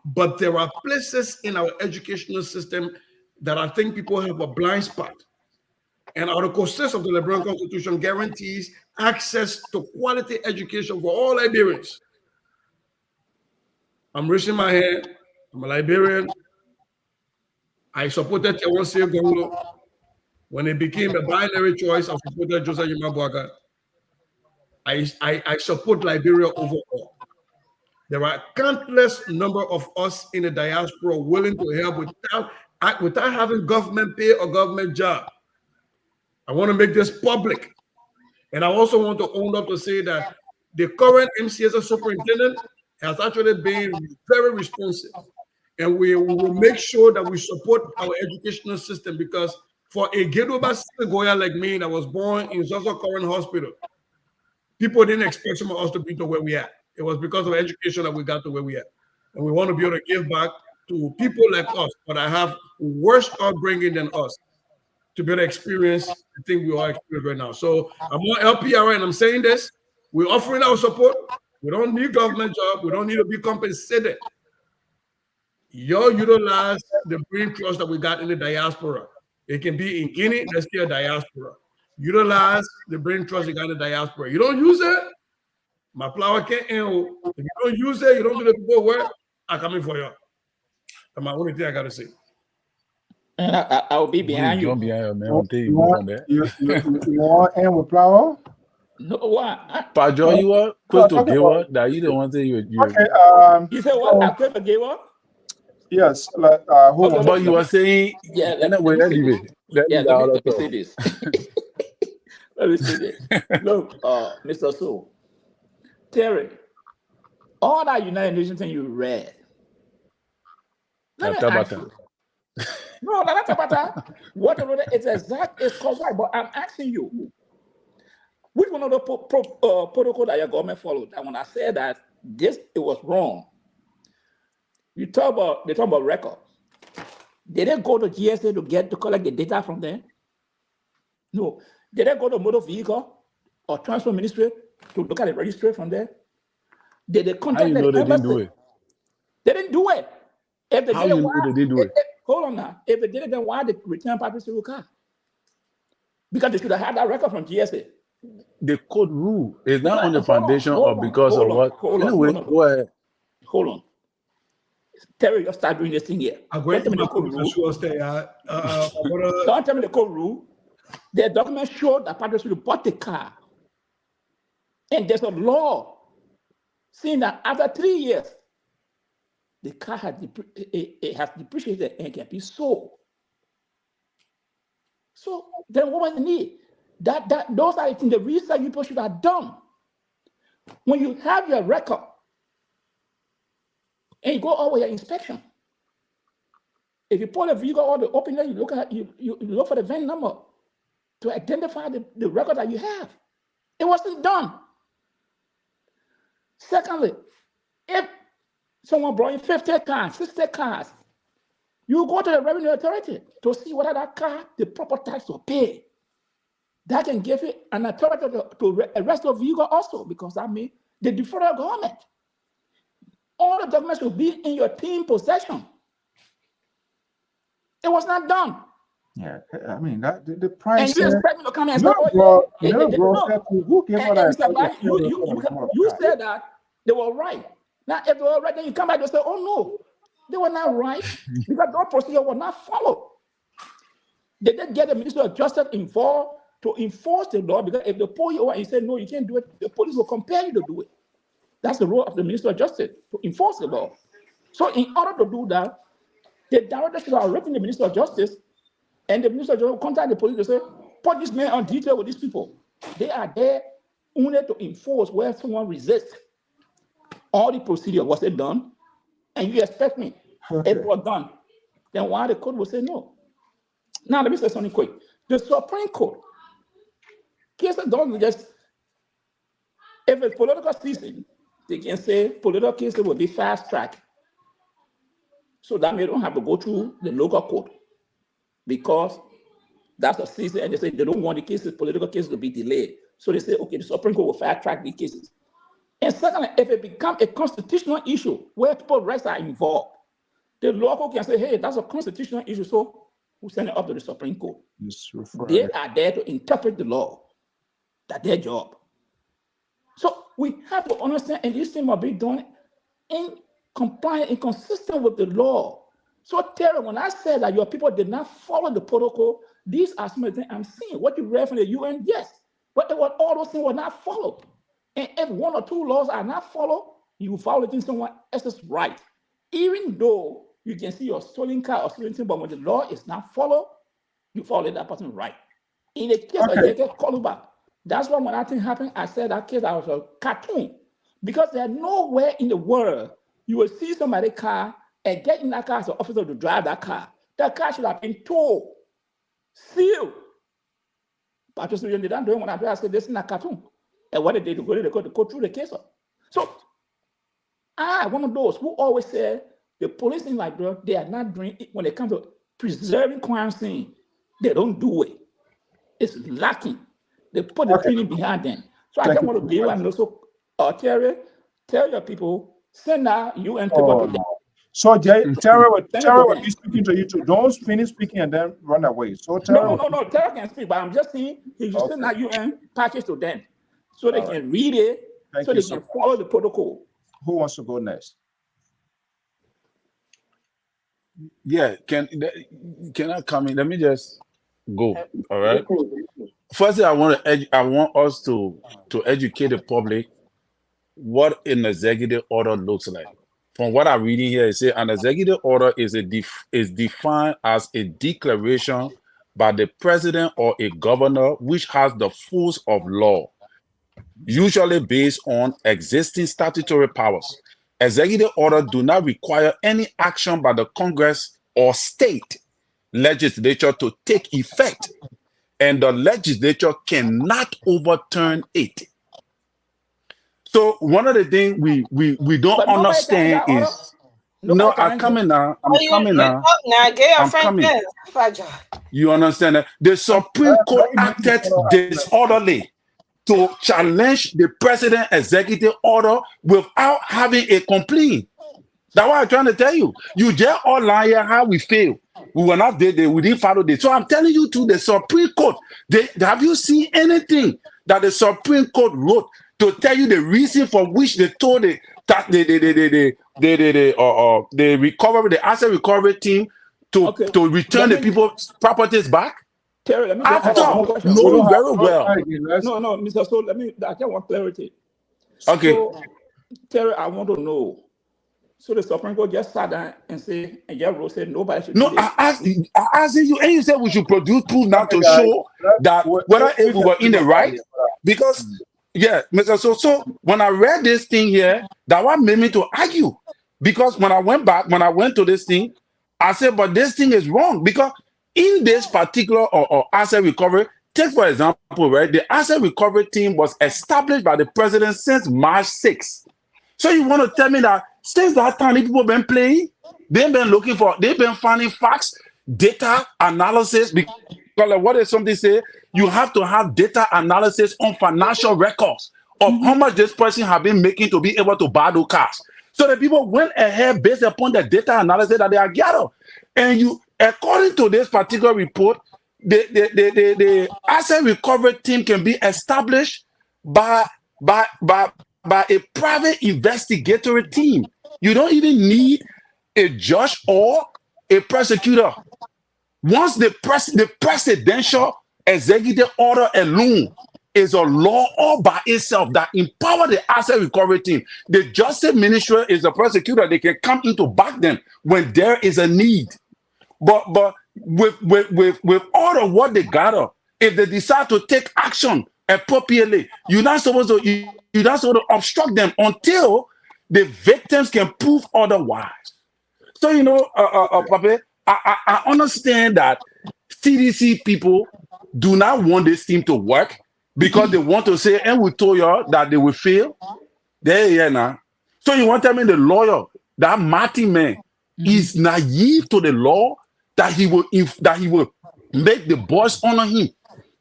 But there are places in our educational system that I think people have a blind spot. And Article 6 of the Liberian Constitution guarantees access to quality education for all Liberians. I'm raising my hand. I'm a Liberian. I supported Tewonsi Gowolo. When it became a binary choice, I supported Joseph Yimabwaka. I support Liberia overall. There are countless number of us in the diaspora willing to help without having government pay or government job. I want to make this public. And I also want to own up to say that the current MCS superintendent has actually been very responsive. And we will make sure that we support our educational system, because for a Gedoba Goya like me that was born in Zozo Current Hospital, people didn't expect some of us to be to where we are. It was because of education that we got to where we are. And we want to be able to give back to people like us, but I have worse upbringing than us, to be able to experience the thing we all experience right now. So I'm on LPR and I'm saying this. We're offering our support. We don't need government job. We don't need to be compensated. You utilize the brain trust that we got in the diaspora. It can be in Guinea, that's still diaspora. Utilize the brain trust you got in the diaspora. You don't use it, my flower can't end. If you don't use it, you don't do the people work, I'm coming for you. That's my only thing I got to say. And I'll be behind you. You want to end with flower? No, what? Pajo, you are quick to give up. That you don't want to say you. Okay. You said what? I could give up? Yes. Hold on. But you were saying, yeah. Let me say this. Let me say this. Look, Mr. So, Terry, all that United Nations thing you read. Let me ask you. No, that's about that. What it's exact is correct, but I'm asking you, which one of the protocol that your government followed? And when I said that it was wrong, they talk about record. Did they go to GSA to collect the data from them? No. Did they go to motor vehicle or transport ministry to look at the registry from there? Did they contact the embassy? Didn't do it? They didn't do it. If they How did it, you know they didn't do it? Hold on now. If they did it, then why did they return papers to your car? Because they should have had that record from GSA. The code rule is not on the foundation of because of what. Anyway, go ahead. Hold on. Terry, you start doing this thing here. Don't tell me the code rule. Don't tell me the code rule. The document showed that Patrick should bought the car. And there's a law saying that after 3 years, the car has depreciated and can be sold. So then what was the need? Those are the research people should have done. When you have your record and you go over your inspection, if you pull a vehicle or the opener, you look for the VIN number to identify the record that you have. It wasn't done. Secondly, if someone brought in 50 cars, 60 cars, you go to the revenue authority to see whether that car, the proper tax to pay. That can give you an authority to arrest the vehicle also, because that means the federal government. All the documents will be in your team possession. It was not done. Yeah, I mean that the price. And you expect me to come and say, you said that they were right. Now, if they were right, then you come back and say, oh no, they were not right because that procedure was not followed. They didn't get the Minister of Justice involved to enforce the law, because if they pull you over and say, no, you can't do it, the police will compel you to do it. That's the role of the Minister of Justice, to enforce the law. So in order to do that, the director should have written the Minister of Justice, and the Minister of Justice will contact the police to say, put this man on detail with these people. They are there only to enforce where someone resists. All the procedure, was it done? and you expect me, if it was done, then why the court will say no? Now, let me say something quick. The Supreme Court, cases don't just, if it's political season, they can say political cases will be fast tracked. So that they don't have to go through the local court because that's a season, and they say they don't want the cases, political cases, to be delayed. So they say, okay, the Supreme Court will fast track these cases. And secondly, if it becomes a constitutional issue where people's rights are involved, the local can say, hey, that's a constitutional issue, so we'll send it up to the Supreme Court. They are there to interpret the law. That's their job. So we have to understand, and this thing must be done in compliance and consistent with the law. So Terry, when I said that your people did not follow the protocol, these are some of the things I'm seeing. What you read from the UN, yes, but all those things were not followed. And if one or two laws are not followed, you follow it in someone else's right. Even though you can see your stolen car or stolen thing, but when the law is not followed, you follow that person's right. In the case of J.K. Columbus, that's why when that thing happened, I said that case I was a cartoon. Because there's nowhere in the world you will see somebody's car and get in that car as an officer to drive that car. That car should have been towed, sealed. But just did not do it when I said this is not a cartoon. And what did they do? They go through the case. So one of those who always said the police in Liberia, they are not doing it when it comes to preserving crime scene. They don't do it. It's lacking. They put the training behind them. So I just want to be able to also tell your people, send out UN people to them. So Terry will be speaking to you too. Don't finish speaking and then run away. So No. Terry can speak, but I'm just saying he should send out UN package to them so they can read it, so they can follow the protocol. Who wants to go next? Yeah, can I come in? Let me just go. All right. Firstly, I want us to educate the public what an executive order looks like. From what I'm reading here, it says an executive order is defined as a declaration by the president or a governor which has the force of law, usually based on existing statutory powers. Executive orders do not require any action by the Congress or state legislature to take effect, and the legislature cannot overturn it. So one of the things we don't understand is I'm coming now. I'm coming. You understand that? The Supreme Court acted disorderly to challenge the president's executive order without having a complaint. That's what I'm trying to tell you. You just all lie here how we fail. We were not there, we didn't follow this. So I'm telling you to the Supreme Court, have you seen anything that the Supreme Court wrote to tell you the reason for which they told the asset recovery team to return the people's properties back? Terry, let me After knowing very well. No, Mr. So I just want clarity. Okay. So, Terry, I want to know. So the Supreme Court just sat down and said nobody should. No, I asked you, and you said we should produce proof now to show that whether if we were in the right. Because Mr. So when I read this thing here, that what made me to argue. Because when I went to this thing, I said, but this thing is wrong. Because in this particular or asset recovery, take for example, right, the asset recovery team was established by the president since March 6th. So you want to tell me that since that time, people have been playing, they've been finding facts, data analysis, because like what does something say? You have to have data analysis on financial records of how much this person have been making to be able to buy those cars. So the people went ahead based upon the data analysis that they are gathered. And according to this particular report, the asset recovery team can be established by a private investigatory team. You don't even need a judge or a prosecutor. Once the presidential executive order alone is a law all by itself that empower the asset recovery team, the justice ministry is a prosecutor. They can come in to back them when there is a need. But with all of what they gather, if they decide to take action appropriately, you're not supposed to obstruct them until the victims can prove otherwise. So, Pape, I understand that CDC people do not want this team to work because they want to say, and we told y'all that they will fail. There you are now. So you want to tell me the lawyer, that Martin man, is naive to the law that he will make the boys honor him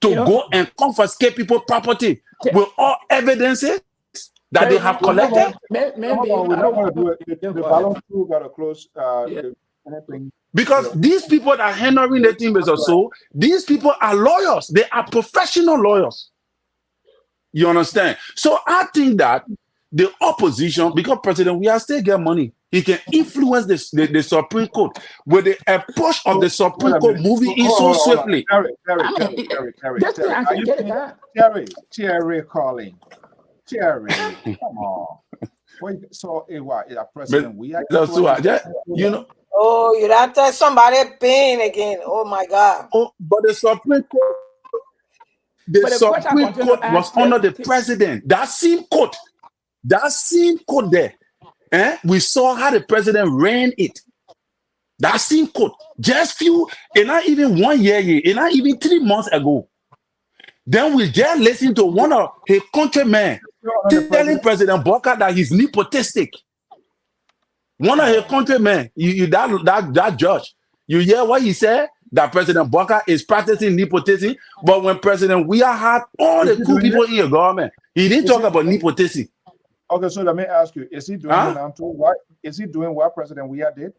to go and confiscate people's property with all evidences that they have collected? Maybe Hold on, we're not going to do it. The balance two got to close. Anything. Because these people that are handling the team is also, these people are lawyers. They are professional lawyers. You understand? So I think that the opposition, because President we are still get money, he can influence the Supreme Court with the approach of the Supreme Court moving in so swiftly. Terry calling. Terry, come on. Wait, so President we are. Oh, you have to somebody pain again. Oh my God. Oh, but the Supreme Court. The Supreme Court was under the president. That same court there. We saw how the president ran it. That same court, just and not even 1 year, and not even 3 months ago. Then we just listened to one of his countrymen telling President Bokar that he's nepotistic. One of his countrymen, that judge, you hear what he said? That President Bokar is practicing nepotism, but when President Weah had all the cool people in your government, he didn't talk about nepotism. Okay, so let me ask you: is he doing it now too? Why is he doing what President Weah did?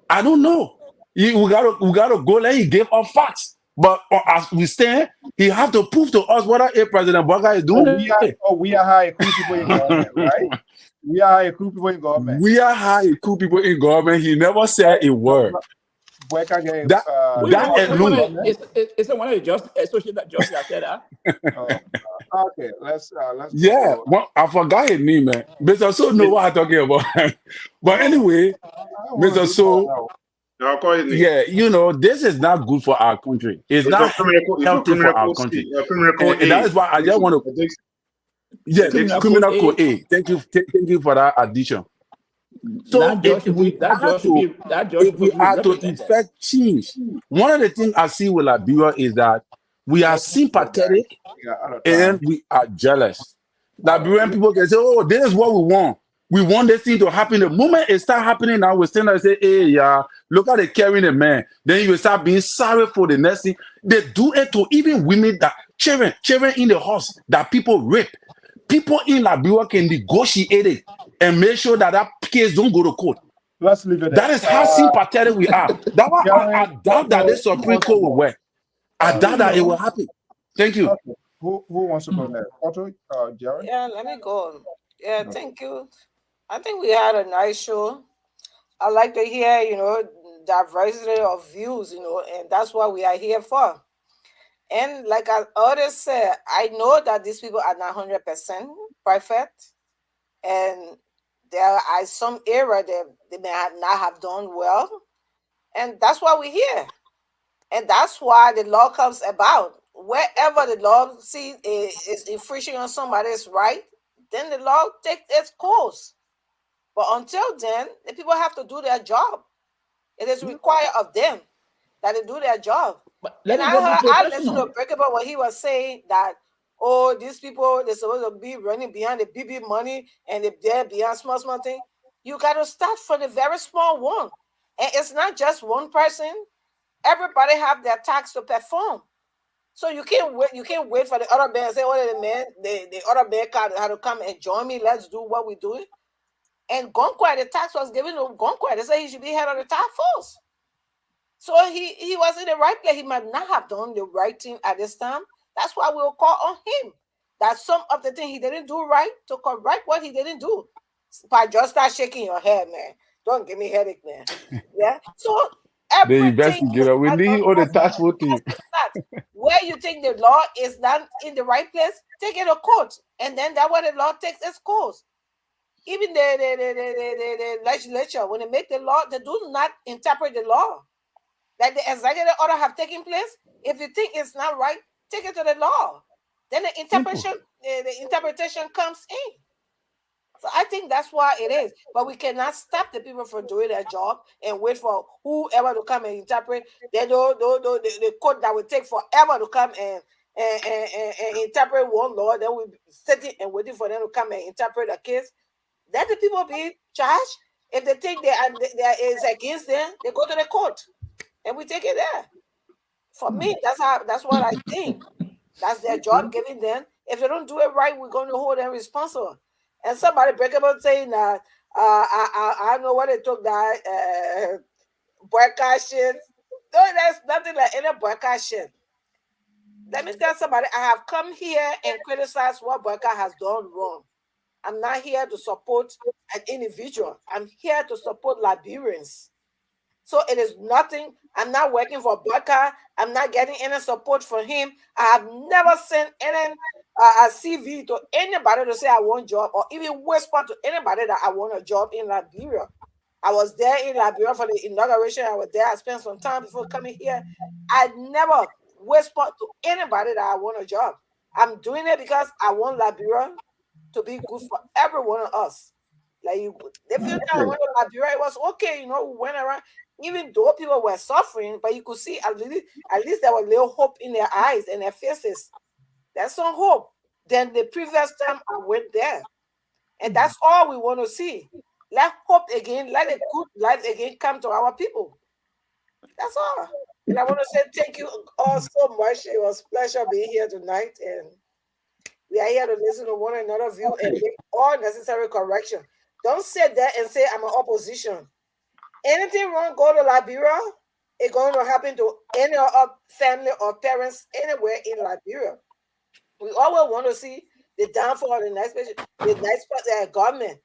I don't know. We gotta go. Let he give us facts, but as we stand, he have to prove to us whether President Bokar is doing it. We are high cool people in government, right? We are high cool people in government. We are high cool people in government. He never said a word. It's one of the just associate that just said that. Okay, let's. Yeah, well, I forgot his name, man. Mr. So know what I'm talking about. But anyway, Mr. So. Yeah, this is not good for our country. It's not healthy for our country. And that is why I just want to. Yes, criminal code A. Thank you for that addition. So if we are to effect change, one of the things I see with Liberia is that we are sympathetic and we are jealous. Liberian people can say, "Oh, this is what we want. We want this thing to happen." The moment it starts happening now, we stand there and say, "Hey, yeah, look at the carrying the man." Then you will start being sorry for the next thing. They do it to even women that children in the house that people rape. People in Liberia can negotiate it and make sure that case don't go to court. Let's leave it there. That is how sympathetic we are. That's why I doubt that this Supreme Court will work. I doubt that it will happen. Thank you. Okay. Who wants to go next? Otto, Jared? Yeah, let me go. Yeah, thank you. I think we had a nice show. I like to hear, diversity of views, and that's what we are here for. And like I already said, I know that these people are not 100% perfect, and there are some area that they may not have done well, and that's why we're here, and that's why the law comes about. Wherever the law sees is infringing on somebody's right, then the law takes its course. But until then, the people have to do their job. It is required of them that they do their job. And I listened to a break about what he was saying that, oh, these people, they're supposed to be running behind the BB money and they're beyond small thing. You got to start from the very small one. And it's not just one person. Everybody have their tax to perform. So you can't wait for the other man and say, oh, the other man had to come and join me. Let's do what we're doing. And Gonkwai, the tax was given to Gonkwai. They said he should be head of the task force. So he was in the right place. He might not have done the right thing at this time. That's why we'll call on him. That some of the things he didn't do right, to correct what he didn't do. But just start shaking your head, man. Don't give me headache, man. Yeah. So the investigator, we need all the task force team. Where you think the law is not in the right place, take it to court, and then that way the law takes its course. Even the legislature, when they make the law, they do not interpret the law. Like the executive order have taken place. If you think it's not right, take it to the law. then the interpretation comes in. So I think that's why it is. But we cannot stop the people from doing their job and wait for whoever to come and interpret. Then the court that will take forever to come and interpret one law. Then we sitting and waiting for them to come and interpret a case. Let the people be charged. If they think there is against them, they go to the court and we take it there. For me, that's what I think. That's their job giving them. If they don't do it right, we're going to hold them responsible. And somebody break up saying that I don't know what they took that boycott shit. No, there's nothing like any boycott shit. Let me tell somebody, I have come here and criticize what boycott has done wrong. I'm not here to support an individual. I'm here to support Liberians. So it is nothing. I'm not working for Boyka. I'm not getting any support from him. I have never sent any a CV to anybody to say I want a job, or even whisper to anybody that I want a job in Liberia. I was there in Liberia for the inauguration. I was there. I spent some time before coming here. I never whispered to anybody that I want a job. I'm doing it because I want Liberia to be good for every one of us. Like the few times I went to Liberia, it was okay, we went around, even though people were suffering, but you could see at least there was a little hope in their eyes and their faces. That's some hope. Then the previous time I went there. And that's all we want to see. Let hope again, let a good life again come to our people. That's all. And I want to say thank you all so much. It was a pleasure being here tonight. And we are here to listen to one another's view and make all necessary correction. Don't sit there and say I'm an opposition. Anything wrong, go to Liberia. It's going to happen to any of our family or parents anywhere in Liberia. We always want to see the downfall of the next government.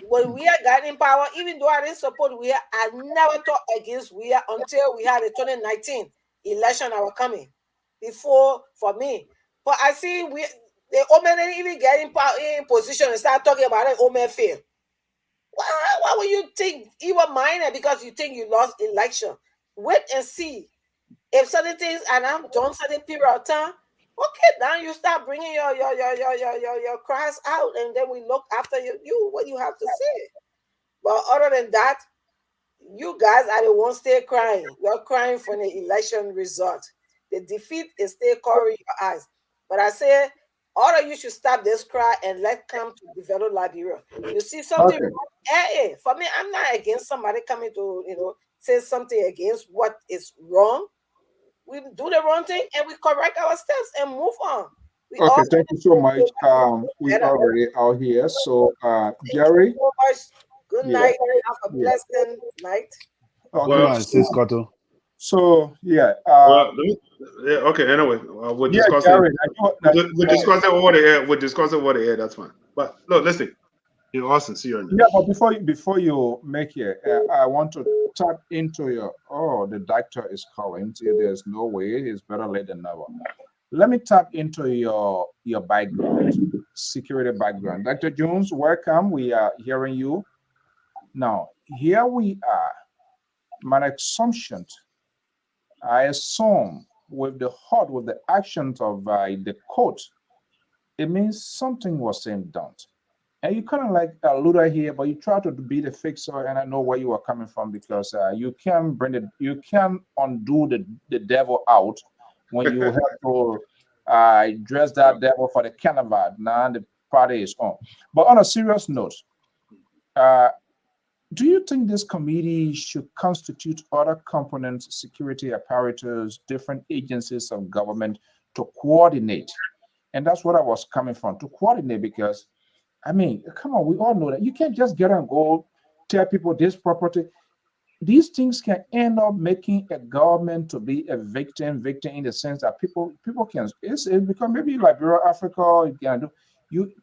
When we are gotten power, even though I didn't support I never thought against until we had the 2019 election that were coming. Before, for me. But I see the Omen didn't even get in position and start talking about it. Omen failed. Why would you think you were minor because you think you lost election? Wait and see. If certain things and I'm done certain period of time, okay, now you start bringing your cries out, and then we look after you what you have to say. But other than that, you guys are the ones still crying. You're crying for the election result. The defeat is still covering your eyes. But I say, all of you should stop this cry and let come to develop Liberia. You see something wrong? Hey, for me, I'm not against somebody coming to say something against what is wrong. We do the wrong thing and we correct our steps and move on. Okay, thank you so much. We already out here. So Jerry. So much. Good night. Have a pleasant night. Okay. So yeah. Okay. Anyway, we'll discuss it. We'll discuss it over the air. We'll discuss it over the air. That's fine. But look, listen. In all sincerity. Yeah, but before you make it, I want to tap into your. Oh, the doctor is calling. See, there's no way. It's better late than never. Let me tap into your background, security background. Dr. Jones, welcome. We are hearing you. Now, here we are. My assumption, I assume with the actions of the court, it means something was done. And you kind of like allude here, but you try to be the fixer, and I know where you are coming from because you can undo the devil out when you have to dress that devil for the carnival. Now the party is on. But on a serious note, do you think this committee should constitute other components, security apparatus, different agencies of government to coordinate? And that's what I was coming from, to coordinate, because I mean, come on, we all know that you can't just get and go tell people this property. These things can end up making a government to be a victim in the sense that people can, it's because maybe Liberia, Africa,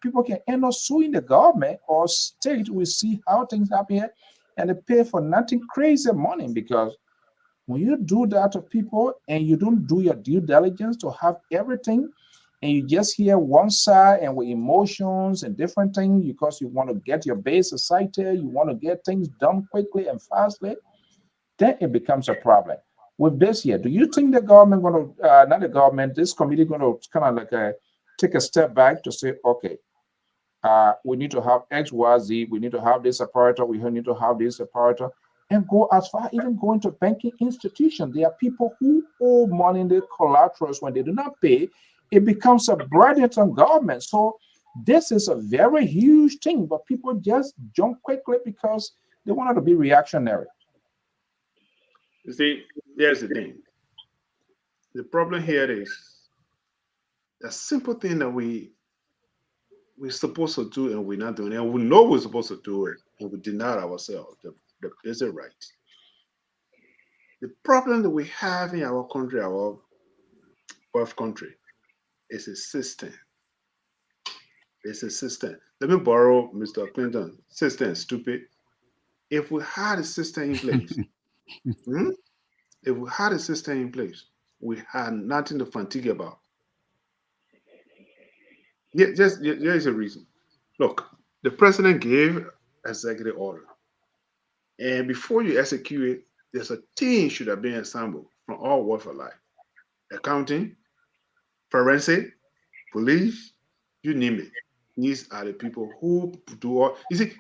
people can end up suing the government or state. We see how things happen here, and they pay for nothing crazy money, because when you do that to people and you don't do your due diligence to have everything, and you just hear one side and with emotions and different things because you want to get your base excited, you want to get things done quickly and fastly, then it becomes a problem. With this here, do you think the government going to, not the government, this committee going to kind of like take a step back to say, okay, we need to have X, Y, Z. We need to have this apparatus. We need to have this apparatus, and go as far, even going to banking institutions. There are people who owe money in the collaterals. When they do not pay, it becomes a burden on government. So this is a very huge thing, but people just jump quickly because they wanted to be reactionary. You see, here's the thing. The problem here is a simple thing that we're supposed to do and we're not doing it. And we know we're supposed to do it, and we deny ourselves the basic right. The problem that we have in our country, our birth country, is a system. It's a system. Let me borrow Mr. Clinton. System is stupid. If we had a system in place, if we had a system in place, we had nothing to fatigue about. Yeah, there is a reason. Look, the president gave executive order, and before you execute it, there's a team should have been assembled from all walks of life: accounting, forensic, police, you name it. These are the people who do all. You see,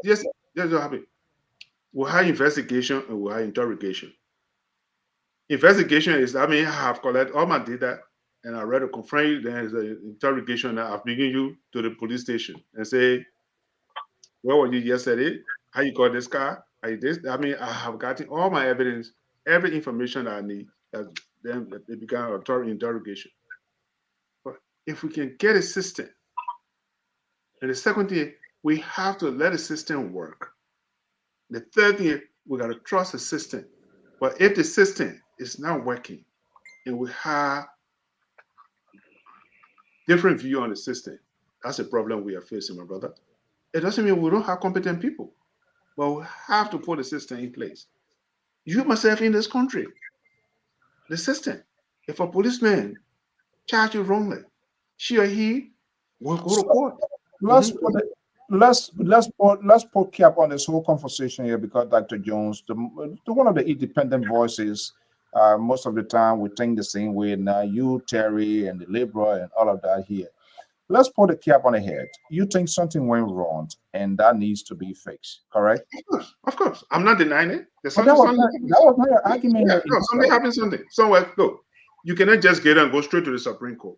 just what happened. We have investigation and we have interrogation. Investigation is, I mean, I have collected all my data and I ready to confront you. Then there's an interrogation that I've bringing you to the police station and say, where were you yesterday? How you got this car? How you this? I mean, I have gotten all my evidence, every information that I need. Then it began an interrogation. But if we can get a system, and the second thing, we have to let the system work. The third thing, we got to trust the system. But if the system is not working and we have different view on the system, that's a problem we are facing, my brother. It doesn't mean we don't have competent people, but we have to put the system in place. You myself in this country, the system. If a policeman charge you wrongly, she or he will go to court. Let's put it, let's put cap on this whole conversation here, because Dr. Jones, the one of the independent voices, most of the time we think the same way. Now you, Terry, and the liberal and all of that here. Let's put a cap on the head. You think something went wrong and that needs to be fixed, correct? Of course. I'm not denying it. There's But that something, was not your argument. yeah, no, something happens, something. Somewhere, look, you cannot just get and go straight to the Supreme Court.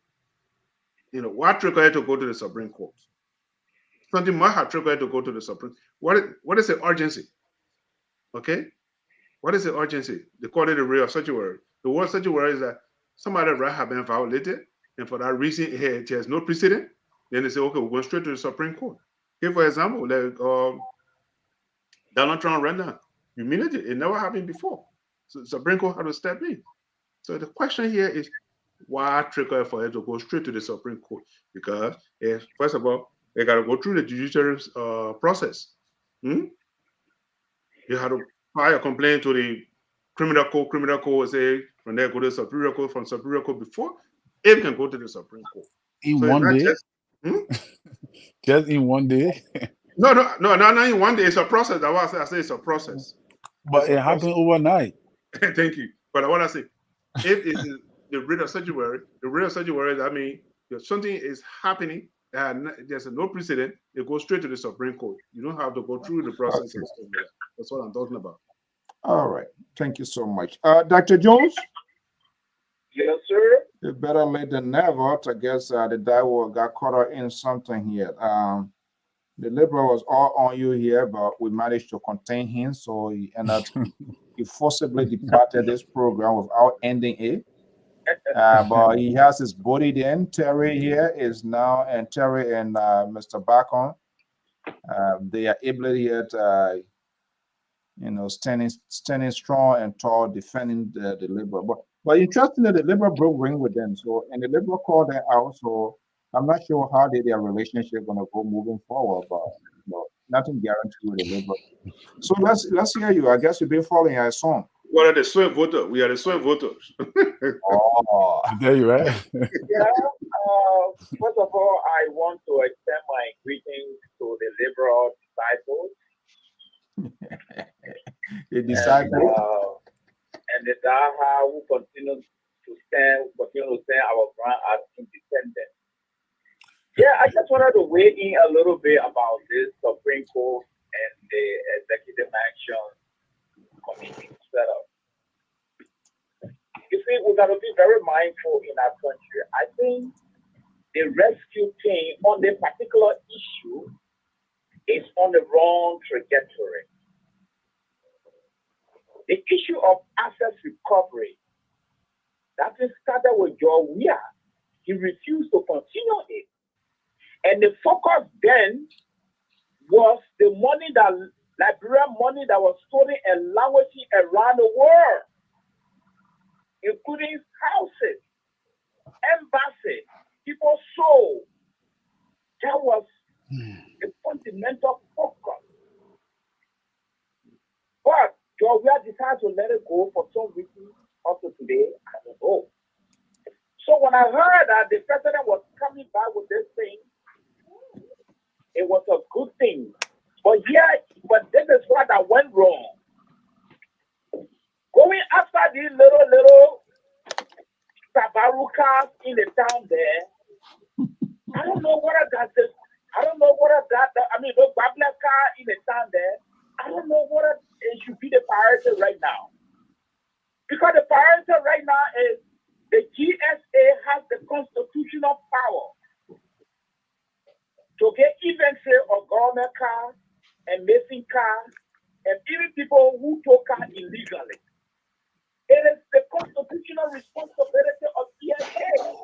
You know, what triggered to go to the Supreme Court? Something might have triggered to go to the Supreme. What is the urgency? Okay? What is the urgency? They call it the real sanctuary. The word sanctuary is that somebody right have been violated, and for that reason, it has no precedent. Then they say, okay, we're going straight to the Supreme Court. Okay, for example, like Donald Trump right now, immediately, it never happened before. So the Supreme Court had to step in. So the question here is, why trigger for it to go straight to the Supreme Court? Because first of all, they got to go through the judicial process. You have to file a complaint to the criminal court, say from there go to the Superior Court, from Superior Court before it can go to the Supreme Court. In So one day? Just in one day? No, not in one day. It's a process. That's why I say it's a process. But it happened overnight. Thank you. But what I say, if it is the writ of sanctuary, I mean, if something is happening and there's no precedent, it goes straight to the Supreme Court. You don't have to go through the process. Okay. That's what I'm talking about. All right. Thank you so much. Dr. Jones? Yes, sir. Better late than never. I guess the devil got caught up in something here. The liberal was all on you here, but we managed to contain him. So he forcibly departed this program without ending it. But he has his body then. Terry here is now, and Terry and Mr. Bacon, they are able here to, standing strong and tall, defending the liberal. But interestingly, the liberal broke ring with them. So, and the liberal called them out. So I'm not sure how their relationship going to go moving forward, but nothing guaranteed with the liberal. So let's hear you. I guess you've been following our song. What are the swing voters? We are the swing voters. Oh, there you are. First of all, I want to extend my greetings to the liberal disciples. The disciples. And the Daha who continue to stand our ground as independent. Yeah, I just wanted to weigh in a little bit about this Supreme Court and the Executive Action Committee setup. You see, we got to be very mindful in our country. I think the rescue team on this particular issue is on the wrong trajectory. The issue of asset recovery, that is started with Joe Weir. He refused to continue it. And the focus then was the money that, Liberian money that was stolen and languishing around the world, including houses, embassies, people sold. That was a fundamental focus. But Georgia decided to let it go for some reason also today. I don't know. So when I heard that the president was coming back with this thing, it was a good thing. But this is what that went wrong. Going after these little tabarukas in the town there, I don't know what I got this. I don't know what I got. I mean, those bablaka in the town there, I don't know what it should be the priority right now. Because the priority right now is the GSA has the constitutional power to get inventory of government cars and missing cars and even people who took cars illegally. It is the constitutional responsibility of GSA.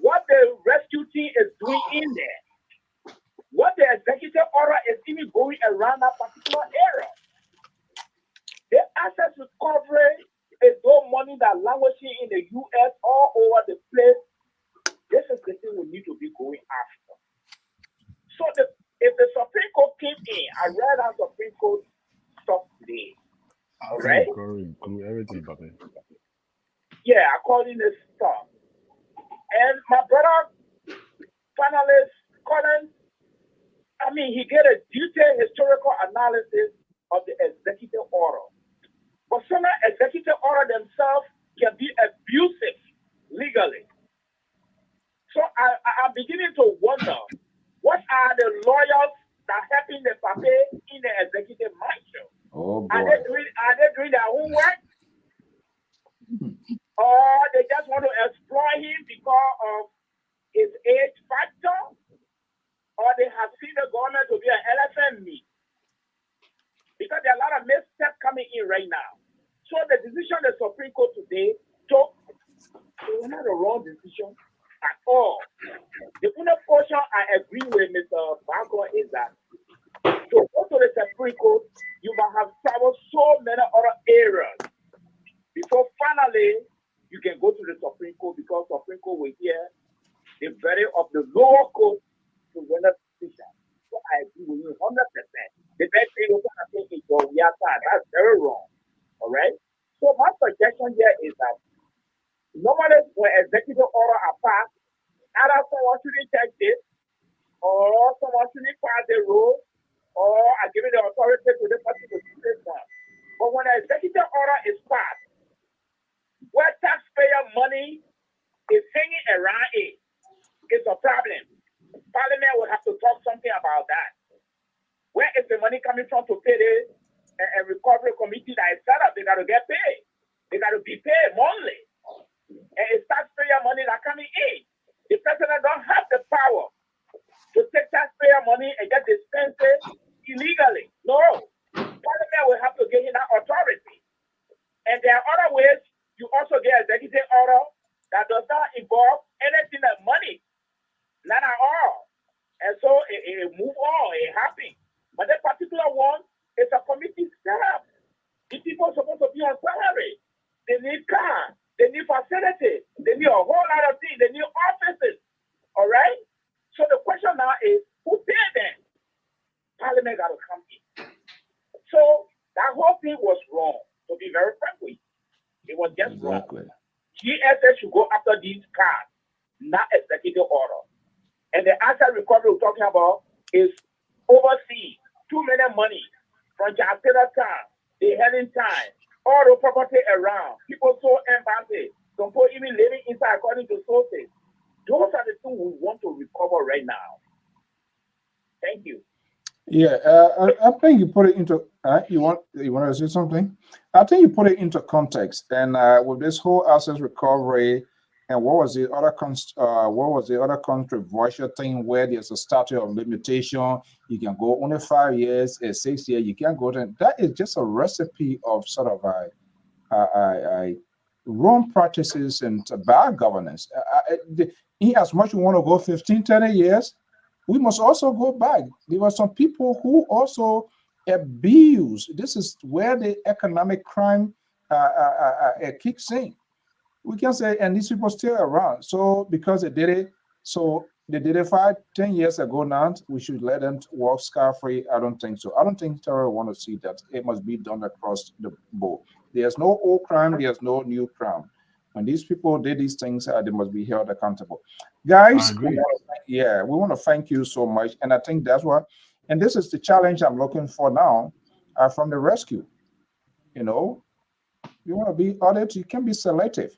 What the rescue team is doing in there, what the executive order is even going around that particular area. The asset recovery is no money that languishing in the U.S. all over the place. This is the thing we need to be going after. So if the Supreme Court came in, I read out Supreme Court stuff today. All right? Everything, Papa. Yeah, according to stuff. And my brother, panelist, Collins, I mean, he get a detailed historical analysis of the executive order. But some executive order themselves can be abusive legally. So I'm beginning to wonder, what are the lawyers that are helping the Pape in the executive mansion? Oh, are they doing their homework? Or they just want to exploit him because of his age factor? Or they have seen the government to be an elephant meat? Because there are a lot of missteps coming in right now. So the decision the Supreme Court today took, it was not a wrong decision at all. The only portion I agree with Mr. Barco is that to go to the Supreme Court, you must have traveled so many other areas before finally you can go to the Supreme Court, because Supreme Court will hear the verdict of the lower court to render decision. So I agree with you 100%. The best thing you can think is your real time. That's very wrong. All right? So my suggestion here is that normally when executive order are passed, either someone shouldn't take this, or someone shouldn't pass the rule, or I give it the authority to the party to do this one. But when an executive order is passed, where taxpayer money is hanging around it, it's a problem. Parliament will have to talk something about that. Where is the money coming from to pay this and recovery committee that is set up? They got to get paid. They got to be paid monthly. And it's taxpayer money that coming in. The president don't have the power to take taxpayer money and get dispensed illegally. No. Parliament will have to give him that authority. And there are other ways you also get executive order that does not involve anything like money. Not at all. And so it move on, it happens. But that particular one is a committee staff. The people are supposed to be on salary. They need cars. They need facilities. They need a whole lot of things. They need offices. All right? So the question now is, who paid them? Parliament got to come in. So that whole thing was wrong, to be very frank with you. It was just wrong. GSA should go after these cars, not executive order. And the asset recovery we're talking about is overseas, too many money from Jacqueline time, the heading time, all the property around. People sold embassy, some people even living inside according to sources. Those are the things we want to recover right now. Thank you. Yeah, I think you put it into. You want to say something? I think you put it into context, and with this whole asset recovery, and what was the other controversial thing where there's a statute of limitation? You can go only 5 years, 6 years. You can't go to. That is just a recipe of sort of wrong practices and bad governance. In as much you want to go 15, 20 years, we must also go back. There were some people who also abuse. This is where the economic crime kicks in. We can say, and these people still around. So because they did it, so they did it 5, 10 years ago now, we should let them walk scot-free. I don't think so. I don't think terror want to see that. It must be done across the board. There's no old crime, there's no new crime. When these people did these things, they must be held accountable. Guys, we want to thank you so much. And I think that's what, and this is the challenge I'm looking for now from the rescue. You know, you want to be audit, you can be selective.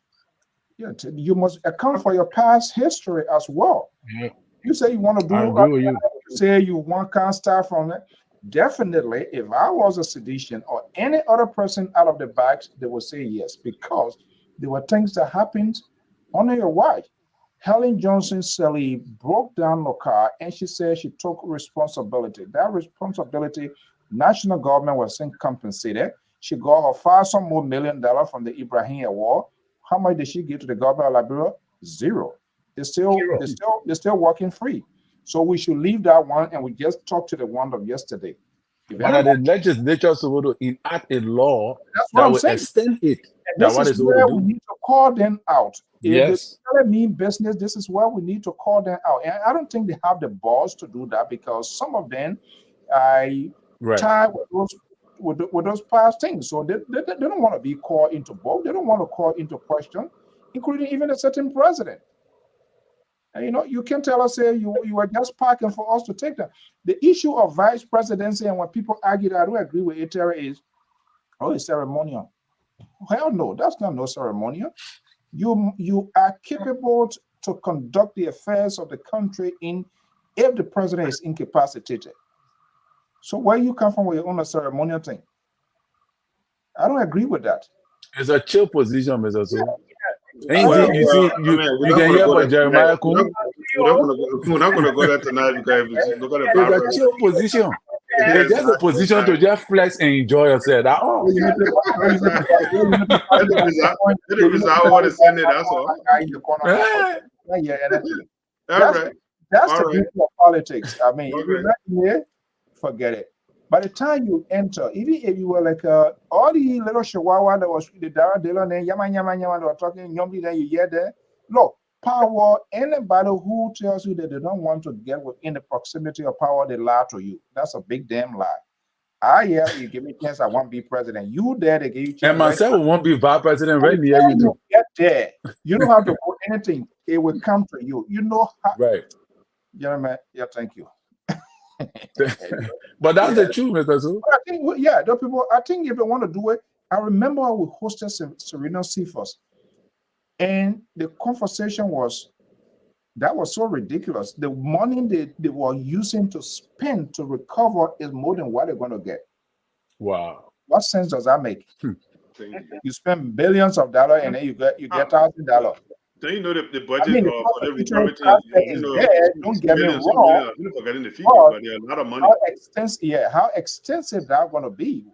Yeah, you must account for your past history as well. Yeah. You say you want to do, I agree with you. Say you want can't start from it. Definitely, if I was a sedition or any other person out of the box, they would say yes, because there were things that happened on your watch. Helen Johnson Sally broke down the car and she said she took responsibility. That responsibility, national government was compensated. She got her $5 more million from the Ibrahim Award. How much did she give to the government of Liberia? Zero. They're still working free. So we should leave that one and we just talk to the one of yesterday. But are the legislature supposed to enact a law that will extend it? This is where we need to call them out. Yes. If they really mean business, this is where we need to call them out. And I don't think they have the balls to do that because some of them tie with those past things. So they don't want to be called into both. They don't want to call into question, including even a certain president. And you know, you can tell us, say you are just parking for us to take them. The issue of vice presidency, and when people argue that I don't agree with it, is, oh, it's ceremonial. Hell no, that's not no ceremonial. You are capable to conduct the affairs of the country if the president is incapacitated. So where you come from with your own ceremonial thing? I don't agree with that. It's a chill position, Mr. So. You can hear what Jeremiah Kuhn. We're not going to go there tonight because look at the it's a chill position. It's just a position to just flex and enjoy yourself. That's all. That's the beauty of politics. I mean, if you're not here, forget it. By the time you enter, even if you were like all the little chihuahua that was the Dara Dillon and Yama they were talking, then you hear there. Look, power, anybody who tells you that they don't want to get within the proximity of power, they lie to you. That's a big damn lie. You give me a chance, I want to be president. You there, they give you a chance. And myself won't be vice president right near you too. Get there. You don't have to do anything. It will come to you. You know how. Right. Gentlemen, yeah, thank you. But that's the truth, Mr. Su. I think, the people, I think if they want to do it, I remember we hosted Serena Cephas, and the conversation was so ridiculous. The money they were using to spend to recover is more than what they're going to get. Wow. What sense does that make? You spend billions of dollars and then you get $1,000. Don't you know the budget for the recovery is there, don't get me wrong. You're forgetting the figure, but there are a lot of money. How extensive that's going to be?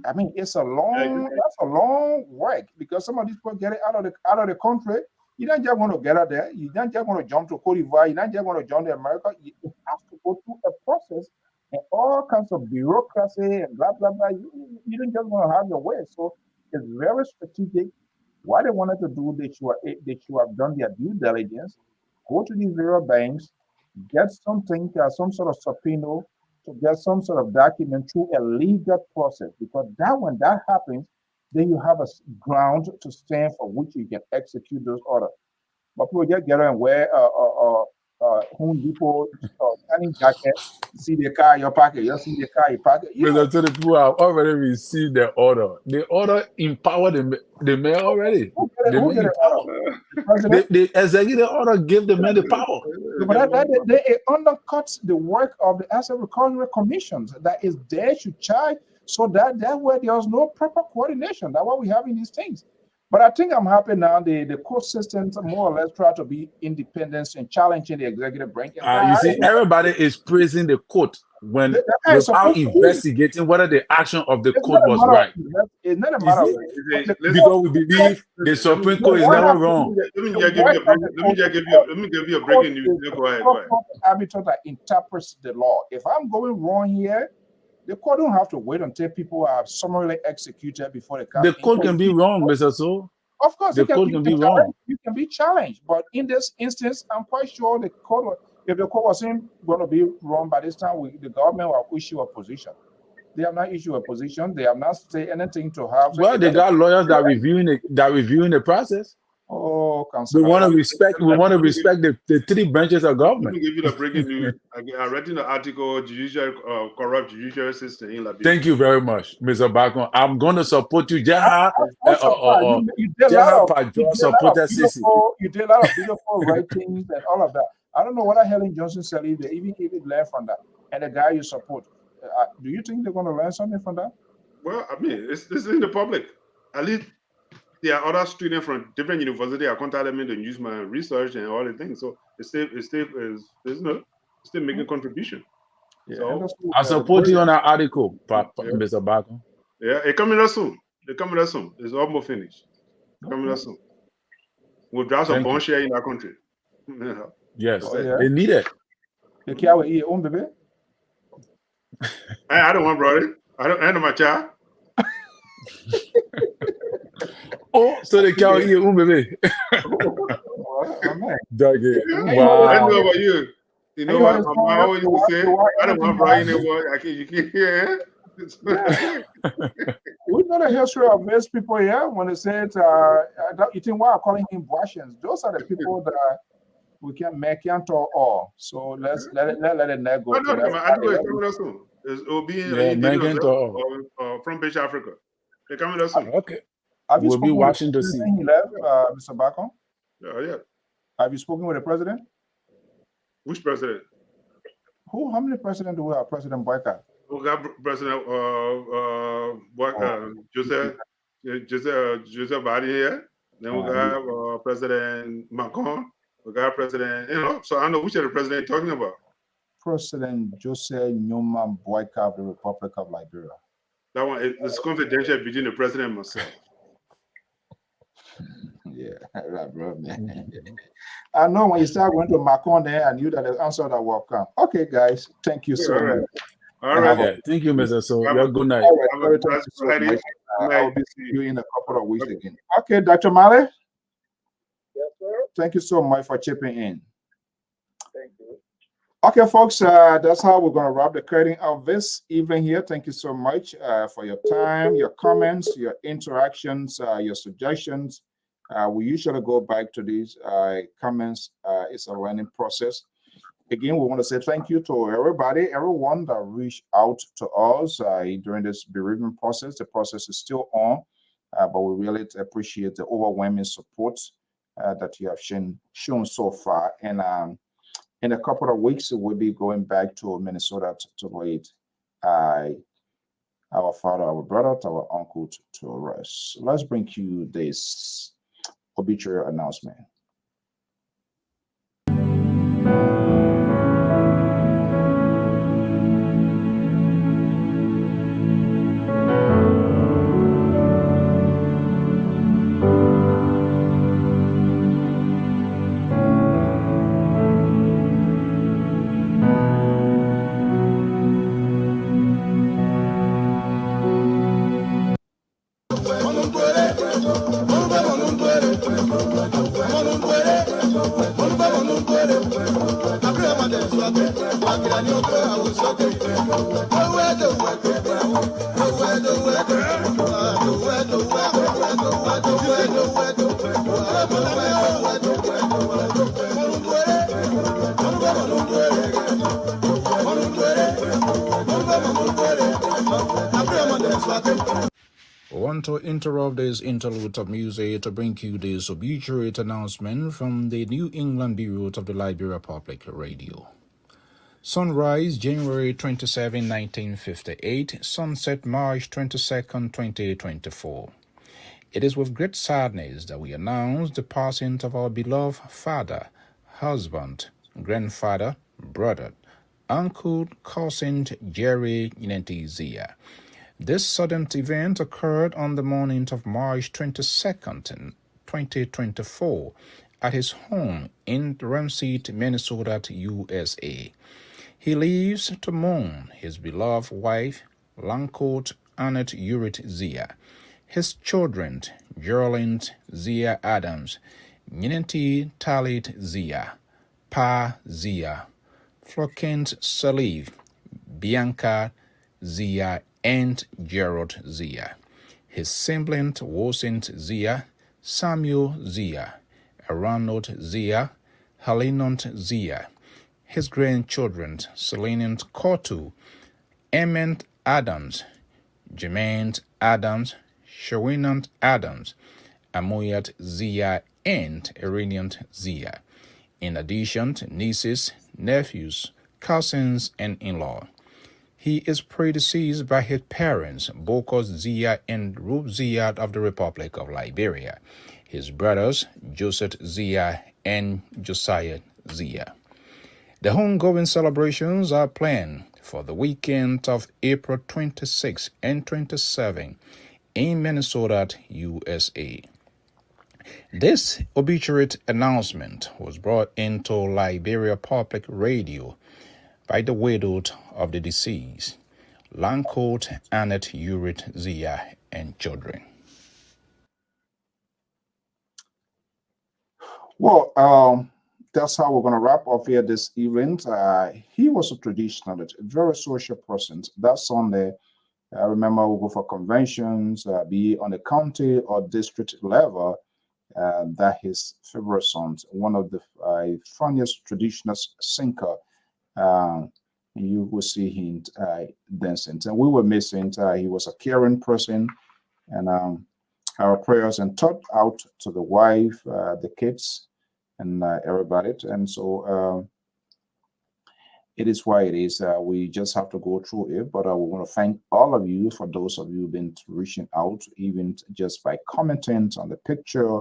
I mean, it's that's a long work because some of these people get it out of the country. You don't just want to get out there. You don't just want to jump to Cote d'Ivoire. You don't just want to jump to America. You have to go through a process and all kinds of bureaucracy and blah blah blah. You don't just want to have your way. So it's very strategic. What they wanted to do, they should have done their due diligence, go to these various banks, get something, some sort of subpoena, to get some sort of document through a legal process. Because when that happens, then you have a ground to stand for which you can execute those orders. But people just get and wear Home Depot Danny jacket. You see the car in your pocket. You see the car in your pocket. You know, Mr. Tony, people have already received the order. The order empowered the mayor already. The who mayor get it? empowered. The president. The executive order give the man the power. But they undercut the work of the Asset Recovery Commissions that is there to charge, so that way there's no proper coordination. That's why we have in these things. But I think I'm happy now. The court systems more or less try to be independent and challenging the executive branch. You see, everybody is praising the court when without investigating whether the action of the court was right. It's not a matter of because we believe the Supreme Court is never wrong. Let me give you a breaking news. Go ahead. Arbiter that interprets the law. If I'm going wrong here, the court don't have to wait until people are summarily executed before they come. The court can be wrong, Mr. So. Of course, the court can be wrong. You can be challenged, but in this instance, I'm quite sure the court, if the court wasn't going to be wrong by this time, the government will issue a position. They have not issued a position. They have not said anything to have. Well, they got lawyers that reviewing the process. Oh, we want to respect. We want to respect the three branches of government. Let me give you the breaking news. I read in the article, corrupt judicial system in Liberia. Thank you very much, Mr. Bacon. I'm going to support you. You did a lot of beautiful writings and all of that. I don't know what Helen Johnson said. They even learn from that. And the guy you support, do you think they're going to learn something from that? Well, I mean, it's in the public. At least there are other students from different universities. I contacted them to use my research and all the things. So it's still making contribution. Yeah, so I support you on that article, Mr. Bacon. Yeah, it's coming up soon. It's almost finished. Coming up soon. We'll draw some bond share in our country. Yes, they need it. You can't eat your own baby. I don't want brother. I know my child. Oh, so they can't eat your own baby. Dog it. Wow. I know about you. You know what my mom always used to say? I don't want brother anymore. You can't hear. We know the history of these people here. When they said, you think why I'm calling him Boasians? Those are the people that we can make and talk all. So let it not go. I know soon. It'll be from British Africa. They're coming up soon. Okay. We'll be watching to see. He left, Mr. Bacon? Yeah. Have you spoken with the president? Which president? How many presidents do we have? President Boyka? We got President Joseph Biden here. Then we got President Macron. We got President, so I don't know which of the president you're talking about. President Joseph Newman Boyka of the Republic of Liberia. That one is confidential between the president and myself. Yeah, right, bro, man. I know when you start going to Macron there, I knew that the answer that will come. Okay, guys, thank you so much. All right. Yeah, thank you, Mr. So. Have good night. All right, I'll be seeing you in a couple of weeks again. Okay, Dr. Male. Yes, sir. Thank you so much for chipping in. Thank you. Okay, folks, that's how we're going to wrap the curtain of this evening here. Thank you so much for your time, your comments, your interactions, your suggestions. We usually go back to these comments. It's a learning process. Again, we want to say thank you to everyone that reached out to us during this bereavement process. The process is still on, but we really appreciate the overwhelming support that you have shown so far. And in a couple of weeks, we'll be going back to Minnesota to lead our father, our brother, our uncle to rest. Let's bring you this obituary announcement. want to interrupt this interlude of music to bring you this obituary announcement from the New England Bureau of the Liberia Public Radio. Sunrise, January 27, 1958. Sunset, March 22nd, 2024. It is with great sadness that we announce the passing of our beloved father, husband, grandfather, brother, uncle, cousin, Jerry Nentizia. This sudden event occurred on the morning of March 22nd, 2024, at his home in Ramsey, Minnesota, USA. He leaves to mourn his beloved wife, Lancourt Annette Urit Zia, his children, Geraldine Zia Adams, Ninety Talit Zia, Pa Zia, Florence Salive, Bianca Zia, and Gerald Zia, his sibling Wosint Zia, Samuel Zia, Arnold Zia, Helenont Zia, his grandchildren, Seleniant Kotu, Emmett Adams, Jermaine Adams, Shawinant Adams, Amoyat Zia, and Iranian Zia, in addition to nieces, nephews, cousins, and in-law. He is predeceased by his parents, Bokos Zia and Rube Zia of the Republic of Liberia, his brothers, Joseph Zia and Josiah Zia. The homegoing celebrations are planned for the weekend of April 26 and 27 in Minnesota, USA. This obituary announcement was brought into Liberia Public Radio by the widow of the deceased, Lancourt Annette Urit Zia, and children. Well, that's how we're going to wrap up here this evening. He was a traditionalist, a very social person. That Sunday, I remember we go for conventions, be on the county or district level. That his favorite sons, one of the funniest traditional singer. You will see him dancing. And we were missing. He was a caring person, and our prayers and thought out to the wife, the kids, and everybody. And so it is why it is. We just have to go through it. But we want to thank all of you for those of you who've been reaching out, even just by commenting on the picture,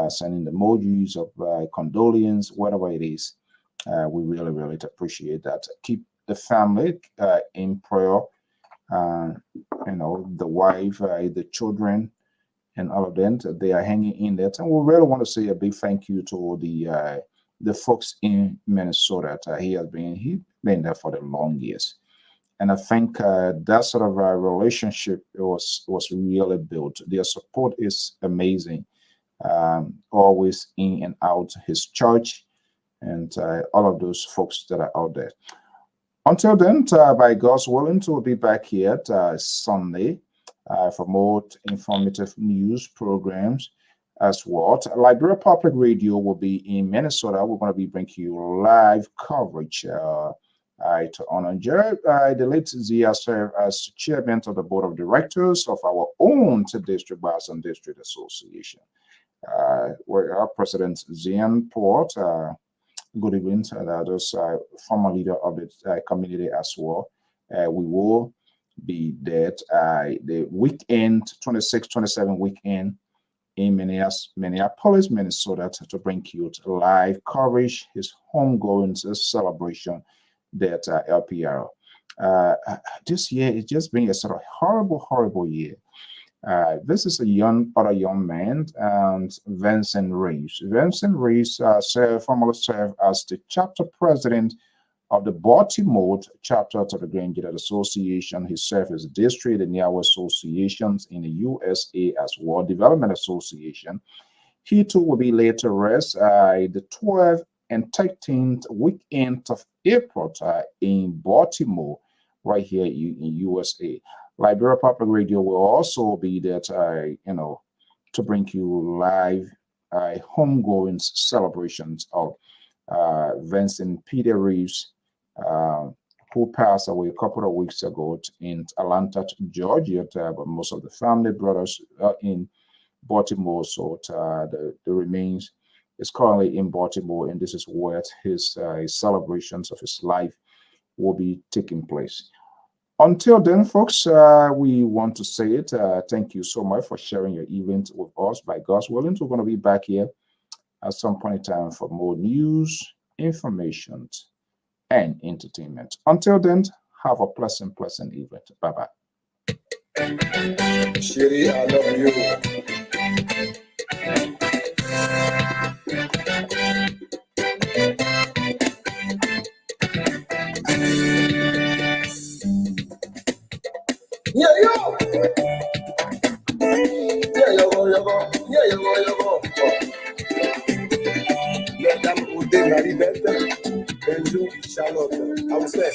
sending the emojis of condolence, whatever it is. We really, really appreciate that. Keep the family in prayer. The wife, the children, and all of them, they are hanging in there. And we really want to say a big thank you to the folks in Minnesota. He been there for the long years, and I think that sort of relationship was really built. Their support is amazing. Always in and out his church, and all of those folks that are out there. Until then, by God's willing, we'll be back here Sunday for more informative news programs as well. Liberia Public Radio will be in Minnesota. We're going to be bringing you live coverage to honor Jared. The late Zia served as chairman of the board of directors of our own District Bars and District Association. Where our president Zian Port, good evening, those former leader of the community as well. We will be there the weekend, 26-27 weekend in Minneapolis, Minnesota, to bring you live coverage, his homegoing celebration that LPR. This year, it's just been a sort of horrible year. This is other young man, and Vincent Reeves. Vincent Reeves formerly served as the chapter president of the Baltimore chapter of the Granger Association. He served as district and Niawa associations in the USA as well, Development Association. He too will be laid to rest the 12th and 13th weekend of April in Baltimore, right here in USA. Liberia Public Radio will also be there to bring you live homegoing celebrations of Vincent Peter Reeves who passed away a couple of weeks ago in Atlanta, Georgia. But most of the family brothers in Baltimore, so the remains is currently in Baltimore, and this is where his celebrations of his life will be taking place. Until then, folks, we want to say it. Thank you so much for sharing your event with us. By God's willing, we're going to be back here at some point in time for more news, information, and entertainment. Until then, have a pleasant evening. Bye-bye. Shiri, I love you. Yeah, yo. Yeah, yo. Yeah, yo. Madame Oudé Marie-Beth, Benjou, Charlotte. I was there.